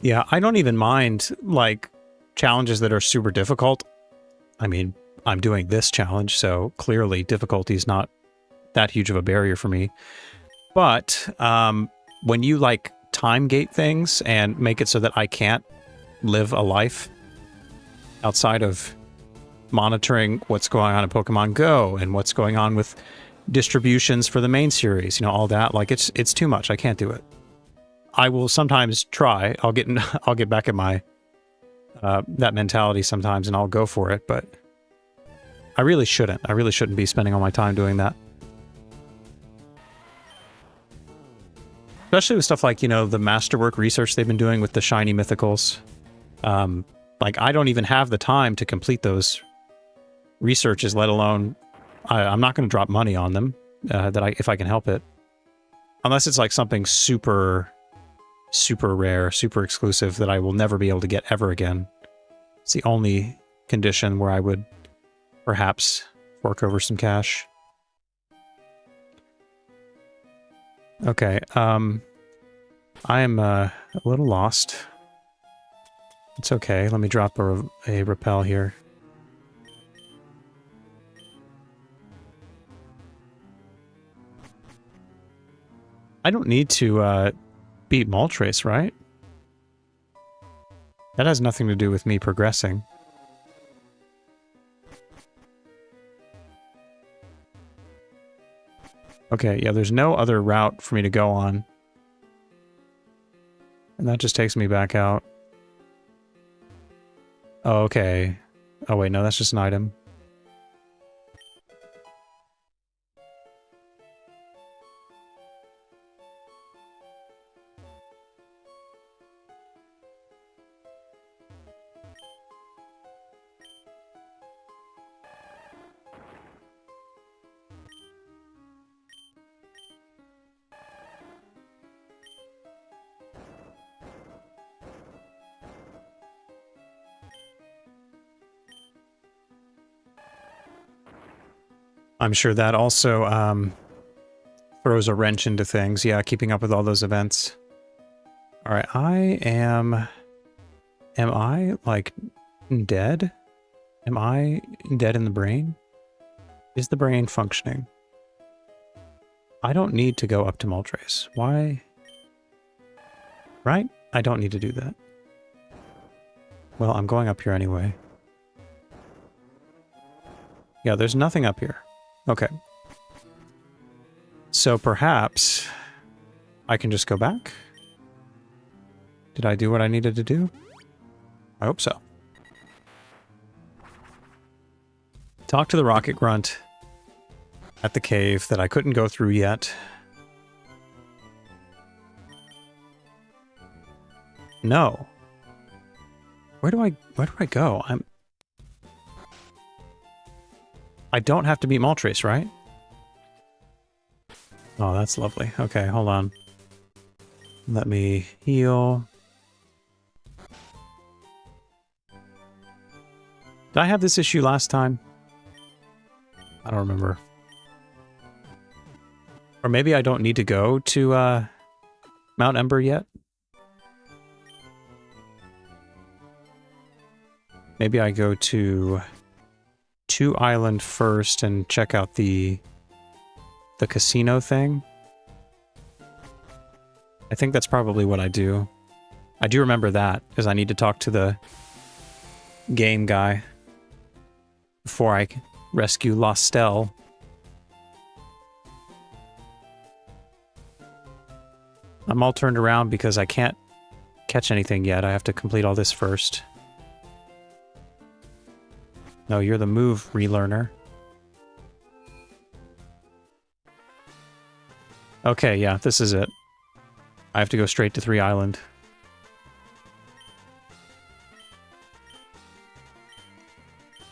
Yeah, I don't even mind, like, challenges that are super difficult. I mean, I'm doing this challenge, so clearly difficulty is not that huge of a barrier for me. But when you, like, time gate things and make it so that I can't live a life outside of monitoring what's going on in Pokemon Go and what's going on with distributions for the main series, you know, all that, like, it's too much. I can't do it. I will sometimes try. I'll get back at my that mentality sometimes, and I'll go for it. But I really shouldn't. I really shouldn't be spending all my time doing that. Especially with stuff like, you know, the masterwork research they've been doing with the shiny mythicals. Like, I don't even have the time to complete those researches, let alone I'm not going to drop money on them if I can help it, unless it's like something super rare, super exclusive that I will never be able to get ever again. It's the only condition where I would perhaps fork over some cash. Okay, I am a little lost. It's okay, let me drop a repel here. I don't need to beat Moltres, right? That has nothing to do with me progressing. Okay, yeah, there's no other route for me to go on. And that just takes me back out. Oh, okay. Oh, wait, no, that's just an item. I'm sure that also throws a wrench into things. Yeah, keeping up with all those events. All right, am I, like, dead? Am I dead in the brain? Is the brain functioning? I don't need to go up to Moltres. Why? Right? I don't need to do that. Well, I'm going up here anyway. Yeah, there's nothing up here. Okay. So perhaps I can just go back? Did I do what I needed to do? I hope so. Talk to the rocket grunt at the cave that I couldn't go through yet. No. Where do I go? I don't have to beat Moltres, right? Oh, that's lovely. Okay, hold on. Let me heal. Did I have this issue last time? I don't remember. Or maybe I don't need to go to Mount Ember yet? Maybe I go to 2 Island first and check out the casino thing. I think that's probably what I do. I do remember that, because I need to talk to the game guy before I rescue Lostel. I'm all turned around because I can't catch anything yet. I have to complete all this first. No, you're the move relearner. Okay, yeah, this is it. I have to go straight to 3 Island.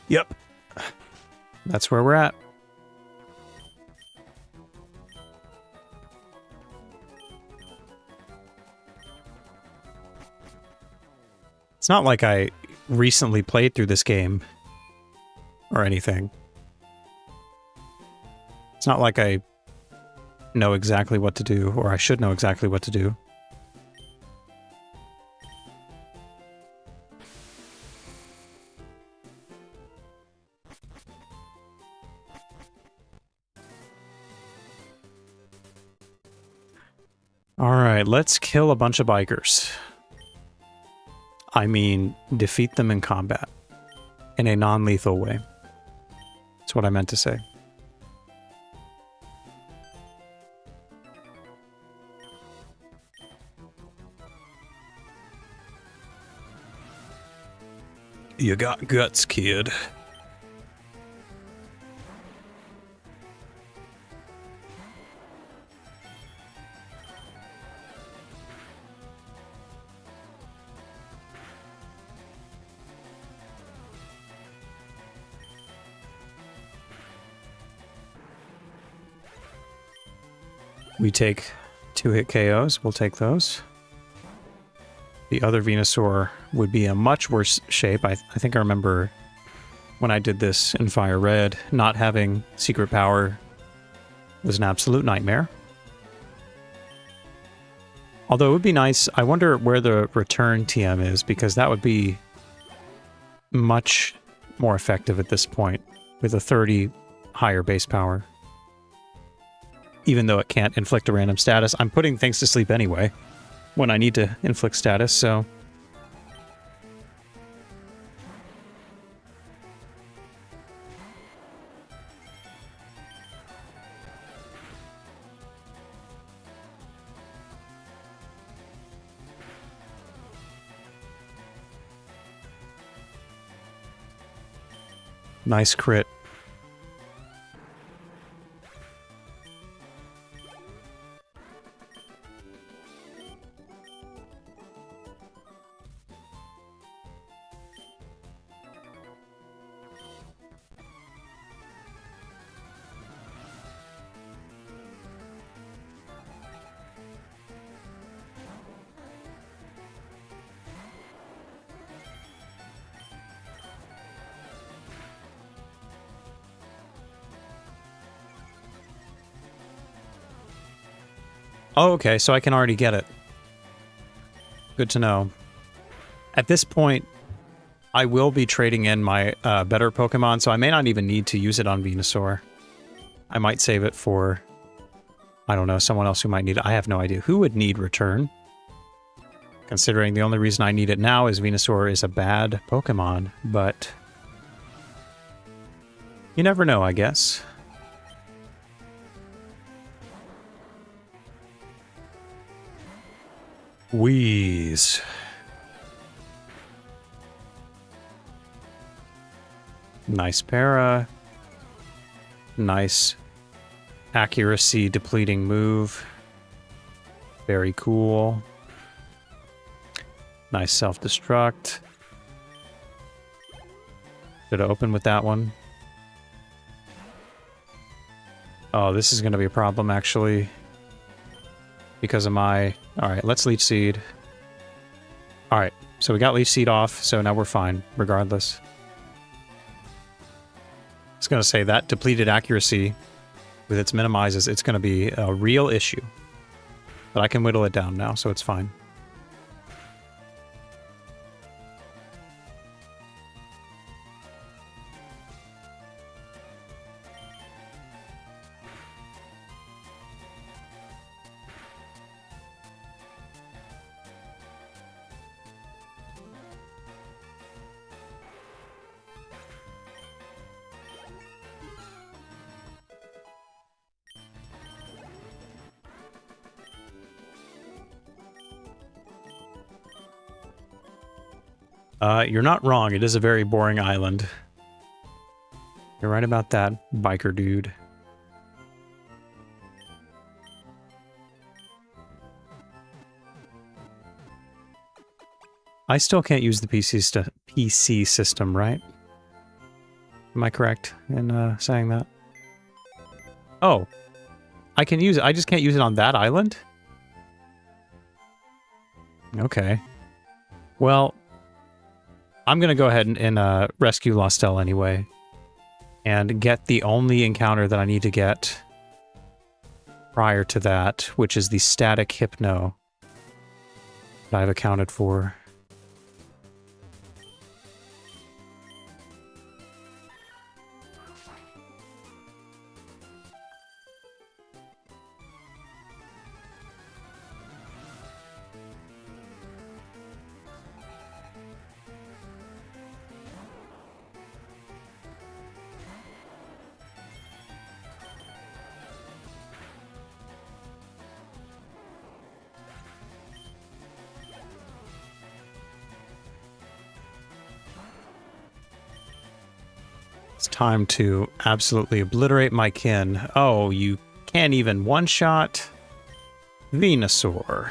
Yep. That's where we're at. It's not like I recently played through this game or anything. It's not like I know exactly what to do, or I should know exactly what to do. Alright, let's kill a bunch of bikers. I mean, defeat them in combat. In a non-lethal way. That's what I meant to say. You got guts, kid. We take 2-hit KOs. We'll take those. The other Venusaur would be in much worse shape. I think I remember when I did this in Fire Red, not having secret power was an absolute nightmare. Although it would be nice, I wonder where the return TM is, because that would be much more effective at this point with a 30 higher base power. Even though it can't inflict a random status, I'm putting things to sleep anyway when I need to inflict status, so... Nice crit. Oh, okay, so I can already get it. Good to know. At this point, I will be trading in my better Pokemon, so I may not even need to use it on Venusaur. I might save it for, I don't know, someone else who might need it. I have no idea. Who would need Return? Considering the only reason I need it now is Venusaur is a bad Pokemon, but... you never know, I guess. Wheeze. Nice para. Nice accuracy depleting move. Very cool. Nice self-destruct. Should have opened with that one. Oh, this is going to be a problem, actually. Because of my... Alright, let's Leech Seed. Alright, so we got Leech Seed off, so now we're fine, regardless. I was going to say, that depleted accuracy with its minimizes, it's going to be a real issue. But I can whittle it down now, so it's fine. You're not wrong. It is a very boring island. You're right about that, biker dude. I still can't use the PC system, right? Am I correct in saying that? Oh, I can use it. I just can't use it on that island? Okay. Well, I'm going to go ahead and rescue Lostel anyway. And get the only encounter that I need to get prior to that, which is the static hypno that I've accounted for. It's time to absolutely obliterate my kin. Oh, you can't even one-shot Venusaur.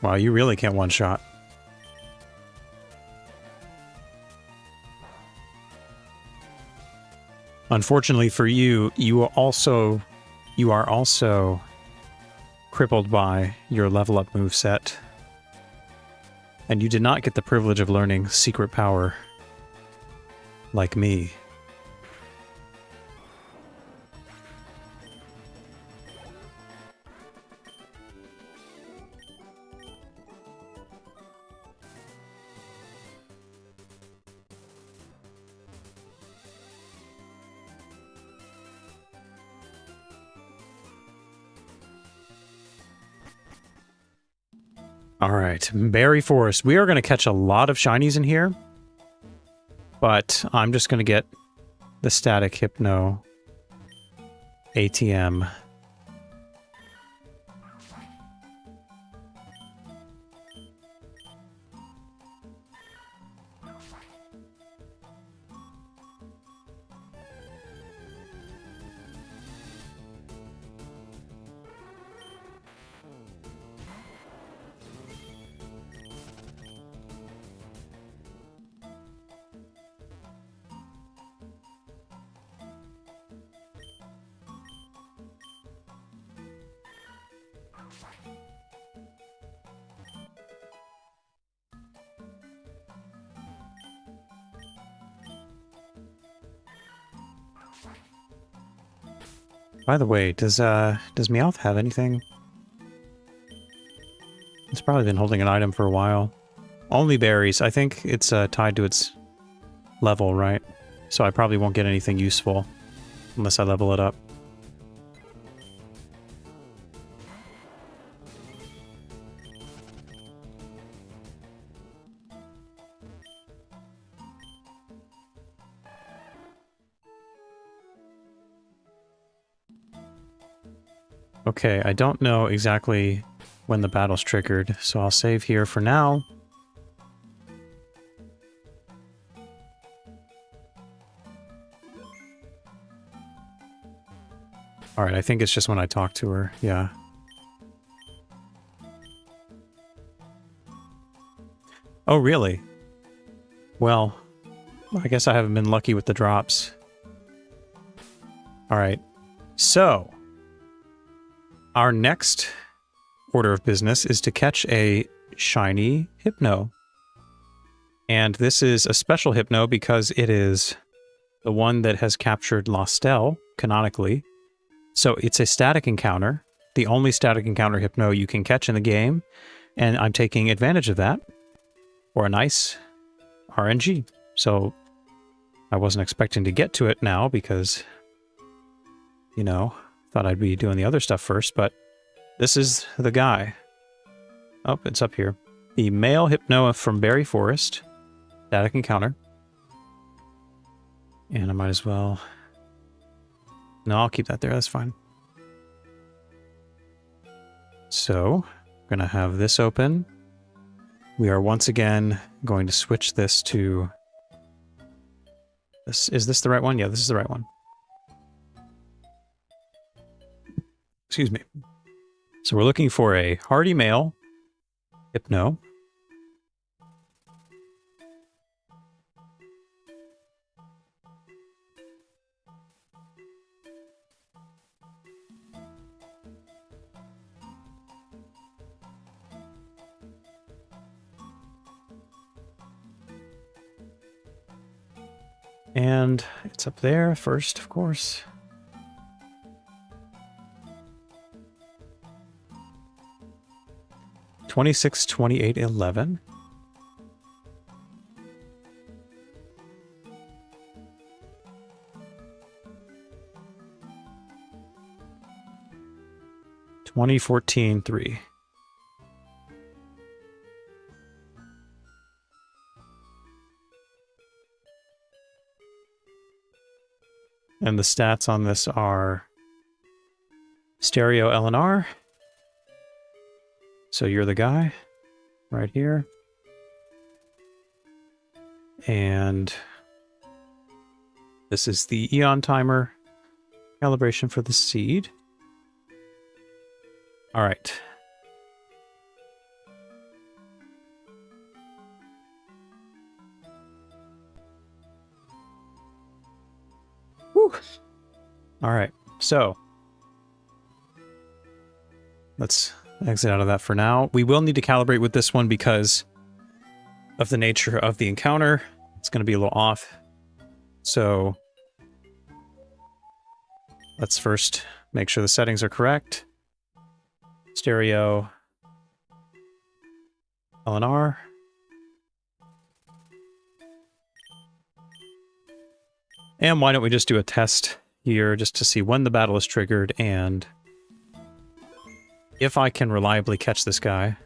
Wow, you really can't one-shot. Unfortunately for you, you are also crippled by your level up moveset. And you did not get the privilege of learning secret power like me. Alright, Berry Forest. We are going to catch a lot of shinies in here. But I'm just going to get the static hypno ATM. By the way, does Meowth have anything? It's probably been holding an item for a while. Only berries. I think it's tied to its level, right? So I probably won't get anything useful unless I level it up. Okay, I don't know exactly when the battle's triggered, so I'll save here for now. Alright, I think it's just when I talk to her, yeah. Oh, really? Well, I guess I haven't been lucky with the drops. Alright, so our next order of business is to catch a shiny Hypno. And this is a special Hypno because it is the one that has captured Lostel, canonically. So it's a static encounter, the only static encounter Hypno you can catch in the game, and I'm taking advantage of that for a nice RNG. So I wasn't expecting to get to it now because, you know, thought I'd be doing the other stuff first, but this is the guy. Oh, it's up here. The male Hypnoa from Berry Forest. Static encounter. And I might as well... No, I'll keep that there. That's fine. So, I'm going to have this open. We are once again going to switch this to... Is this the right one? Yeah, this is the right one. Excuse me. So we're looking for a hardy male Hypno. And it's up there first, of course. $26, $28, $11. $20, $14, $3. And the stats on this are stereo LNR. So you're the guy right here. And this is the Eon timer calibration for the seed. All right. Whew. All right. So let's exit out of that for now. We will need to calibrate with this one because of the nature of the encounter. It's going to be a little off. So let's first make sure the settings are correct. Stereo LNR. And why don't we just do a test here just to see when the battle is triggered and if I can reliably catch this guy.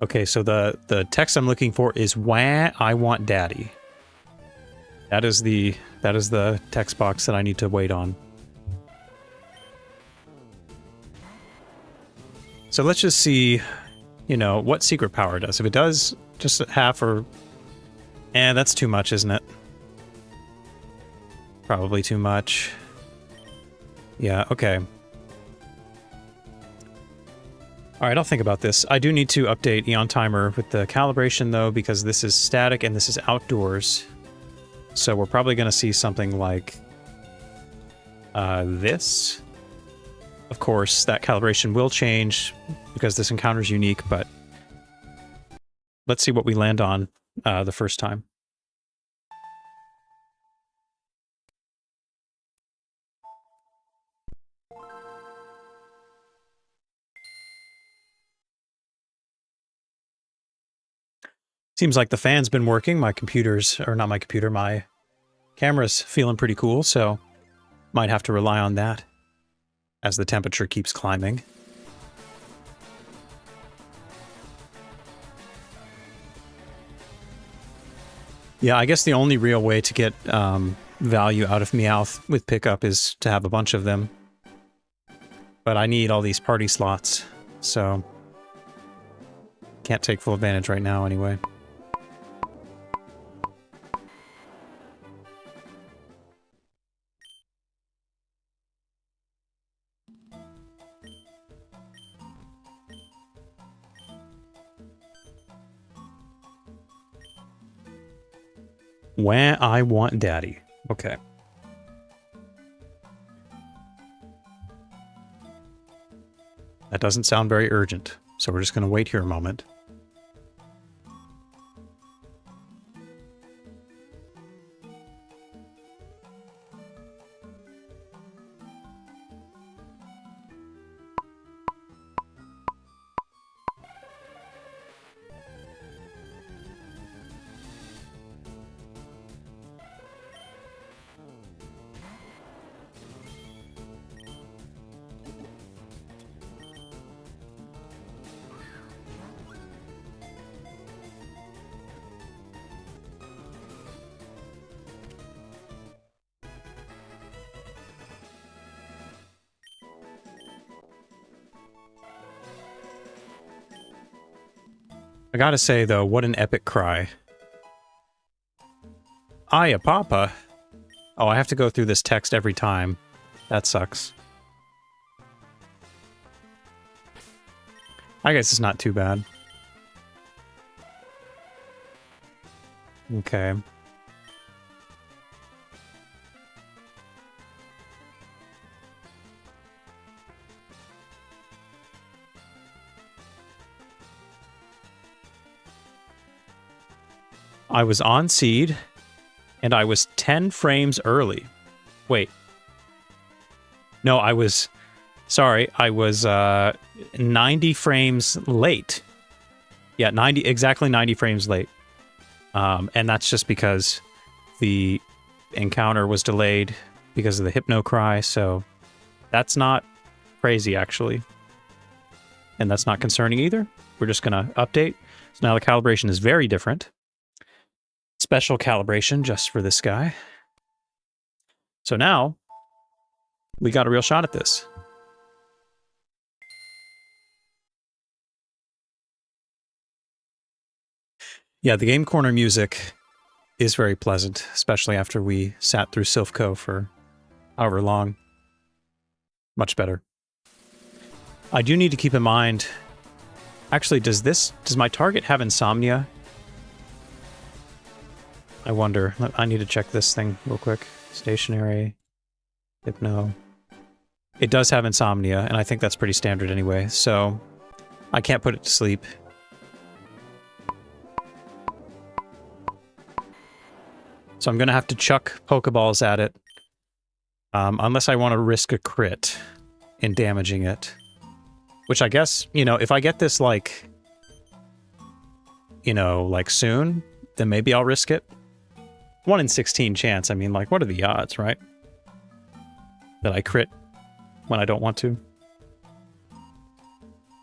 Okay, so the text I'm looking for is "Wah, I want daddy." That is the text box that I need to wait on. So let's just see, you know, what secret power does. If it does just half or... that's too much, isn't it? Probably too much. Yeah, okay. Alright, I'll think about this. I do need to update Eon Timer with the calibration, though, because this is static and this is outdoors. So we're probably going to see something like this. Of course, that calibration will change because this encounter is unique, but let's see what we land on the first time. Seems like the fan's been working. My computer's, or not my computer, my camera's feeling pretty cool, so might have to rely on that as the temperature keeps climbing. Yeah, I guess the only real way to get value out of Meowth with pickup is to have a bunch of them. But I need all these party slots, so can't take full advantage right now anyway. When I want daddy. Okay. That doesn't sound very urgent, so we're just going to wait here a moment. I gotta say, though, what an epic cry. Aya Papa. Oh, I have to go through this text every time. That sucks. I guess it's not too bad. Okay. I was on seed, and I was 10 frames early. Wait. No, I was... Sorry, I was 90 frames late. Yeah, exactly 90 frames late. And that's just because the encounter was delayed because of the hypno cry, so that's not crazy, actually. And that's not concerning either. We're just going to update. So now the calibration is very different. Special calibration just for this guy. So now, we got a real shot at this. Yeah, the Game Corner music is very pleasant, especially after we sat through Silphco for however long. Much better. I do need to keep in mind... Actually, does my target have insomnia? I wonder. I need to check this thing real quick. Stationary. Hypno. It does have insomnia, and I think that's pretty standard anyway, so I can't put it to sleep. So I'm going to have to chuck Pokeballs at it. Unless I want to risk a crit in damaging it. Which I guess, you know, if I get this, like... You know, like soon, then maybe I'll risk it. 1 in 16 chance. I mean, like, what are the odds, right? That I crit when I don't want to.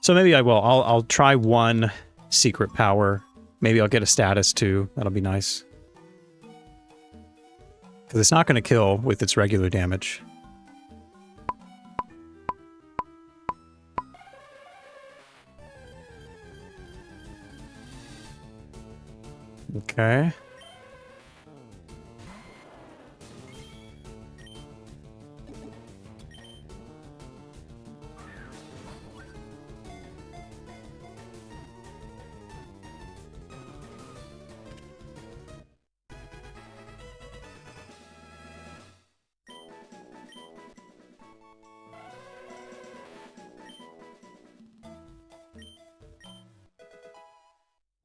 So maybe I will. I'll try one secret power. Maybe I'll get a status too. That'll be nice. Because it's not going to kill with its regular damage. Okay.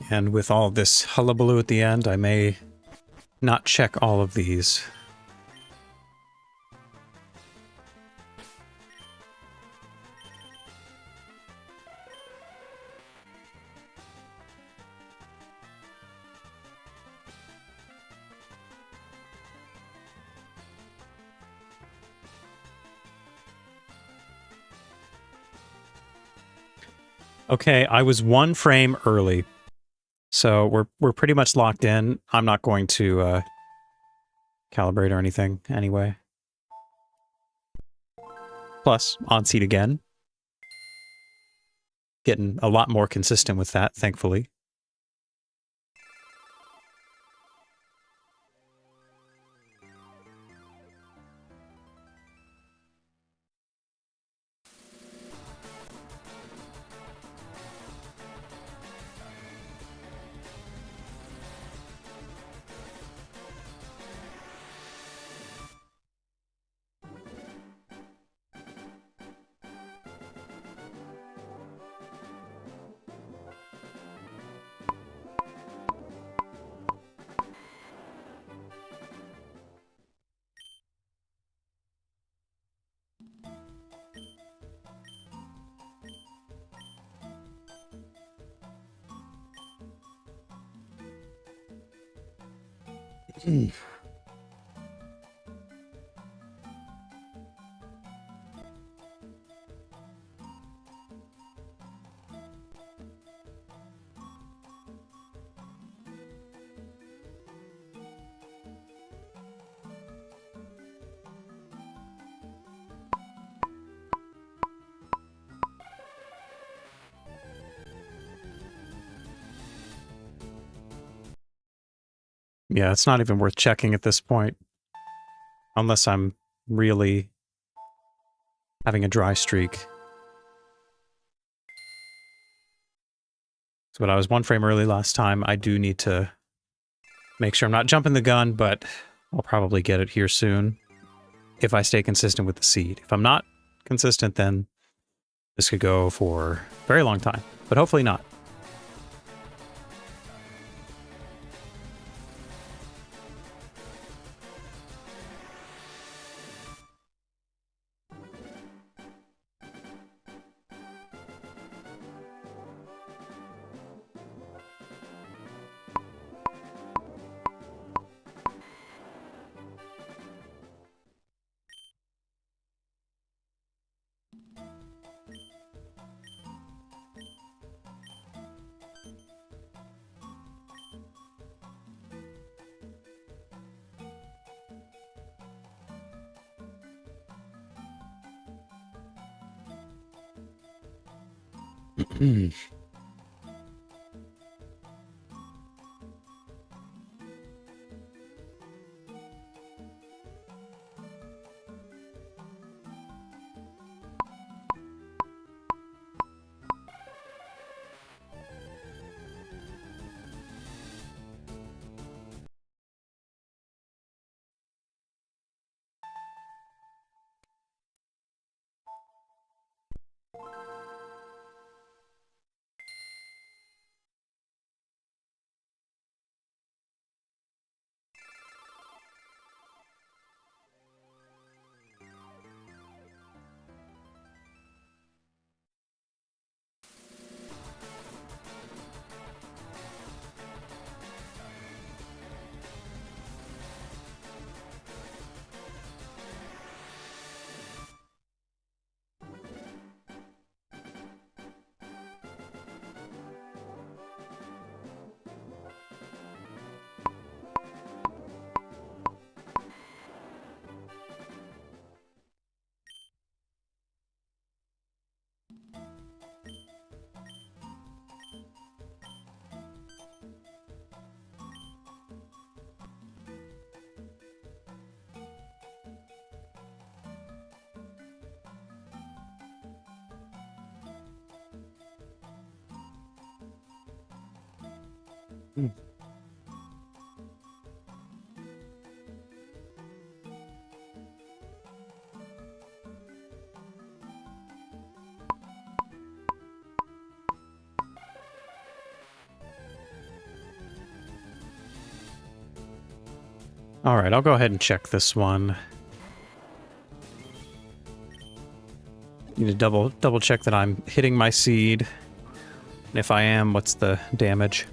And with all this hullabaloo at the end, I may not check all of these. Okay, I was 1 frame early. So we're pretty much locked in. I'm not going to calibrate or anything anyway. Plus, on seat again. Getting a lot more consistent with that, thankfully. Yeah, it's not even worth checking at this point. Unless I'm really having a dry streak. So, but I was 1 frame early last time. I do need to make sure I'm not jumping the gun, but I'll probably get it here soon if I stay consistent with the seed. If I'm not consistent, then this could go for a very long time, but hopefully not. All right, I'll go ahead and check this one. Need to double check that I'm hitting my seed. And if I am, what's the damage?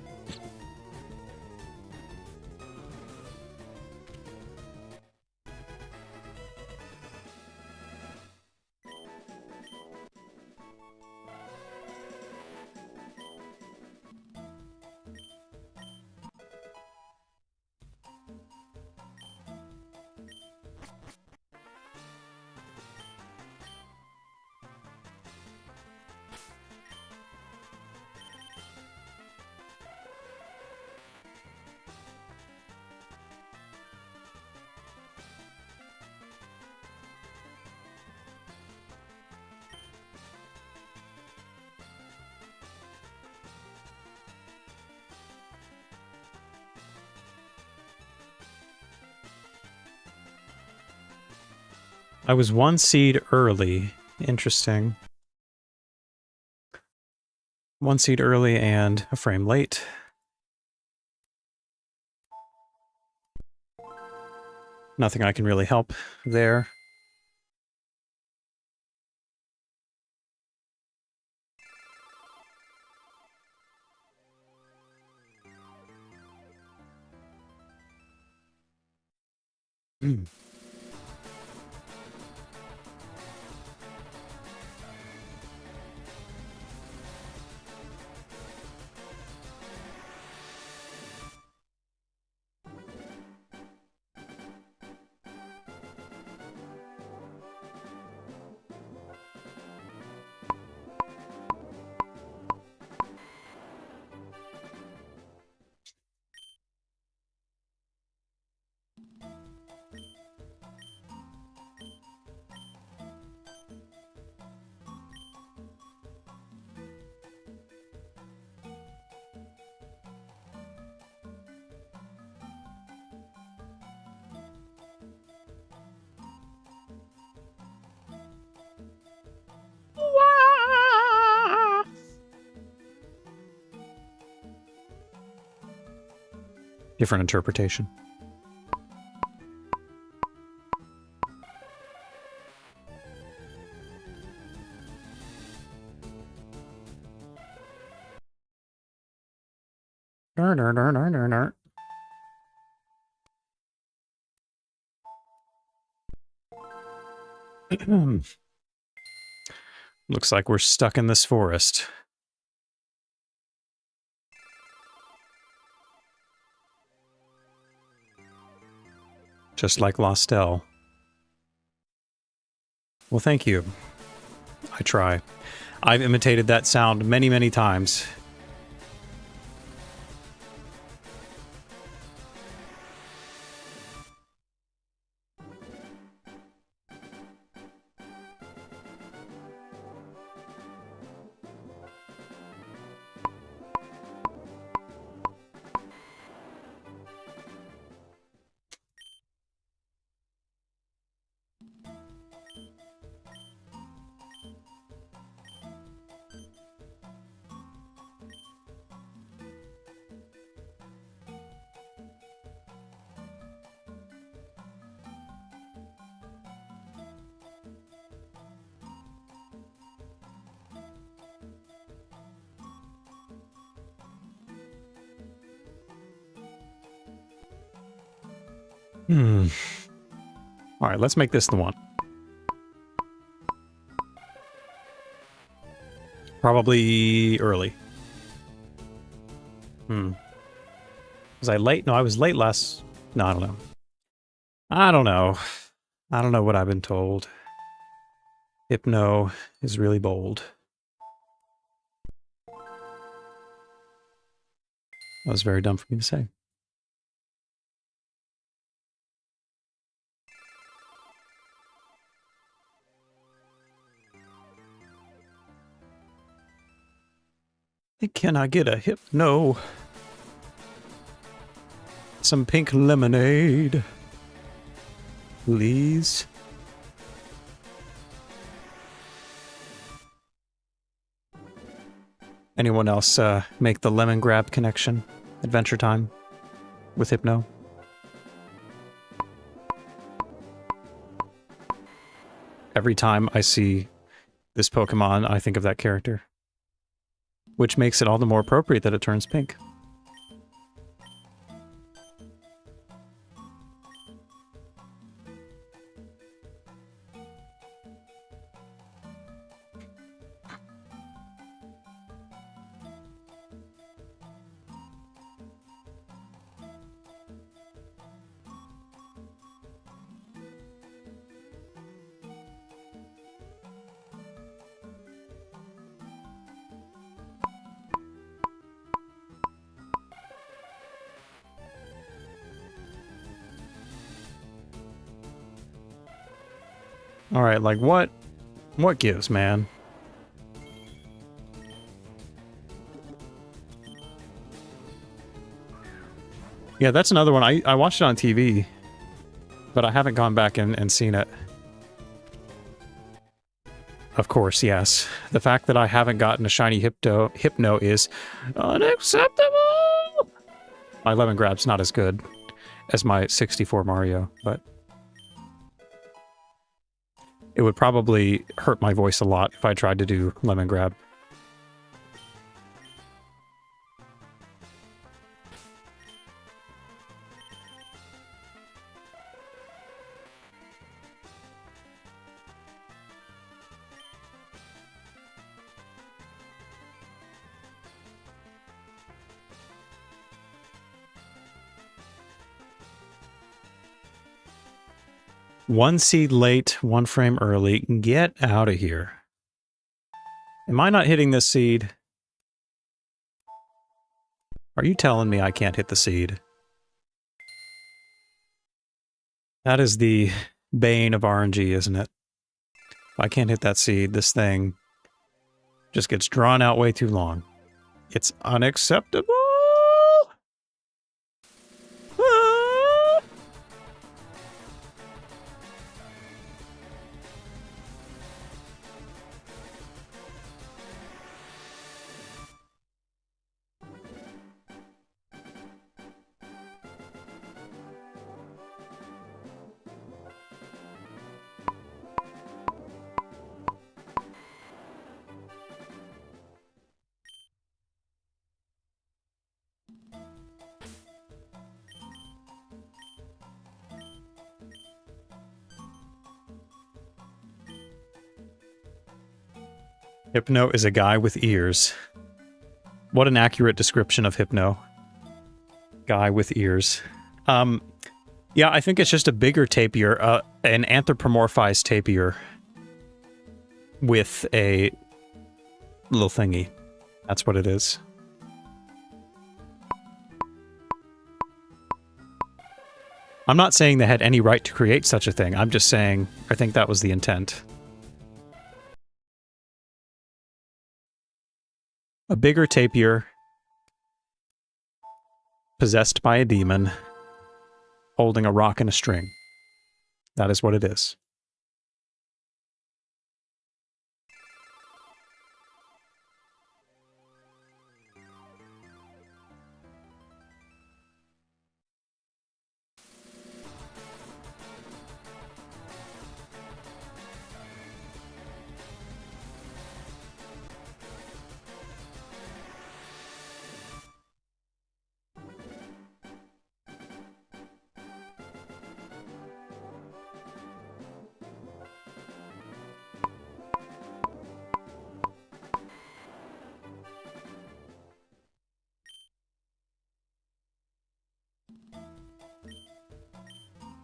I was 1 seed early. Interesting. 1 seed early and a frame late. Nothing I can really help there. different interpretation. Looks like we're stuck in this forest. Just like Lostel. Well, thank you. I try. I've imitated that sound many, many times. Alright, let's make this the one. Probably early. Was I late? No, I was late last... No, I don't know. I don't know. I don't know what I've been told. Hypno is really bold. That was very dumb for me to say. Can I get a Hypno? Some pink lemonade. Please. Anyone else make the lemon grab connection? Adventure Time with Hypno? Every time I see this Pokemon, I think of that character. Which makes it all the more appropriate that it turns pink. Alright, like what? What gives, man? Yeah, that's another one. I watched it on TV, but I haven't gone back and seen it. Of course, yes. The fact that I haven't gotten a shiny Hypno is unacceptable! My lemon grab's not as good as my 64 Mario, but it would probably hurt my voice a lot if I tried to do lemon grab. One seed late, one frame early. Get out of here. Am I not hitting this seed? Are you telling me I can't hit the seed? That is the bane of RNG, isn't it? If I can't hit that seed, this thing just gets drawn out way too long. It's unacceptable! Ah! Hypno is a guy with ears. What an accurate description of Hypno. Guy with ears. Yeah, I think it's just a bigger tapir, an anthropomorphized tapir with a little thingy. That's what it is. I'm not saying they had any right to create such a thing. I'm just saying I think that was the intent. A bigger tapir possessed by a demon holding a rock and a string. That is what it is.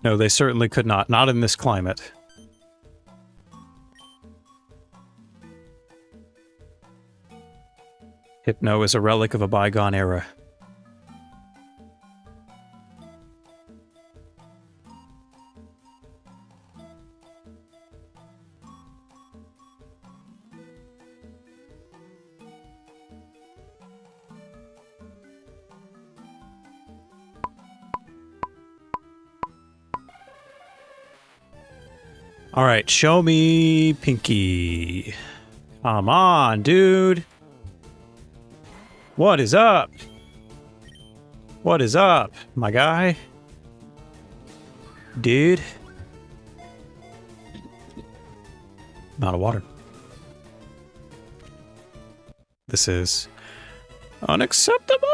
No, they certainly could not. Not in this climate. Hypno is a relic of a bygone era. All right, show me Pinky. Come on, dude. What is up? What is up, my guy? Dude. I'm out of water. This is unacceptable.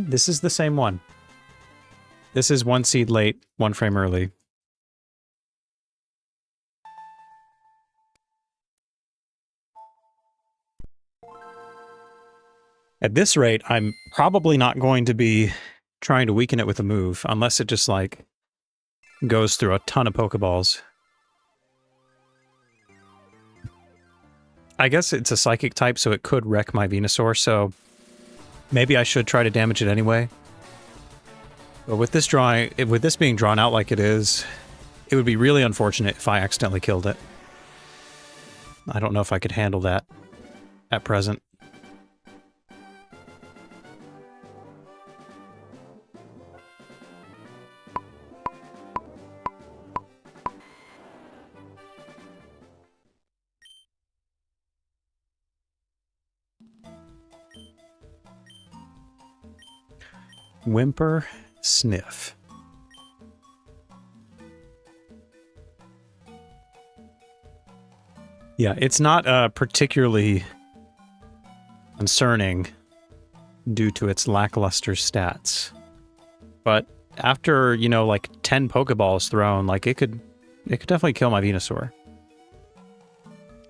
This is the same one. This is 1 seed late, 1 frame early. At this rate, I'm probably not going to be trying to weaken it with a move, unless it just, like, goes through a ton of Pokeballs. I guess it's a Psychic type, so it could wreck my Venusaur, so maybe I should try to damage it anyway. But with this being drawn out like it is, it would be really unfortunate if I accidentally killed it. I don't know if I could handle that at present. Whimper, sniff. Yeah, it's not particularly concerning due to its lackluster stats. But after, you know, like 10 Pokeballs thrown, like it could definitely kill my Venusaur.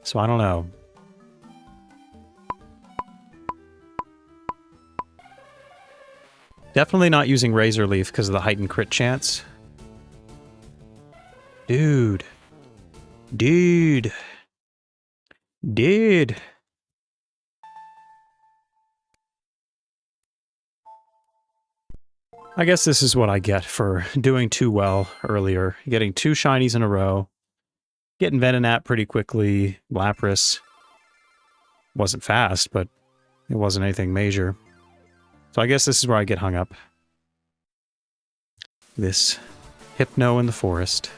So I don't know. Definitely not using Razor Leaf because of the heightened crit chance. Dude. Dude. Dude. I guess this is what I get for doing too well earlier. Getting 2 shinies in a row. Getting Venonat pretty quickly. Lapras. Wasn't fast, but it wasn't anything major. So I guess this is where I get hung up. This Hypno in the forest.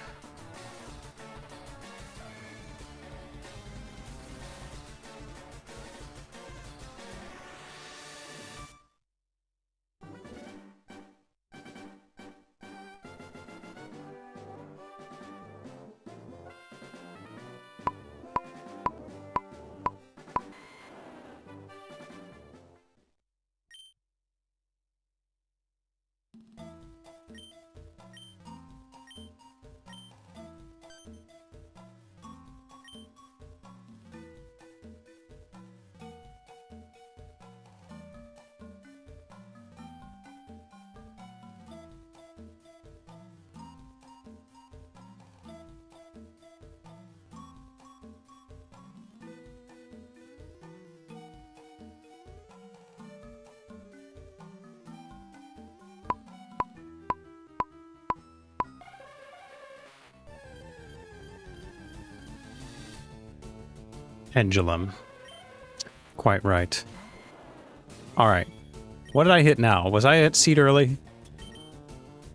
Pendulum. Quite right. Alright. What did I hit now? Was I at seed early?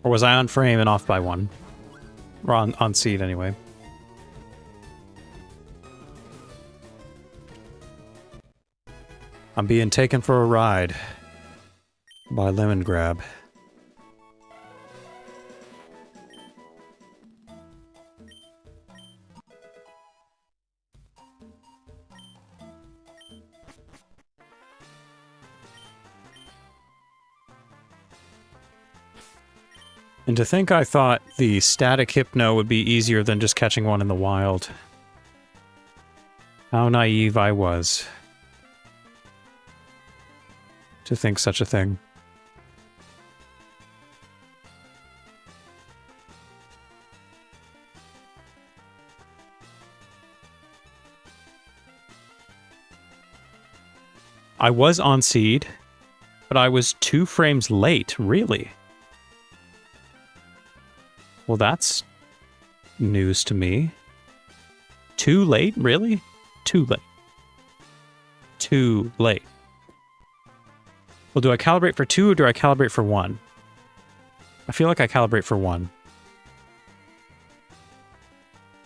Or was I on frame and off by one? Or on seed, anyway. I'm being taken for a ride by Lemon Grab. And to think I thought the static hypno would be easier than just catching one in the wild. How naive I was to think such a thing. I was on seed, but I was 2 frames late, really? Well, that's news to me. Too late? Really? Too late. Too late. Well, do I calibrate for 2 or do I calibrate for 1? I feel like I calibrate for 1.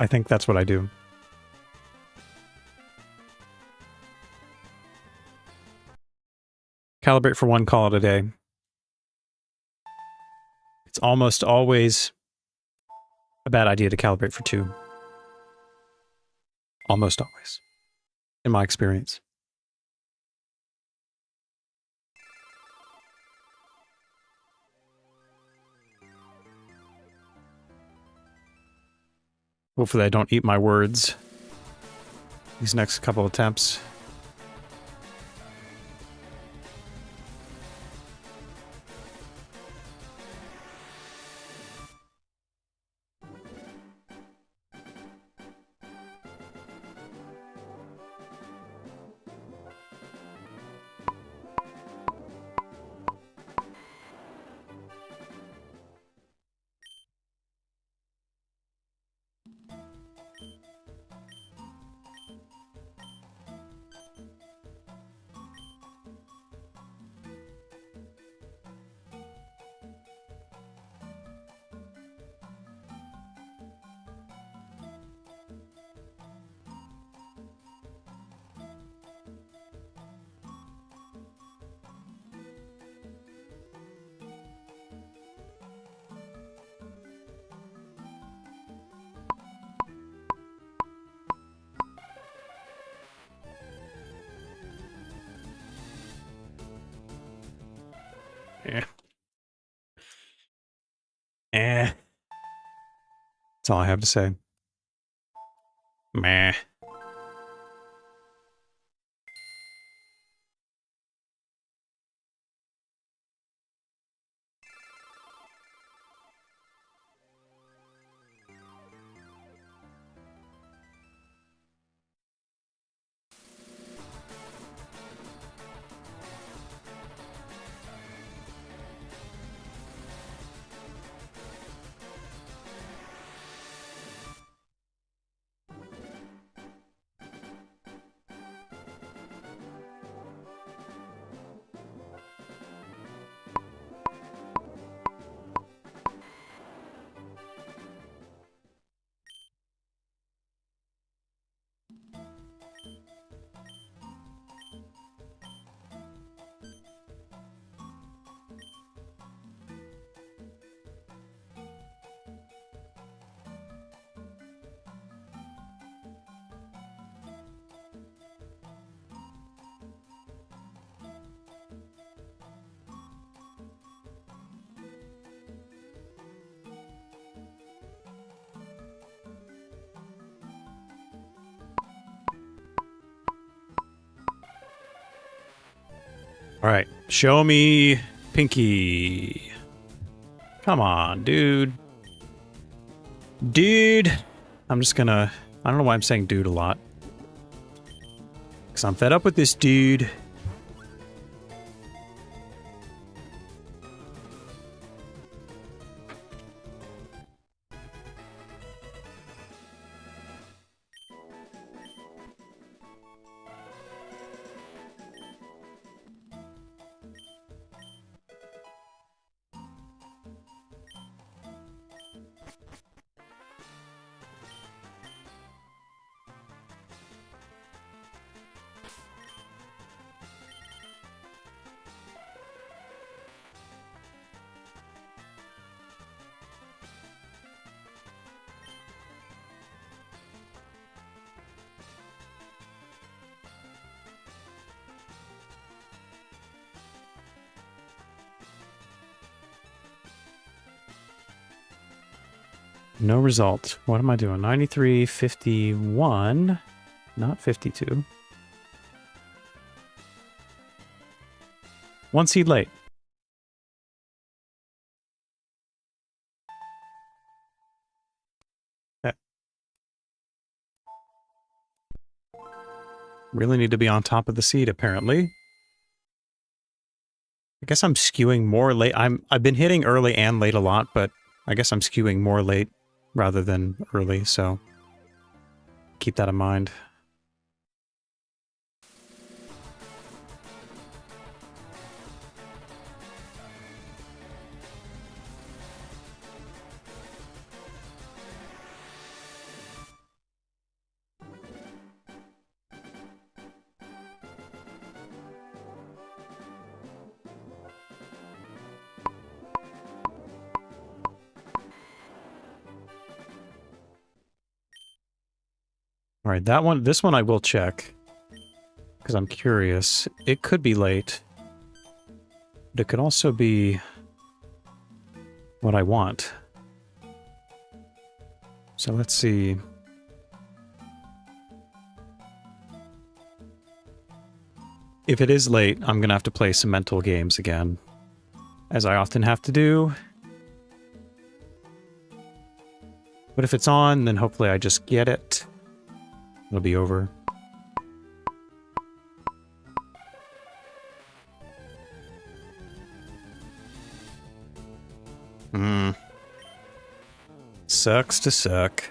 I think that's what I do. Calibrate for 1, call it a day. It's almost always a bad idea to calibrate for 2. Almost always. In my experience. Hopefully I don't eat my words these next couple attempts. That's all I have to say. Meh. All right, show me Pinky. Come on, dude. Dude. I'm just gonna... I don't know why I'm saying dude a lot. Because I'm fed up with this dude. No result. What am I doing? 93, 51, not 52. 1 seed late. Really need to be on top of the seed, apparently. I guess I'm skewing more late. I've been hitting early and late a lot, but I guess I'm skewing more late rather than early, so keep that in mind. All right, that one, this one I will check because I'm curious. It could be late, but it could also be what I want. So let's see. If it is late, I'm going to have to play some mental games again, as I often have to do. But if it's on, then hopefully I just get it. It'll be over. Sucks to suck.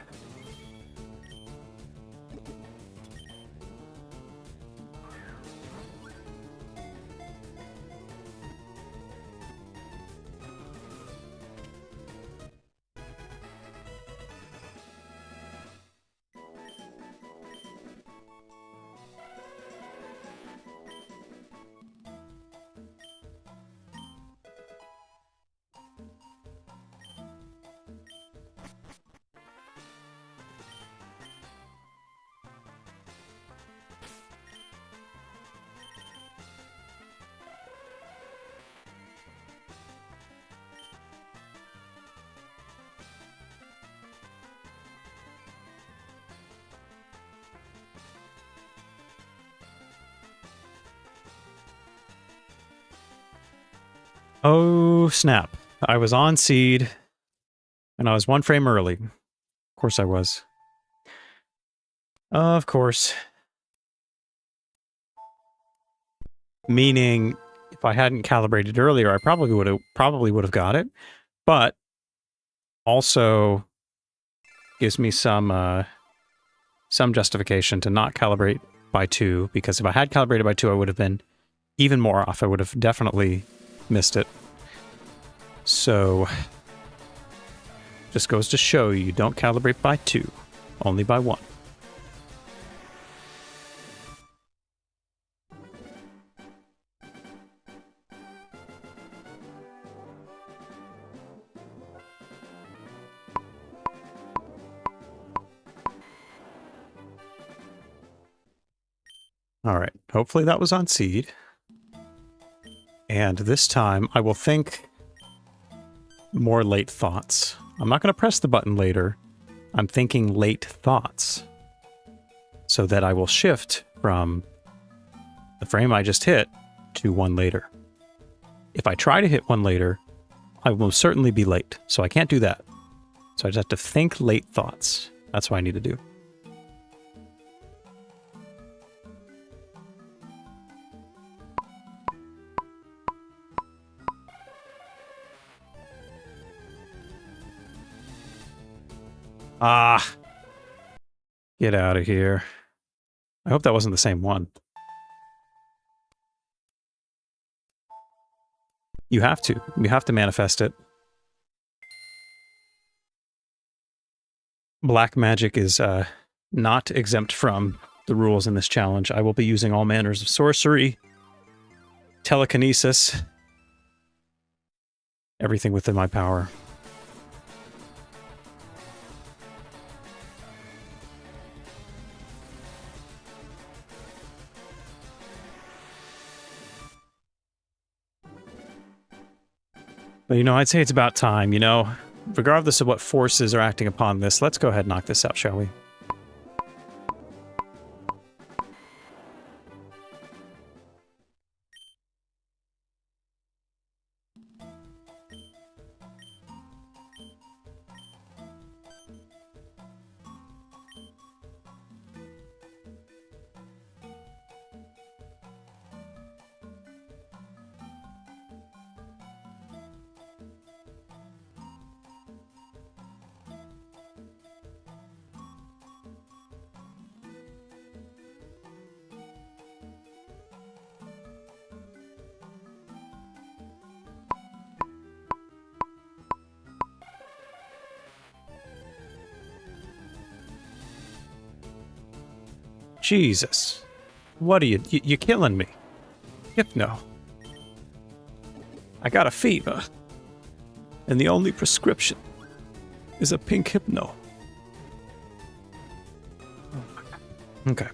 Oh, snap. I was on seed, and I was 1 frame early. Of course I was. Of course. Meaning, if I hadn't calibrated earlier, I probably would have got it. But also gives me some justification to not calibrate by 2, because if I had calibrated by 2, I would have been even more off. I would have definitely missed it. So, just goes to show you don't calibrate by 2, only by 1. All right, hopefully that was on seed. And this time I will think more late thoughts. I'm not going to press the button later. I'm thinking late thoughts. So that I will shift from the frame I just hit to 1 later. If I try to hit 1 later, I will certainly be late. So I can't do that. So I just have to think late thoughts. That's what I need to do. Ah! Get out of here. I hope that wasn't the same one. You have to. You have to manifest it. Black magic is not exempt from the rules in this challenge. I will be using all manners of sorcery, telekinesis, everything within my power. But, you know, I'd say it's about time, you know? regardless of what forces are acting upon this, let's go ahead and knock this out, shall we? Jesus. What are you killing me? Hypno. I got a fever. And the only prescription is a pink Hypno. Okay.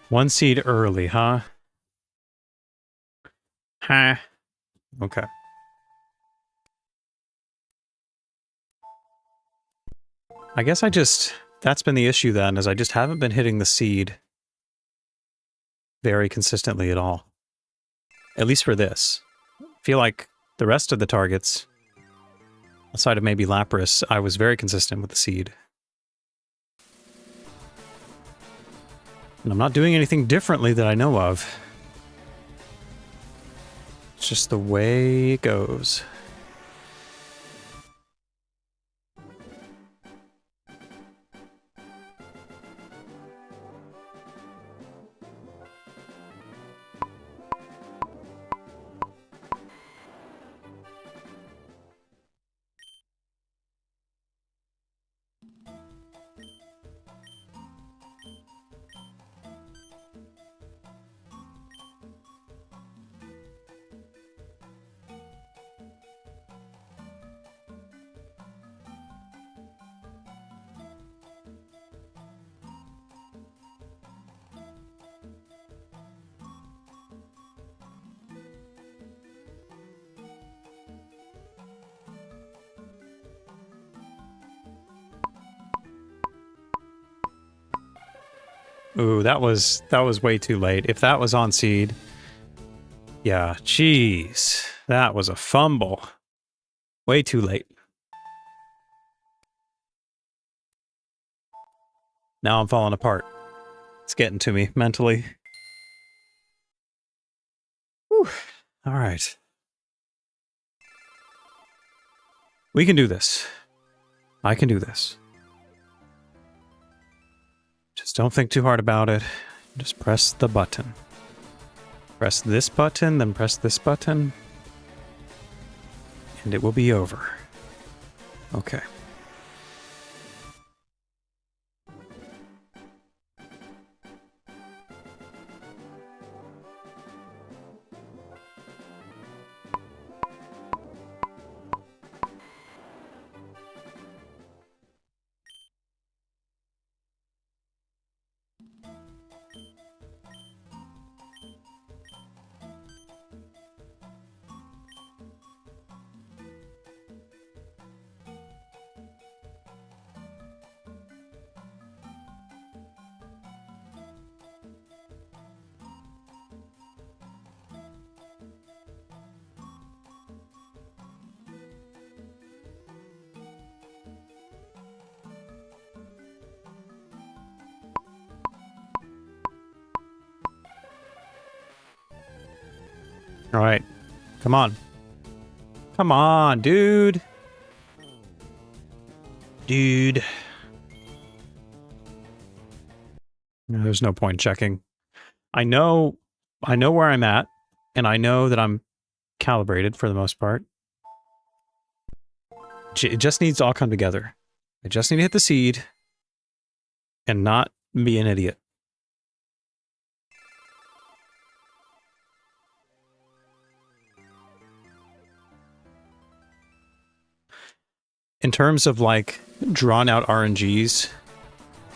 One seed early, huh? Huh. Okay. I guess that's been the issue then, is I just haven't been hitting the seed very consistently at all. At least for this. I feel like the rest of the targets, outside of maybe Lapras, I was very consistent with the seed. And I'm not doing anything differently that I know of. It's just the way it goes. Ooh, that was way too late. If that was on seed, yeah, jeez, that was a fumble. Way too late. Now I'm falling apart. It's getting to me mentally. Whew. All right. We can do this. I can do this. Just don't think too hard about it. Just press the button. Press this button, then press this button. And it will be over. Okay. All right. Come on. Come on, dude. Dude. There's no point checking. I know where I'm at, and I know that I'm calibrated for the most part. It just needs to all come together. I just need to hit the seed and not be an idiot. In terms of like drawn out RNGs,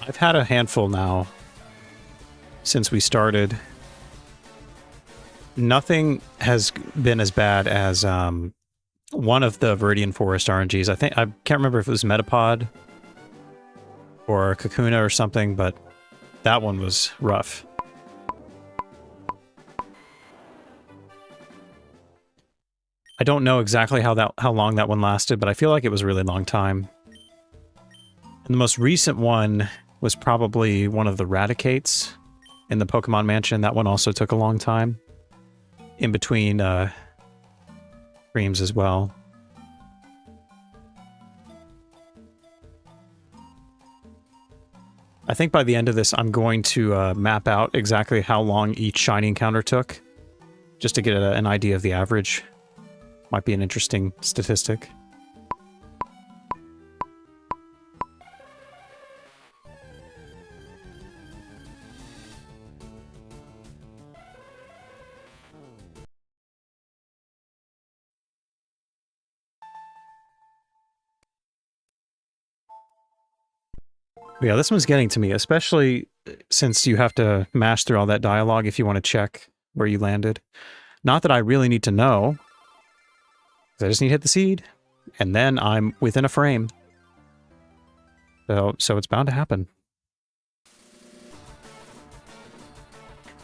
I've had a handful now since we started. Nothing has been as bad as one of the Viridian Forest RNGs. I can't remember if it was Metapod or Kakuna or something, but that one was rough. I don't know exactly how long that one lasted, but I feel like it was a really long time. And the most recent one was probably one of the Radicates in the Pokemon Mansion. That one also took a long time. In between streams as well. I think by the end of this, I'm going to map out exactly how long each shiny encounter took, just to get an idea of the average. Might be an interesting statistic. Yeah, this one's getting to me, especially since you have to mash through all that dialogue if you want to check where you landed. Not that I really need to know. I just need to hit the seed, and then I'm within a frame. So it's bound to happen.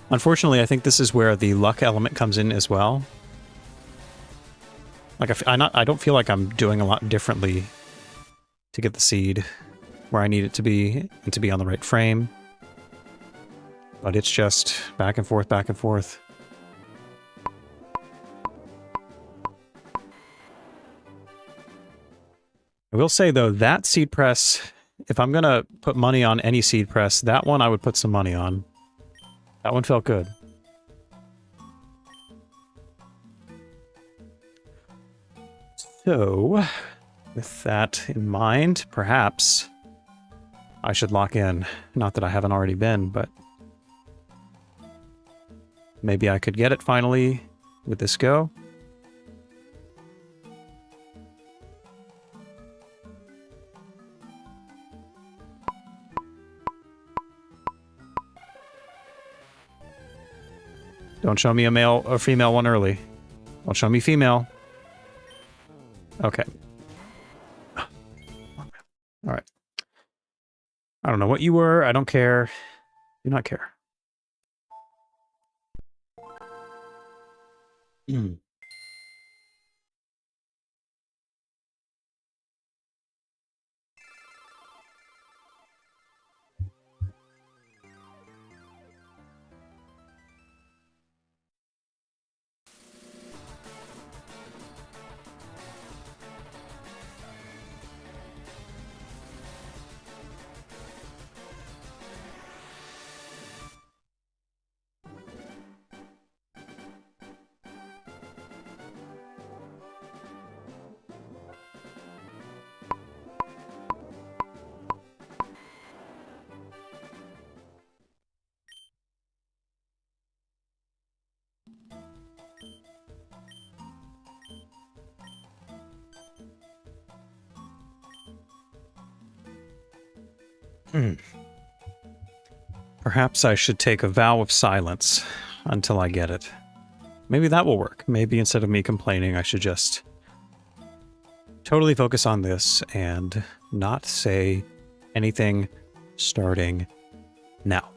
Unfortunately, I think this is where the luck element comes in as well. Like, I don't feel like I'm doing a lot differently to get the seed where I need it to be and to be on the right frame. But it's just back and forth, back and forth. I will say, though, that seed press, if I'm going to put money on any seed press, that one I would put some money on. That one felt good. So, with that in mind, perhaps I should lock in. Not that I haven't already been, but maybe I could get it finally with this go. Don't show me a male or female one early. Don't show me female. Okay. Alright. I don't know what you were. I don't care. Do not care. Perhaps I should take a vow of silence until I get it. Maybe that will work. Maybe instead of me complaining, I should just totally focus on this and not say anything starting now.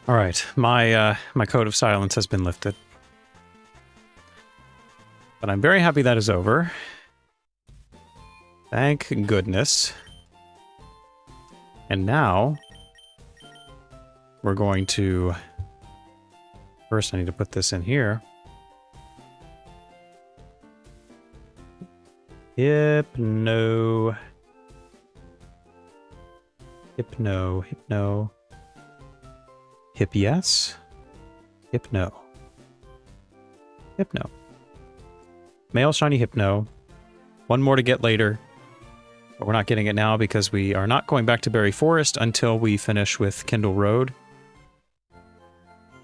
All right, my code of silence has been lifted. But I'm very happy that is over. Thank goodness. And now we're going to... First, I need to put this in here. Hypno. Hip yes. Hypno. Male shiny Hypno. One more to get later. But we're not getting it now because we are not going back to Berry Forest until we finish with Kindle Road.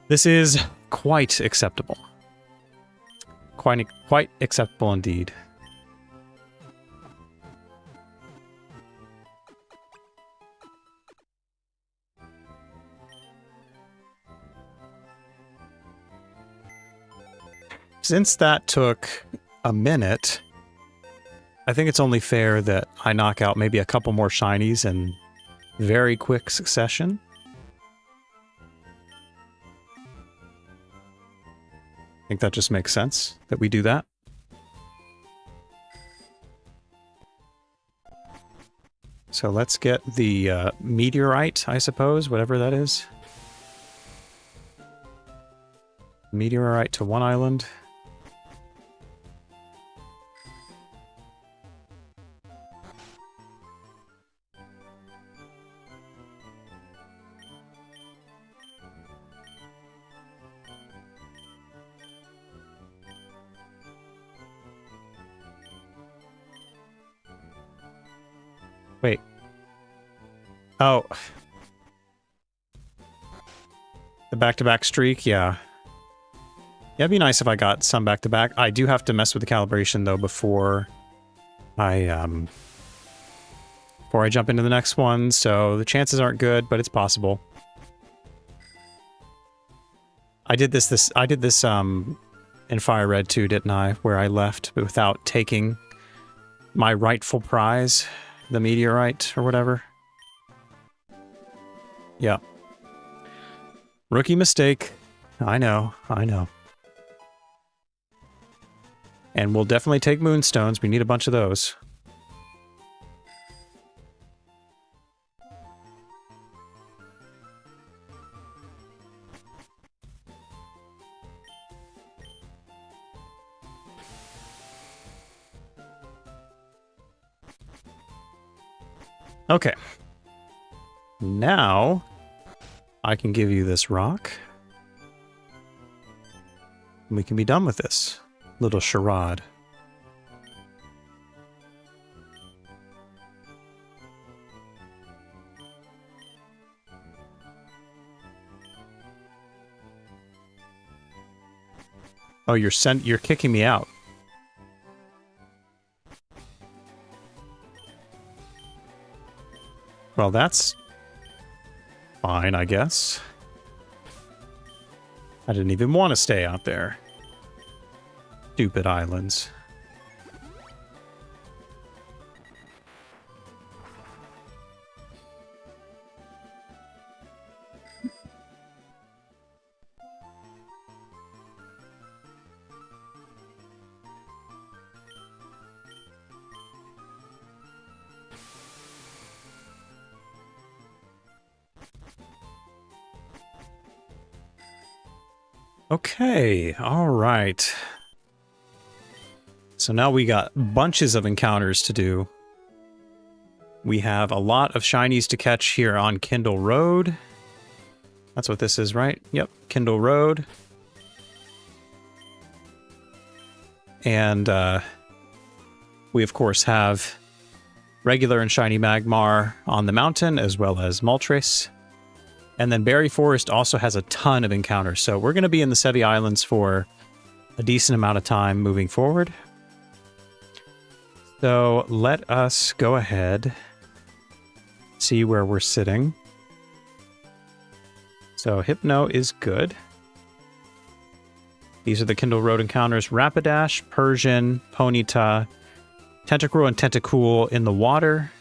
This is quite acceptable. Quite acceptable indeed. Since that took a minute, I think it's only fair that I knock out maybe a couple more shinies in very quick succession. I think that just makes sense that we do that. So let's get the meteorite, I suppose, whatever that is. Meteorite to one island. Wait. Oh. The back-to-back streak, yeah. Yeah, it'd be nice if I got some back-to-back. I do have to mess with the calibration, though, before I jump into the next one, so the chances aren't good, but it's possible. I did this in Fire Red too, didn't I? Where I left without taking my rightful prize, the meteorite or whatever. Yeah. Rookie mistake. I know. And we'll definitely take moonstones. We need a bunch of those. Okay. Now, I can give you this rock. We can be done with this little charade. Oh, you're kicking me out. Well, that's fine, I guess. I didn't even want to stay out there. Stupid islands. Okay, all right. So now we got bunches of encounters to do. We have a lot of shinies to catch here on Kindle Road. That's what this is, right? Yep, Kindle Road. And we, of course, have regular and shiny Magmar on the mountain, as well as Moltres. And then Berry Forest also has a ton of encounters, so we're going to be in the Sevi Islands for a decent amount of time moving forward. So let us go ahead, see where we're sitting. So Hypno is good. These are the Kindle Road encounters: Rapidash, Persian, Ponyta, Tentacruel and Tentacool in the water,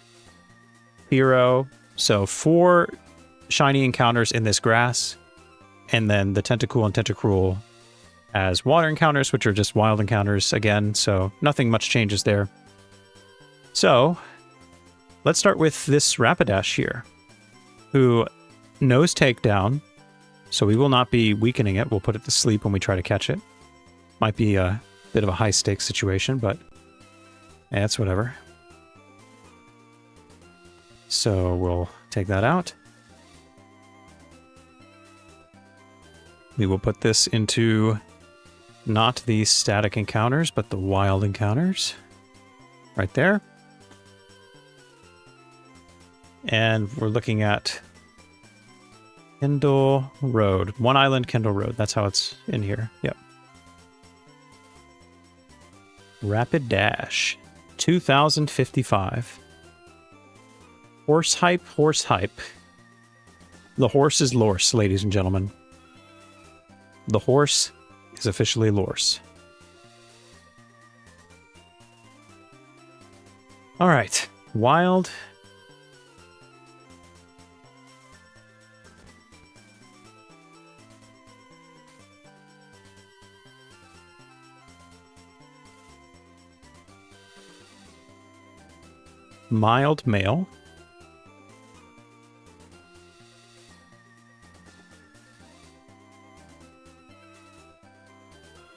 Fearow. So 4 shiny encounters in this grass. And then the Tentacool and Tentacruel as water encounters, which are just wild encounters again, so nothing much changes there. So, let's start with this Rapidash here, who knows Takedown, so we will not be weakening it. We'll put it to sleep when we try to catch it. Might be a bit of a high-stakes situation, but yeah, it's whatever. So we'll take that out. We will put this into not the static encounters, but the wild encounters. Right there. And we're looking at Kendall Road. One Island, Kendall Road. That's how it's in here. Yep. Rapidash. 2055. Horse hype, horse hype. The horse is Lorse, ladies and gentlemen. The horse is officially Lorse. Alright, wild. Mild male.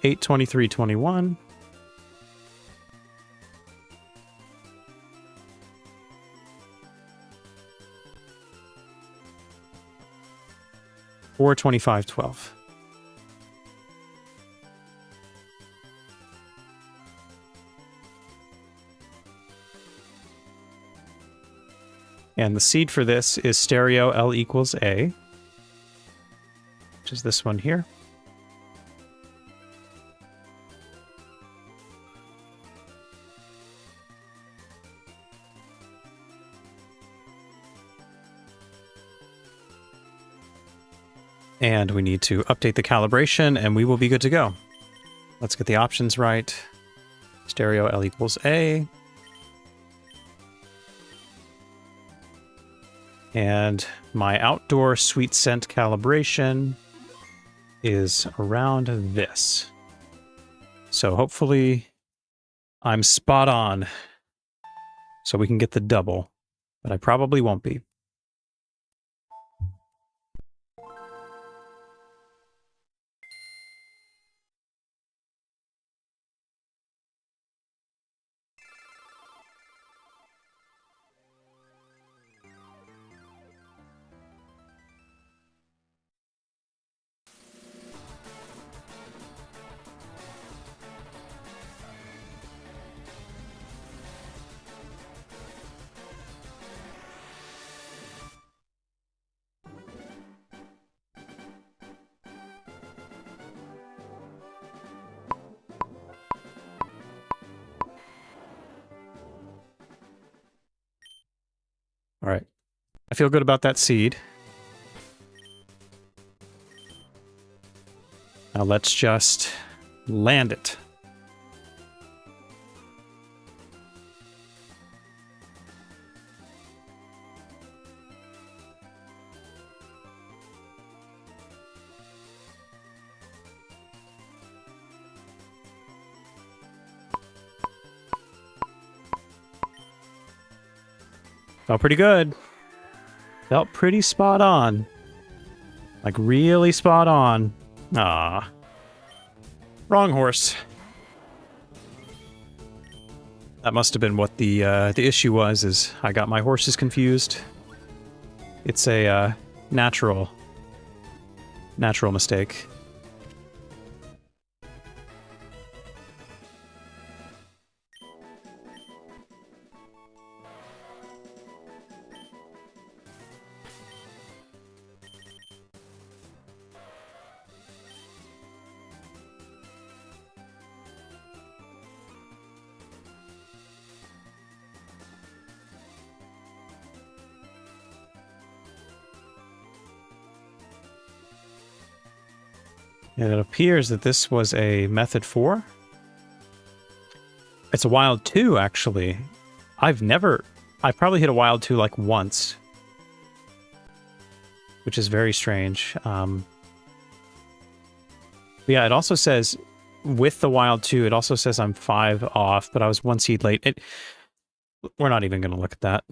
$8, $23, $21. $4, $25, $12. And the seed for this is stereo L equals A, which is this one here. And we need to update the calibration, and we will be good to go. Let's get the options right. Stereo L equals A. And my outdoor sweet scent calibration is around this. So hopefully I'm spot on so we can get the double, but I probably won't be. All right. I feel good about that seed. Now let's just land it. Felt pretty good. Felt pretty spot on. Like really spot on. Ah, wrong horse. That must have been what the issue was, is I got my horses confused. It's a natural mistake. And it appears that this was a Method 4. It's a Wild 2, actually. I probably hit a Wild 2 like once. Which is very strange. But yeah, it also says with the wild 2, it also says I'm 5 off, but I was 1 seed late. We're not even going to look at that.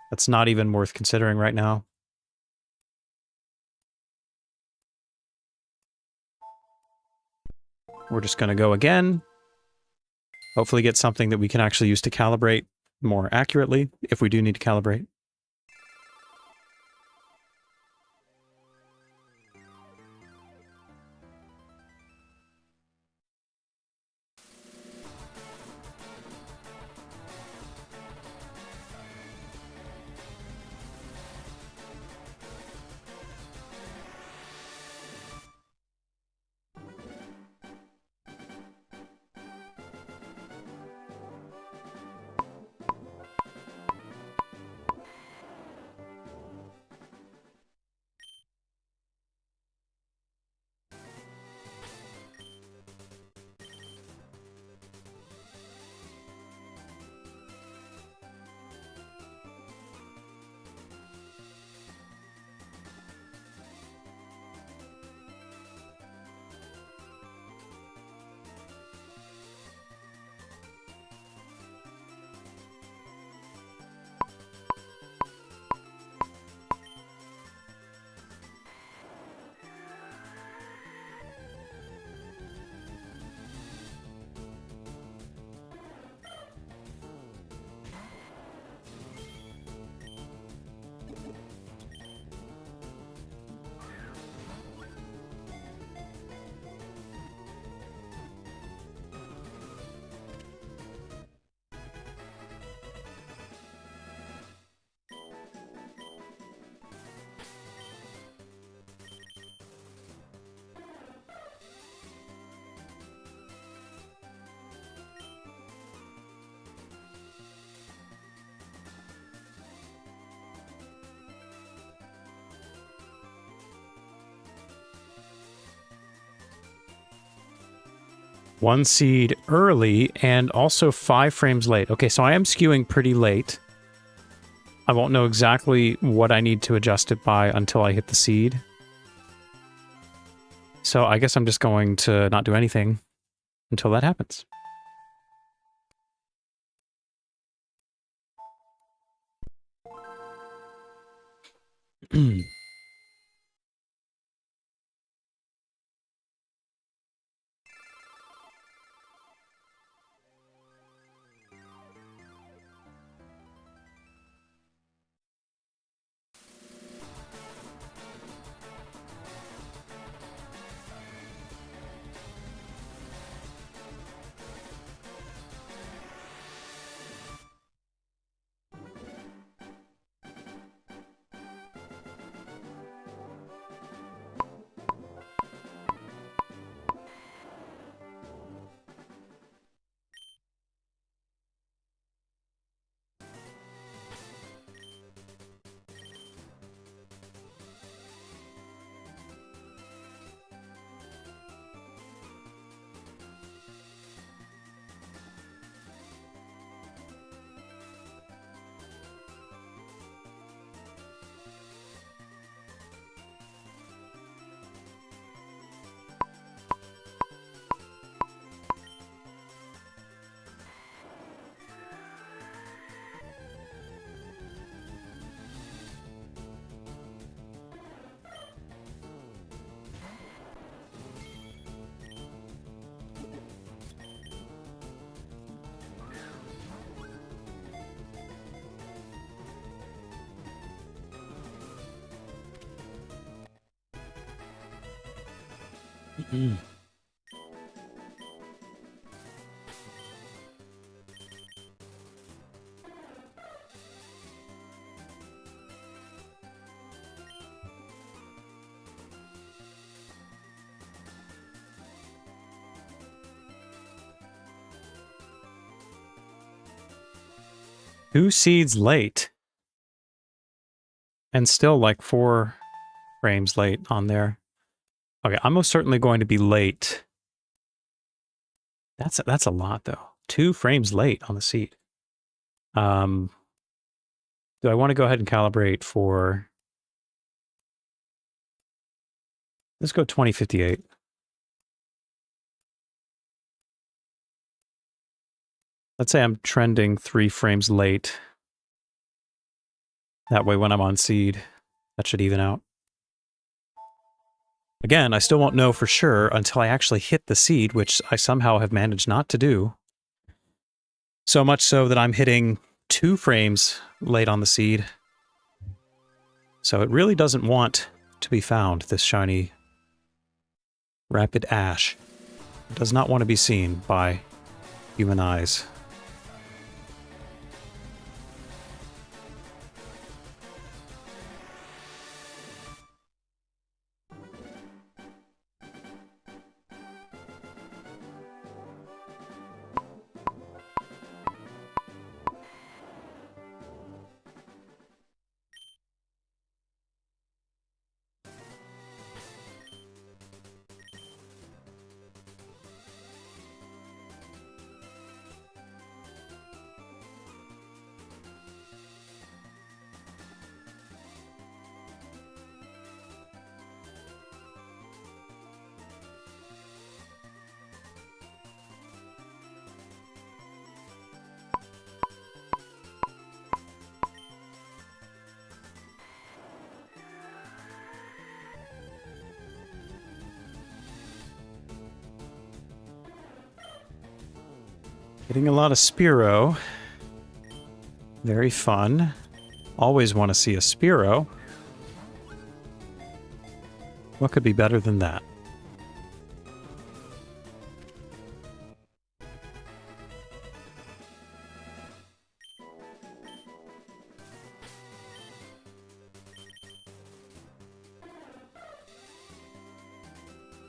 That's not even worth considering right now. We're just going to go again. Hopefully get something that we can actually use to calibrate more accurately, if we do need to calibrate. One seed early and also 5 frames late. Okay, so I am skewing pretty late. I won't know exactly what I need to adjust it by until I hit the seed. So I guess I'm just going to not do anything until that happens. Two seeds late. And still like 4 frames late on there. Okay, I'm most certainly going to be late. That's a lot though. 2 frames late on the seed. Do I want to go ahead and calibrate for... Let's go 2058. Let's say I'm trending 3 frames late. That way when I'm on seed, that should even out. Again, I still won't know for sure until I actually hit the seed, which I somehow have managed not to do. So much so that I'm hitting 2 frames late on the seed. So it really doesn't want to be found, this shiny rapid ash. It does not want to be seen by human eyes. Getting a lot of Spearow. Very fun. Always want to see a Spearow. What could be better than that?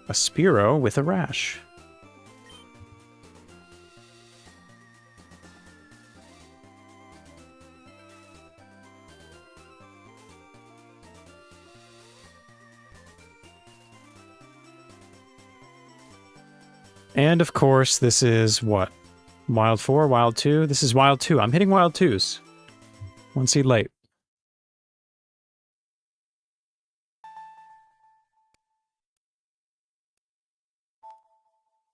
A Spearow with a rash. And of course, this is what? Wild 4, Wild 2? This is Wild 2. I'm hitting Wild 2s. 1 seed late.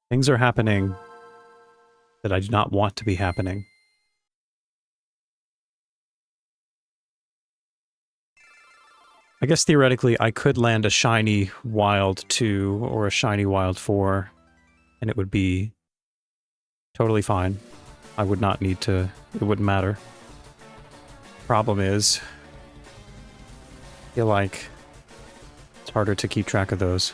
Things are happening that I do not want to be happening. I guess theoretically I could land a shiny Wild 2 or a shiny Wild 4. And it would be totally fine. I would not need to, it wouldn't matter. Problem is, I feel like it's harder to keep track of those.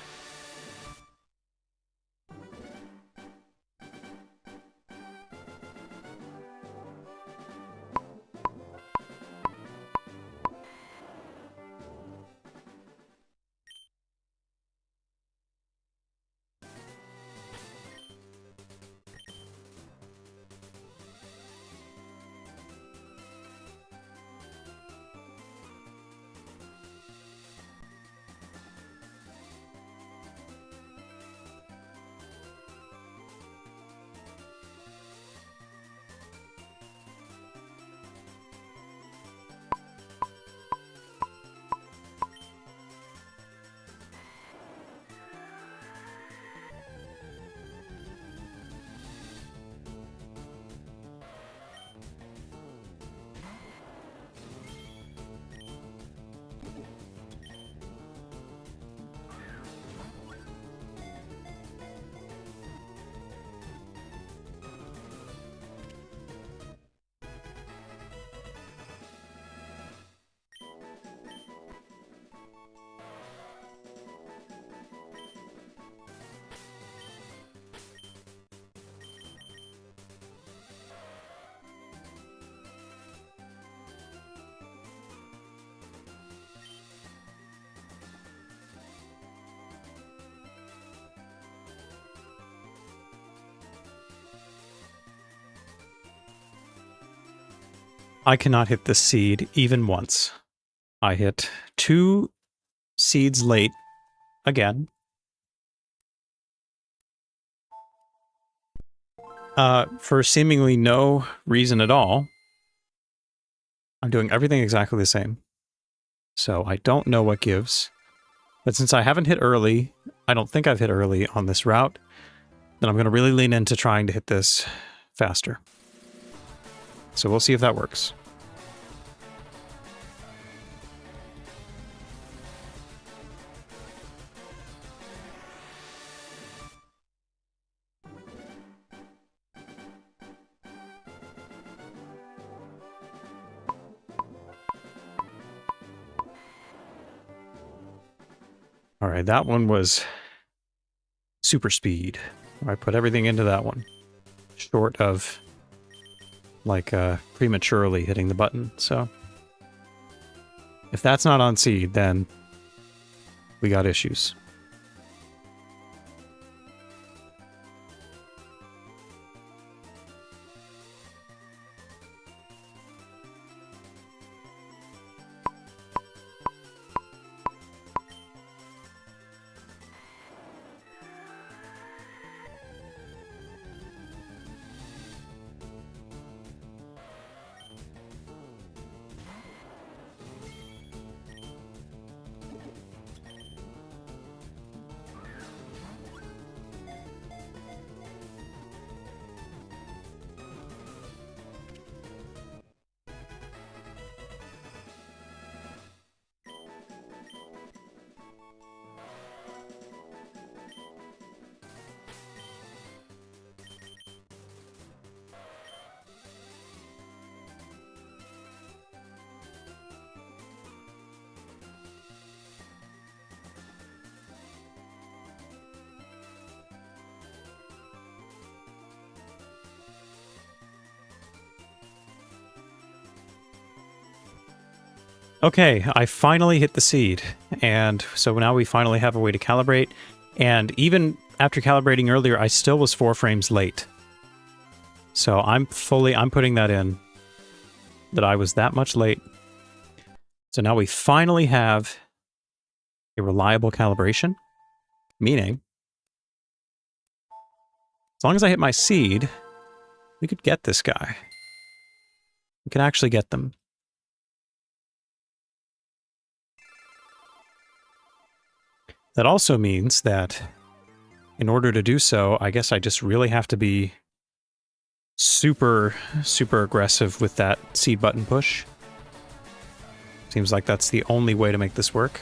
I cannot hit the seed even once. I hit 2 seeds late again. For seemingly no reason at all. I'm doing everything exactly the same. So I don't know what gives. But since I haven't hit early, I don't think I've hit early on this route, then I'm going to really lean into trying to hit this faster. So we'll see if that works. All right, that one was super speed. I put everything into that one, short of like prematurely hitting the button. So if that's not on seed, then we got issues. Okay, I finally hit the seed, and so now we finally have a way to calibrate, and even after calibrating earlier, I still was 4 frames late. So I'm putting that in, that I was that much late. So now we finally have a reliable calibration, meaning, as long as I hit my seed, we could get this guy. We can actually get them. That also means that in order to do so, I guess I just really have to be super, super aggressive with that seed button push. Seems like that's the only way to make this work.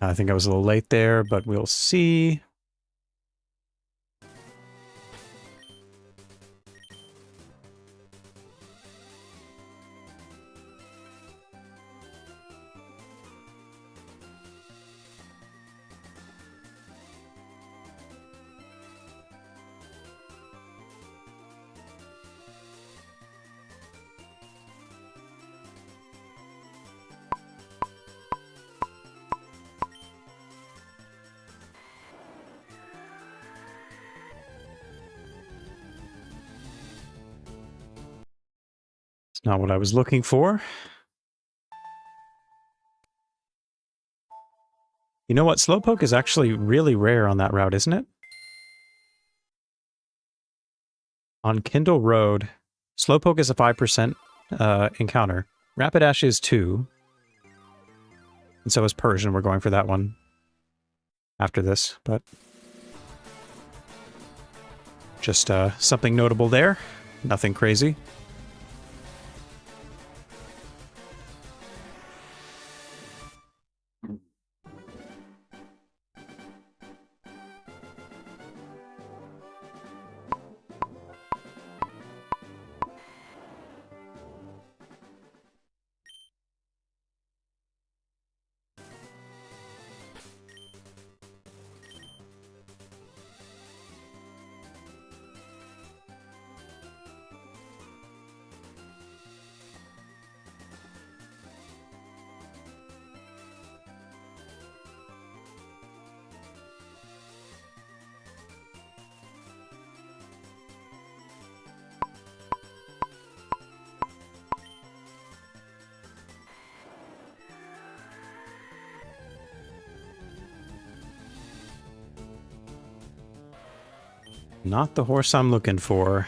I think I was a little late there, but we'll see. Not what I was looking for. You know what? Slowpoke is actually really rare on that route, isn't it? On Kindle Road, Slowpoke is a 5% encounter. Rapidash is 2. And so is Persian. We're going for that one after this, but just something notable there. Nothing crazy. Not the horse I'm looking for.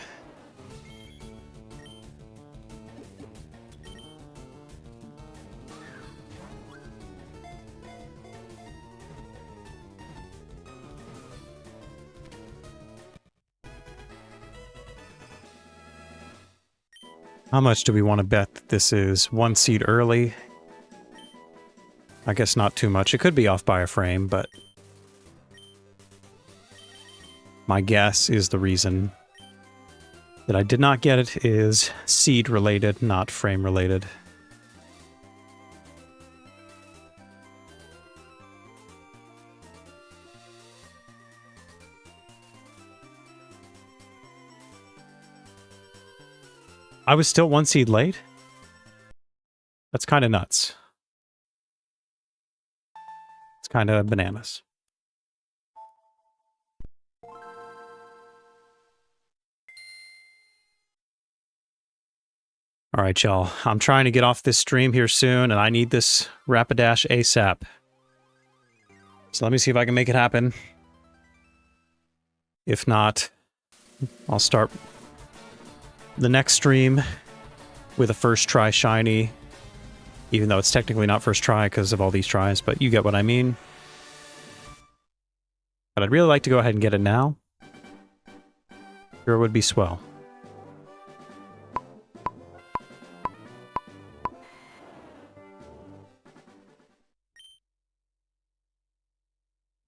How much do we want to bet that this is 1 seed early? I guess not too much. It could be off by a frame, but my guess is the reason that I did not get it is seed related, not frame related. I was still 1 seed late? That's kind of nuts. It's kind of bananas. All right, y'all. I'm trying to get off this stream here soon, and I need this Rapidash ASAP. So let me see if I can make it happen. If not, I'll start the next stream with a first try shiny, even though it's technically not first try because of all these tries, but you get what I mean. But I'd really like to go ahead and get it now. Sure would be swell.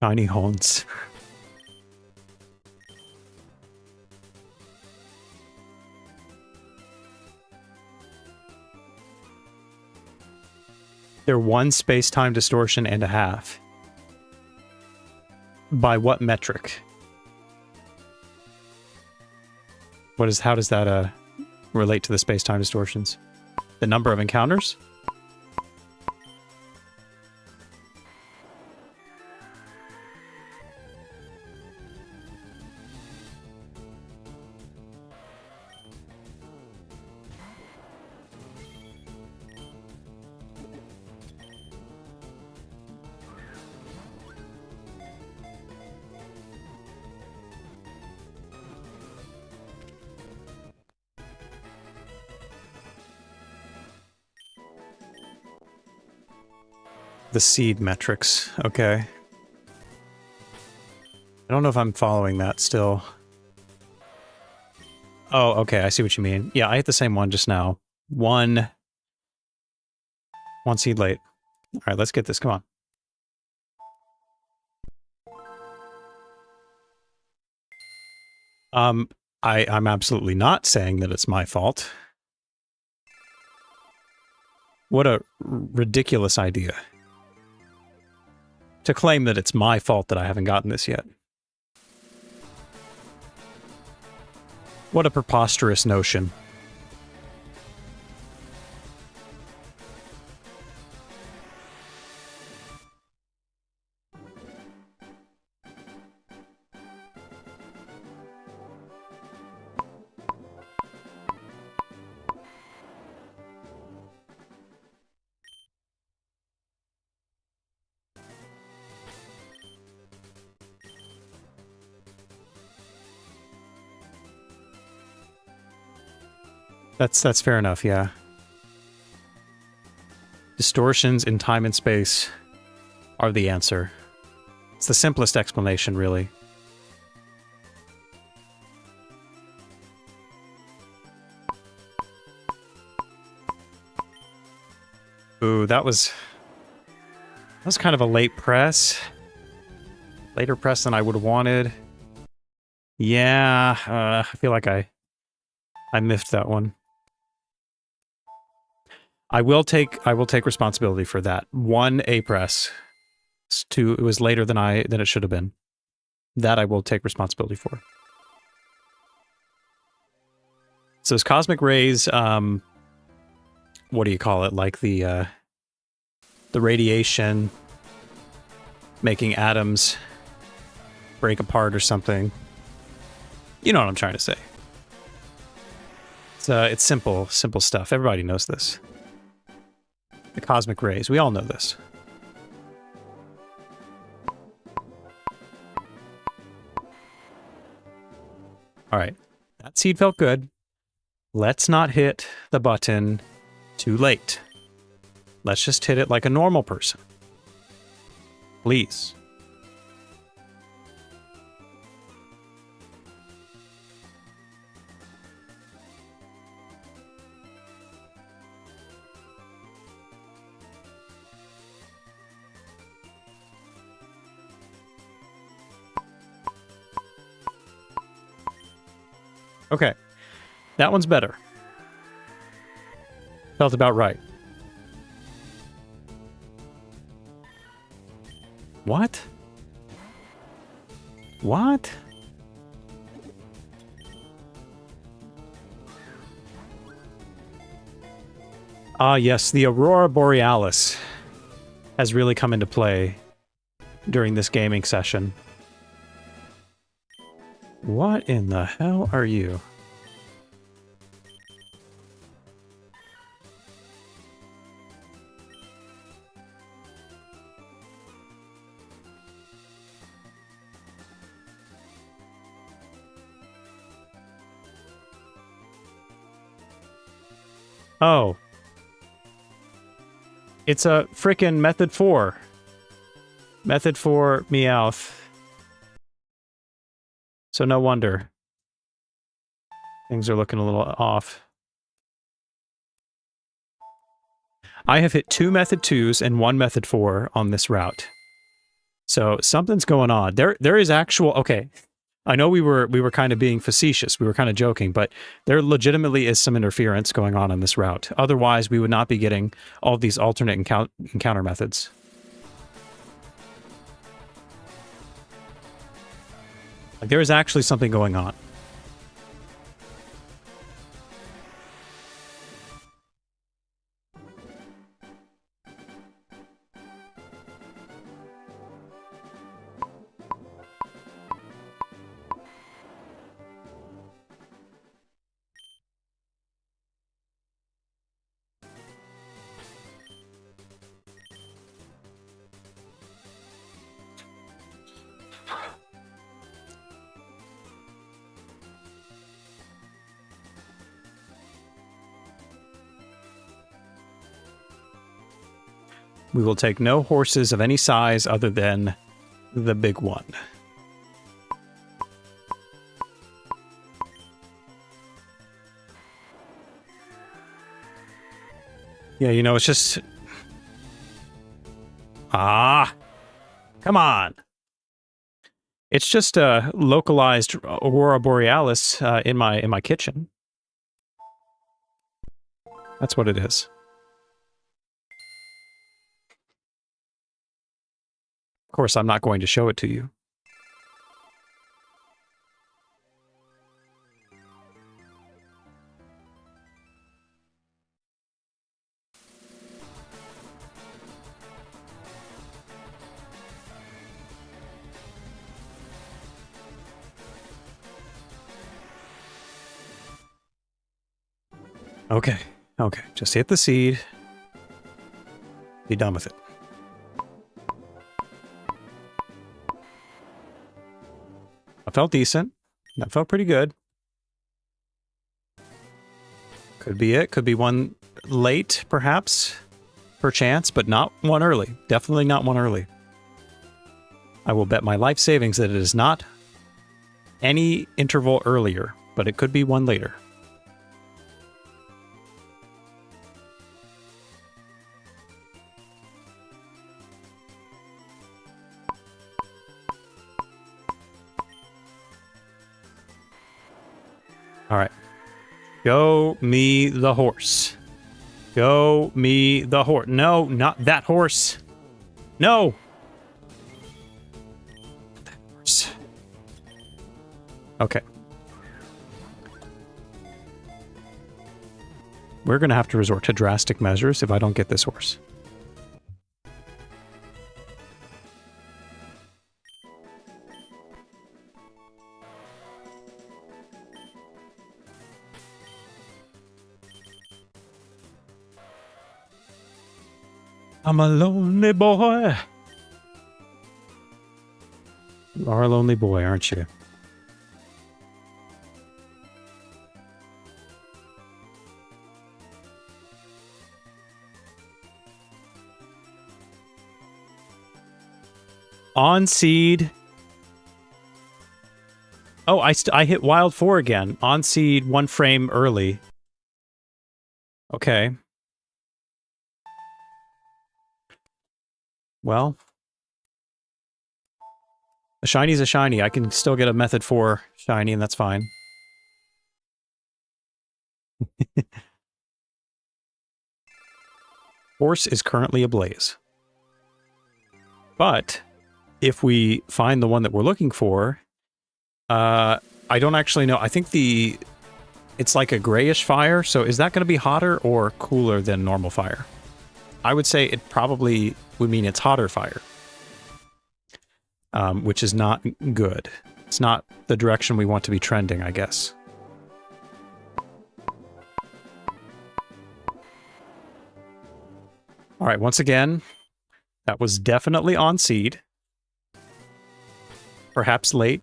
Tiny horns. They're 1 space-time distortion and a half. By what metric? How does that relate to the space-time distortions? The number of encounters? The seed metrics. Okay. I don't know if I'm following that still. Oh, okay. I see what you mean. Yeah, I hit the same one just now. One seed late. All right, let's get this. Come on. I'm absolutely not saying that it's my fault. What a ridiculous idea. To claim that it's my fault that I haven't gotten this yet. What a preposterous notion. That's fair enough, yeah. Distortions in time and space are the answer. It's the simplest explanation, really. Ooh, that was kind of a late press. Later press than I would have wanted. Yeah, I feel like I miffed that one. I will take responsibility for that. 1 A press. It was later than it should have been. That I will take responsibility for. So those cosmic rays, what do you call it? Like the radiation making atoms break apart or something. You know what I'm trying to say. It's simple stuff. Everybody knows this. The cosmic rays. We all know this. Alright. That seed felt good. Let's not hit the button too late. Let's just hit it like a normal person. Please. Okay. That one's better. Felt about right. What? What? Ah, yes, the Aurora Borealis has really come into play during this gaming session. What in the hell are you? Oh. It's a frickin' Method 4. Method 4 Meowth. So no wonder. Things are looking a little off. I have hit 2 Method 2s and 1 Method 4 on this route. So something's going on. There is actual... Okay. I know we were kind of being facetious. We were kind of joking, but there legitimately is some interference going on this route. Otherwise, we would not be getting all of these alternate encounter methods. Like, there is actually something going on. We will take no horses of any size other than the big one. Yeah, you know, it's just... Ah! Come on! It's just a localized Aurora Borealis in my kitchen. That's what it is. Of course, I'm not going to show it to you. Okay, okay. Just hit the seed. Be done with it. I felt decent. That felt pretty good. Could be it. Could be one late, perhaps. Perchance, but not one early. Definitely not one early. I will bet my life savings that it is not any interval earlier, but it could be one later. All right. Go me the horse. Go me the horse. No, not that horse. No. That horse. Okay. We're going to have to resort to drastic measures if I don't get this horse. I'm a lonely boy. You are a lonely boy, aren't you? On seed. Oh, I hit wild 4 again. On seed 1 frame early. Okay. Well, a shiny's a shiny. I can still get a Method 4 shiny, and that's fine. Horse is currently ablaze. But if we find the one that we're looking for, I don't actually know. I think it's like a grayish fire, so is that going to be hotter or cooler than normal fire? I would say it probably would mean it's hotter fire, which is not good. It's not the direction we want to be trending, I guess. All right, once again, that was definitely on seed. Perhaps late,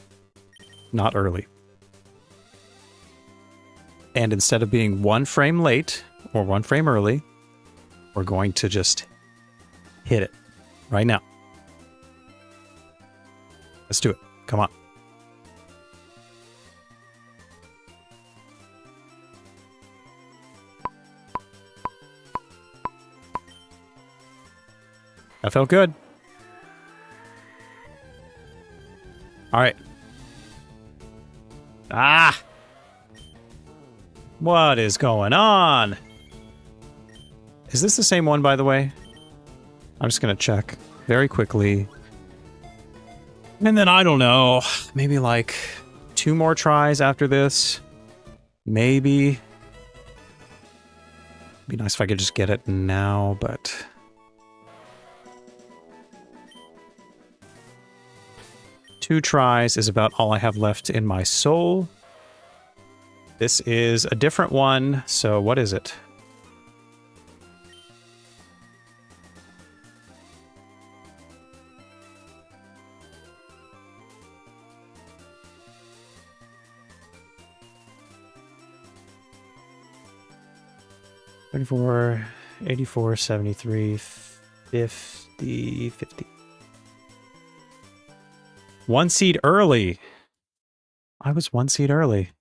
not early. And instead of being 1 frame late or 1 frame early, we're going to just hit it right now. Let's do it. Come on. That felt good. All right. Ah! What is going on? Is this the same one, by the way? I'm just going to check very quickly. And then, I don't know, maybe like 2 more tries after this. Maybe. Be nice if I could just get it now, but... 2 tries is about all I have left in my soul. This is a different one, so what is it? $34, 84, 73, 50, 50. 1 seed early. I was 1 seed early.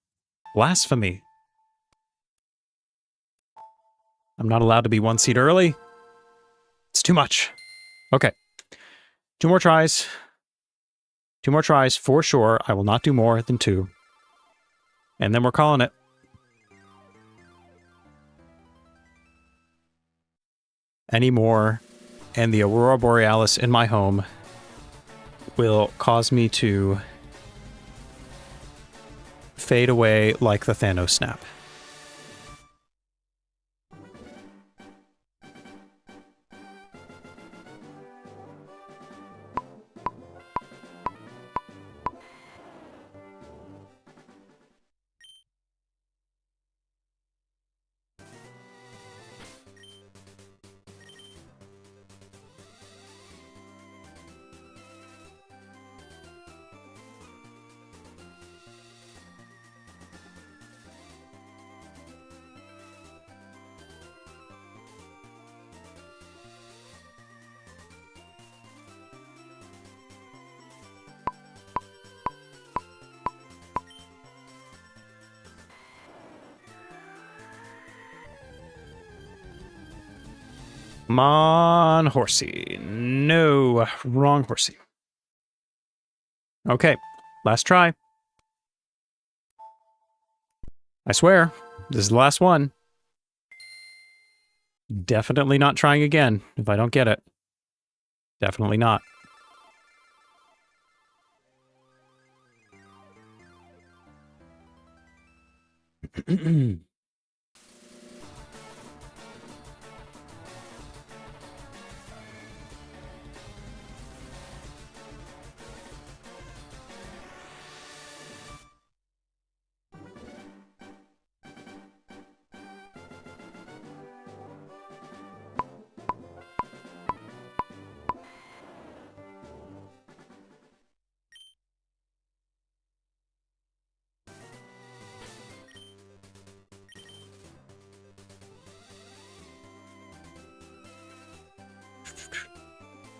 Blasphemy. I'm not allowed to be 1 seed early. It's too much. Okay. 2 more tries. 2 more tries for sure. I will not do more than 2. And then we're calling it. Any more, and the Aurora Borealis in my home will cause me to fade away like the Thanos snap. Come on, horsey. No, wrong horsey. Okay, last try. I swear, this is the last one. Definitely not trying again if I don't get it. Definitely not.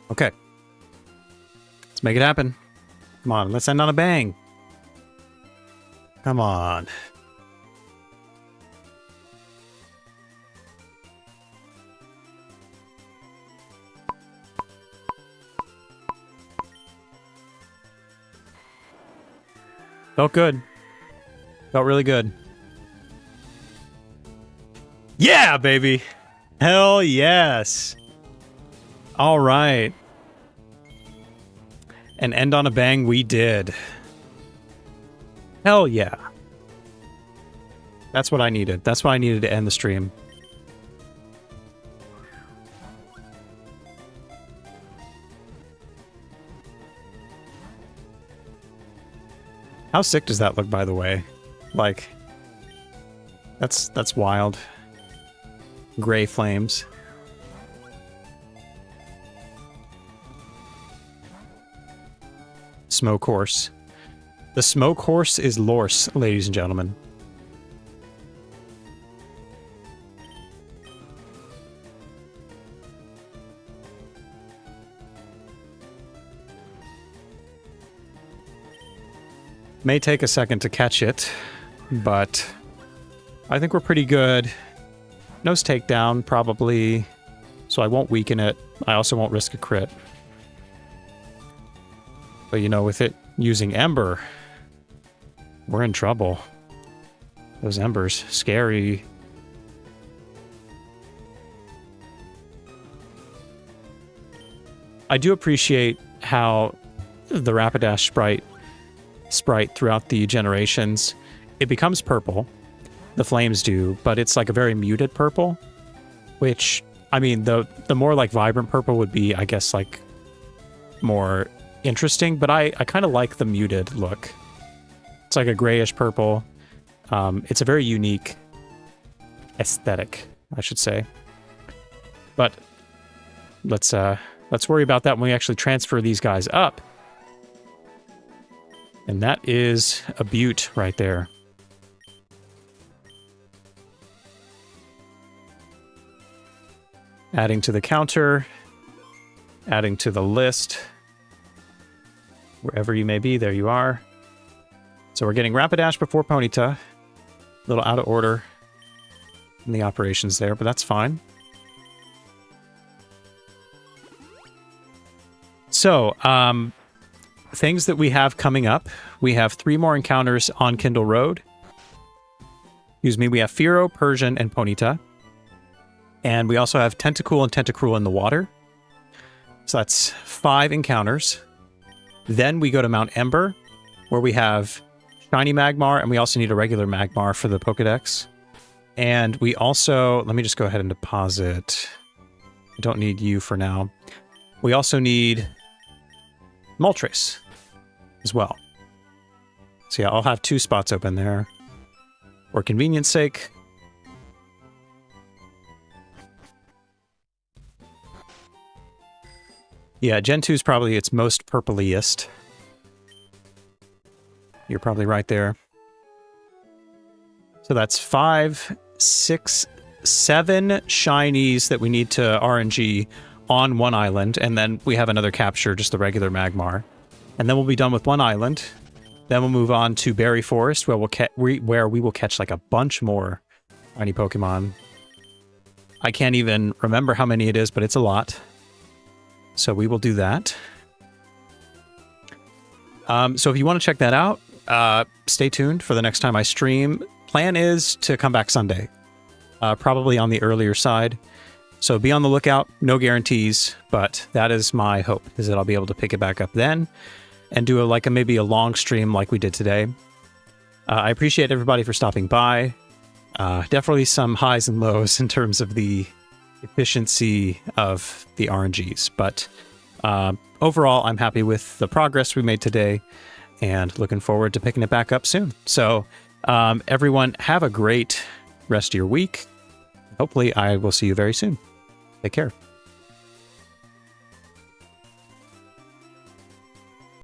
Okay. Let's make it happen. Come on, let's end on a bang. Come on. Felt good. Felt really good. Yeah, baby! Hell yes! All right. And end on a bang we did. Hell yeah. That's what I needed. That's what I needed to end the stream. How sick does that look, by the way? Like, that's wild. Gray flames. Smoke horse. The smoke horse is Lorse, ladies and gentlemen. May take a second to catch it, but I think we're pretty good. Nose takedown, probably, so I won't weaken it. I also won't risk a crit. But, you know, with it using Ember, we're in trouble. Those Embers, scary. I do appreciate how the Rapidash sprite throughout the generations, it becomes purple. The flames do, but it's like a very muted purple, which, I mean, the more like vibrant purple would be, I guess, like more interesting, but I kind of like the muted look. It's like a grayish purple. It's a very unique aesthetic, I should say. But let's worry about that when we actually transfer these guys up. And that is a beaut right there. Adding to the counter, adding to the list. Wherever you may be, there you are. So we're getting Rapidash before Ponyta. A little out of order in the operations there, but that's fine. So, things that we have coming up. We have 3 more encounters on Kindle Road. Excuse me, we have Firo, Persian, and Ponyta. And we also have Tentacool and Tentacruel in the water. So that's 5 encounters. Then we go to Mount Ember, where we have Shiny Magmar, and we also need a regular Magmar for the Pokédex. And we also, let me just go ahead and deposit. I don't need you for now. We also need Moltres as well. So yeah, I'll have 2 spots open there for convenience sake. Yeah, Gen 2 is probably its most purpliest. You're probably right there. So that's 5, 6, 7 shinies that we need to RNG on one island, and then we have another capture, just the regular Magmar. And then we'll be done with one island. Then we'll move on to Berry Forest, where we will catch like a bunch more shiny Pokemon. I can't even remember how many it is, but it's a lot. So we will do that. So if you want to check that out, stay tuned for the next time I stream. Plan is to come back Sunday, probably on the earlier side. So be on the lookout. No guarantees, but that is my hope, is that I'll be able to pick it back up then and do maybe a long stream like we did today. I appreciate everybody for stopping by. Definitely some highs and lows in terms of the efficiency of the RNGs, but overall, I'm happy with the progress we made today and looking forward to picking it back up soon. So everyone, have a great rest of your week. Hopefully, I will see you very soon. Take care.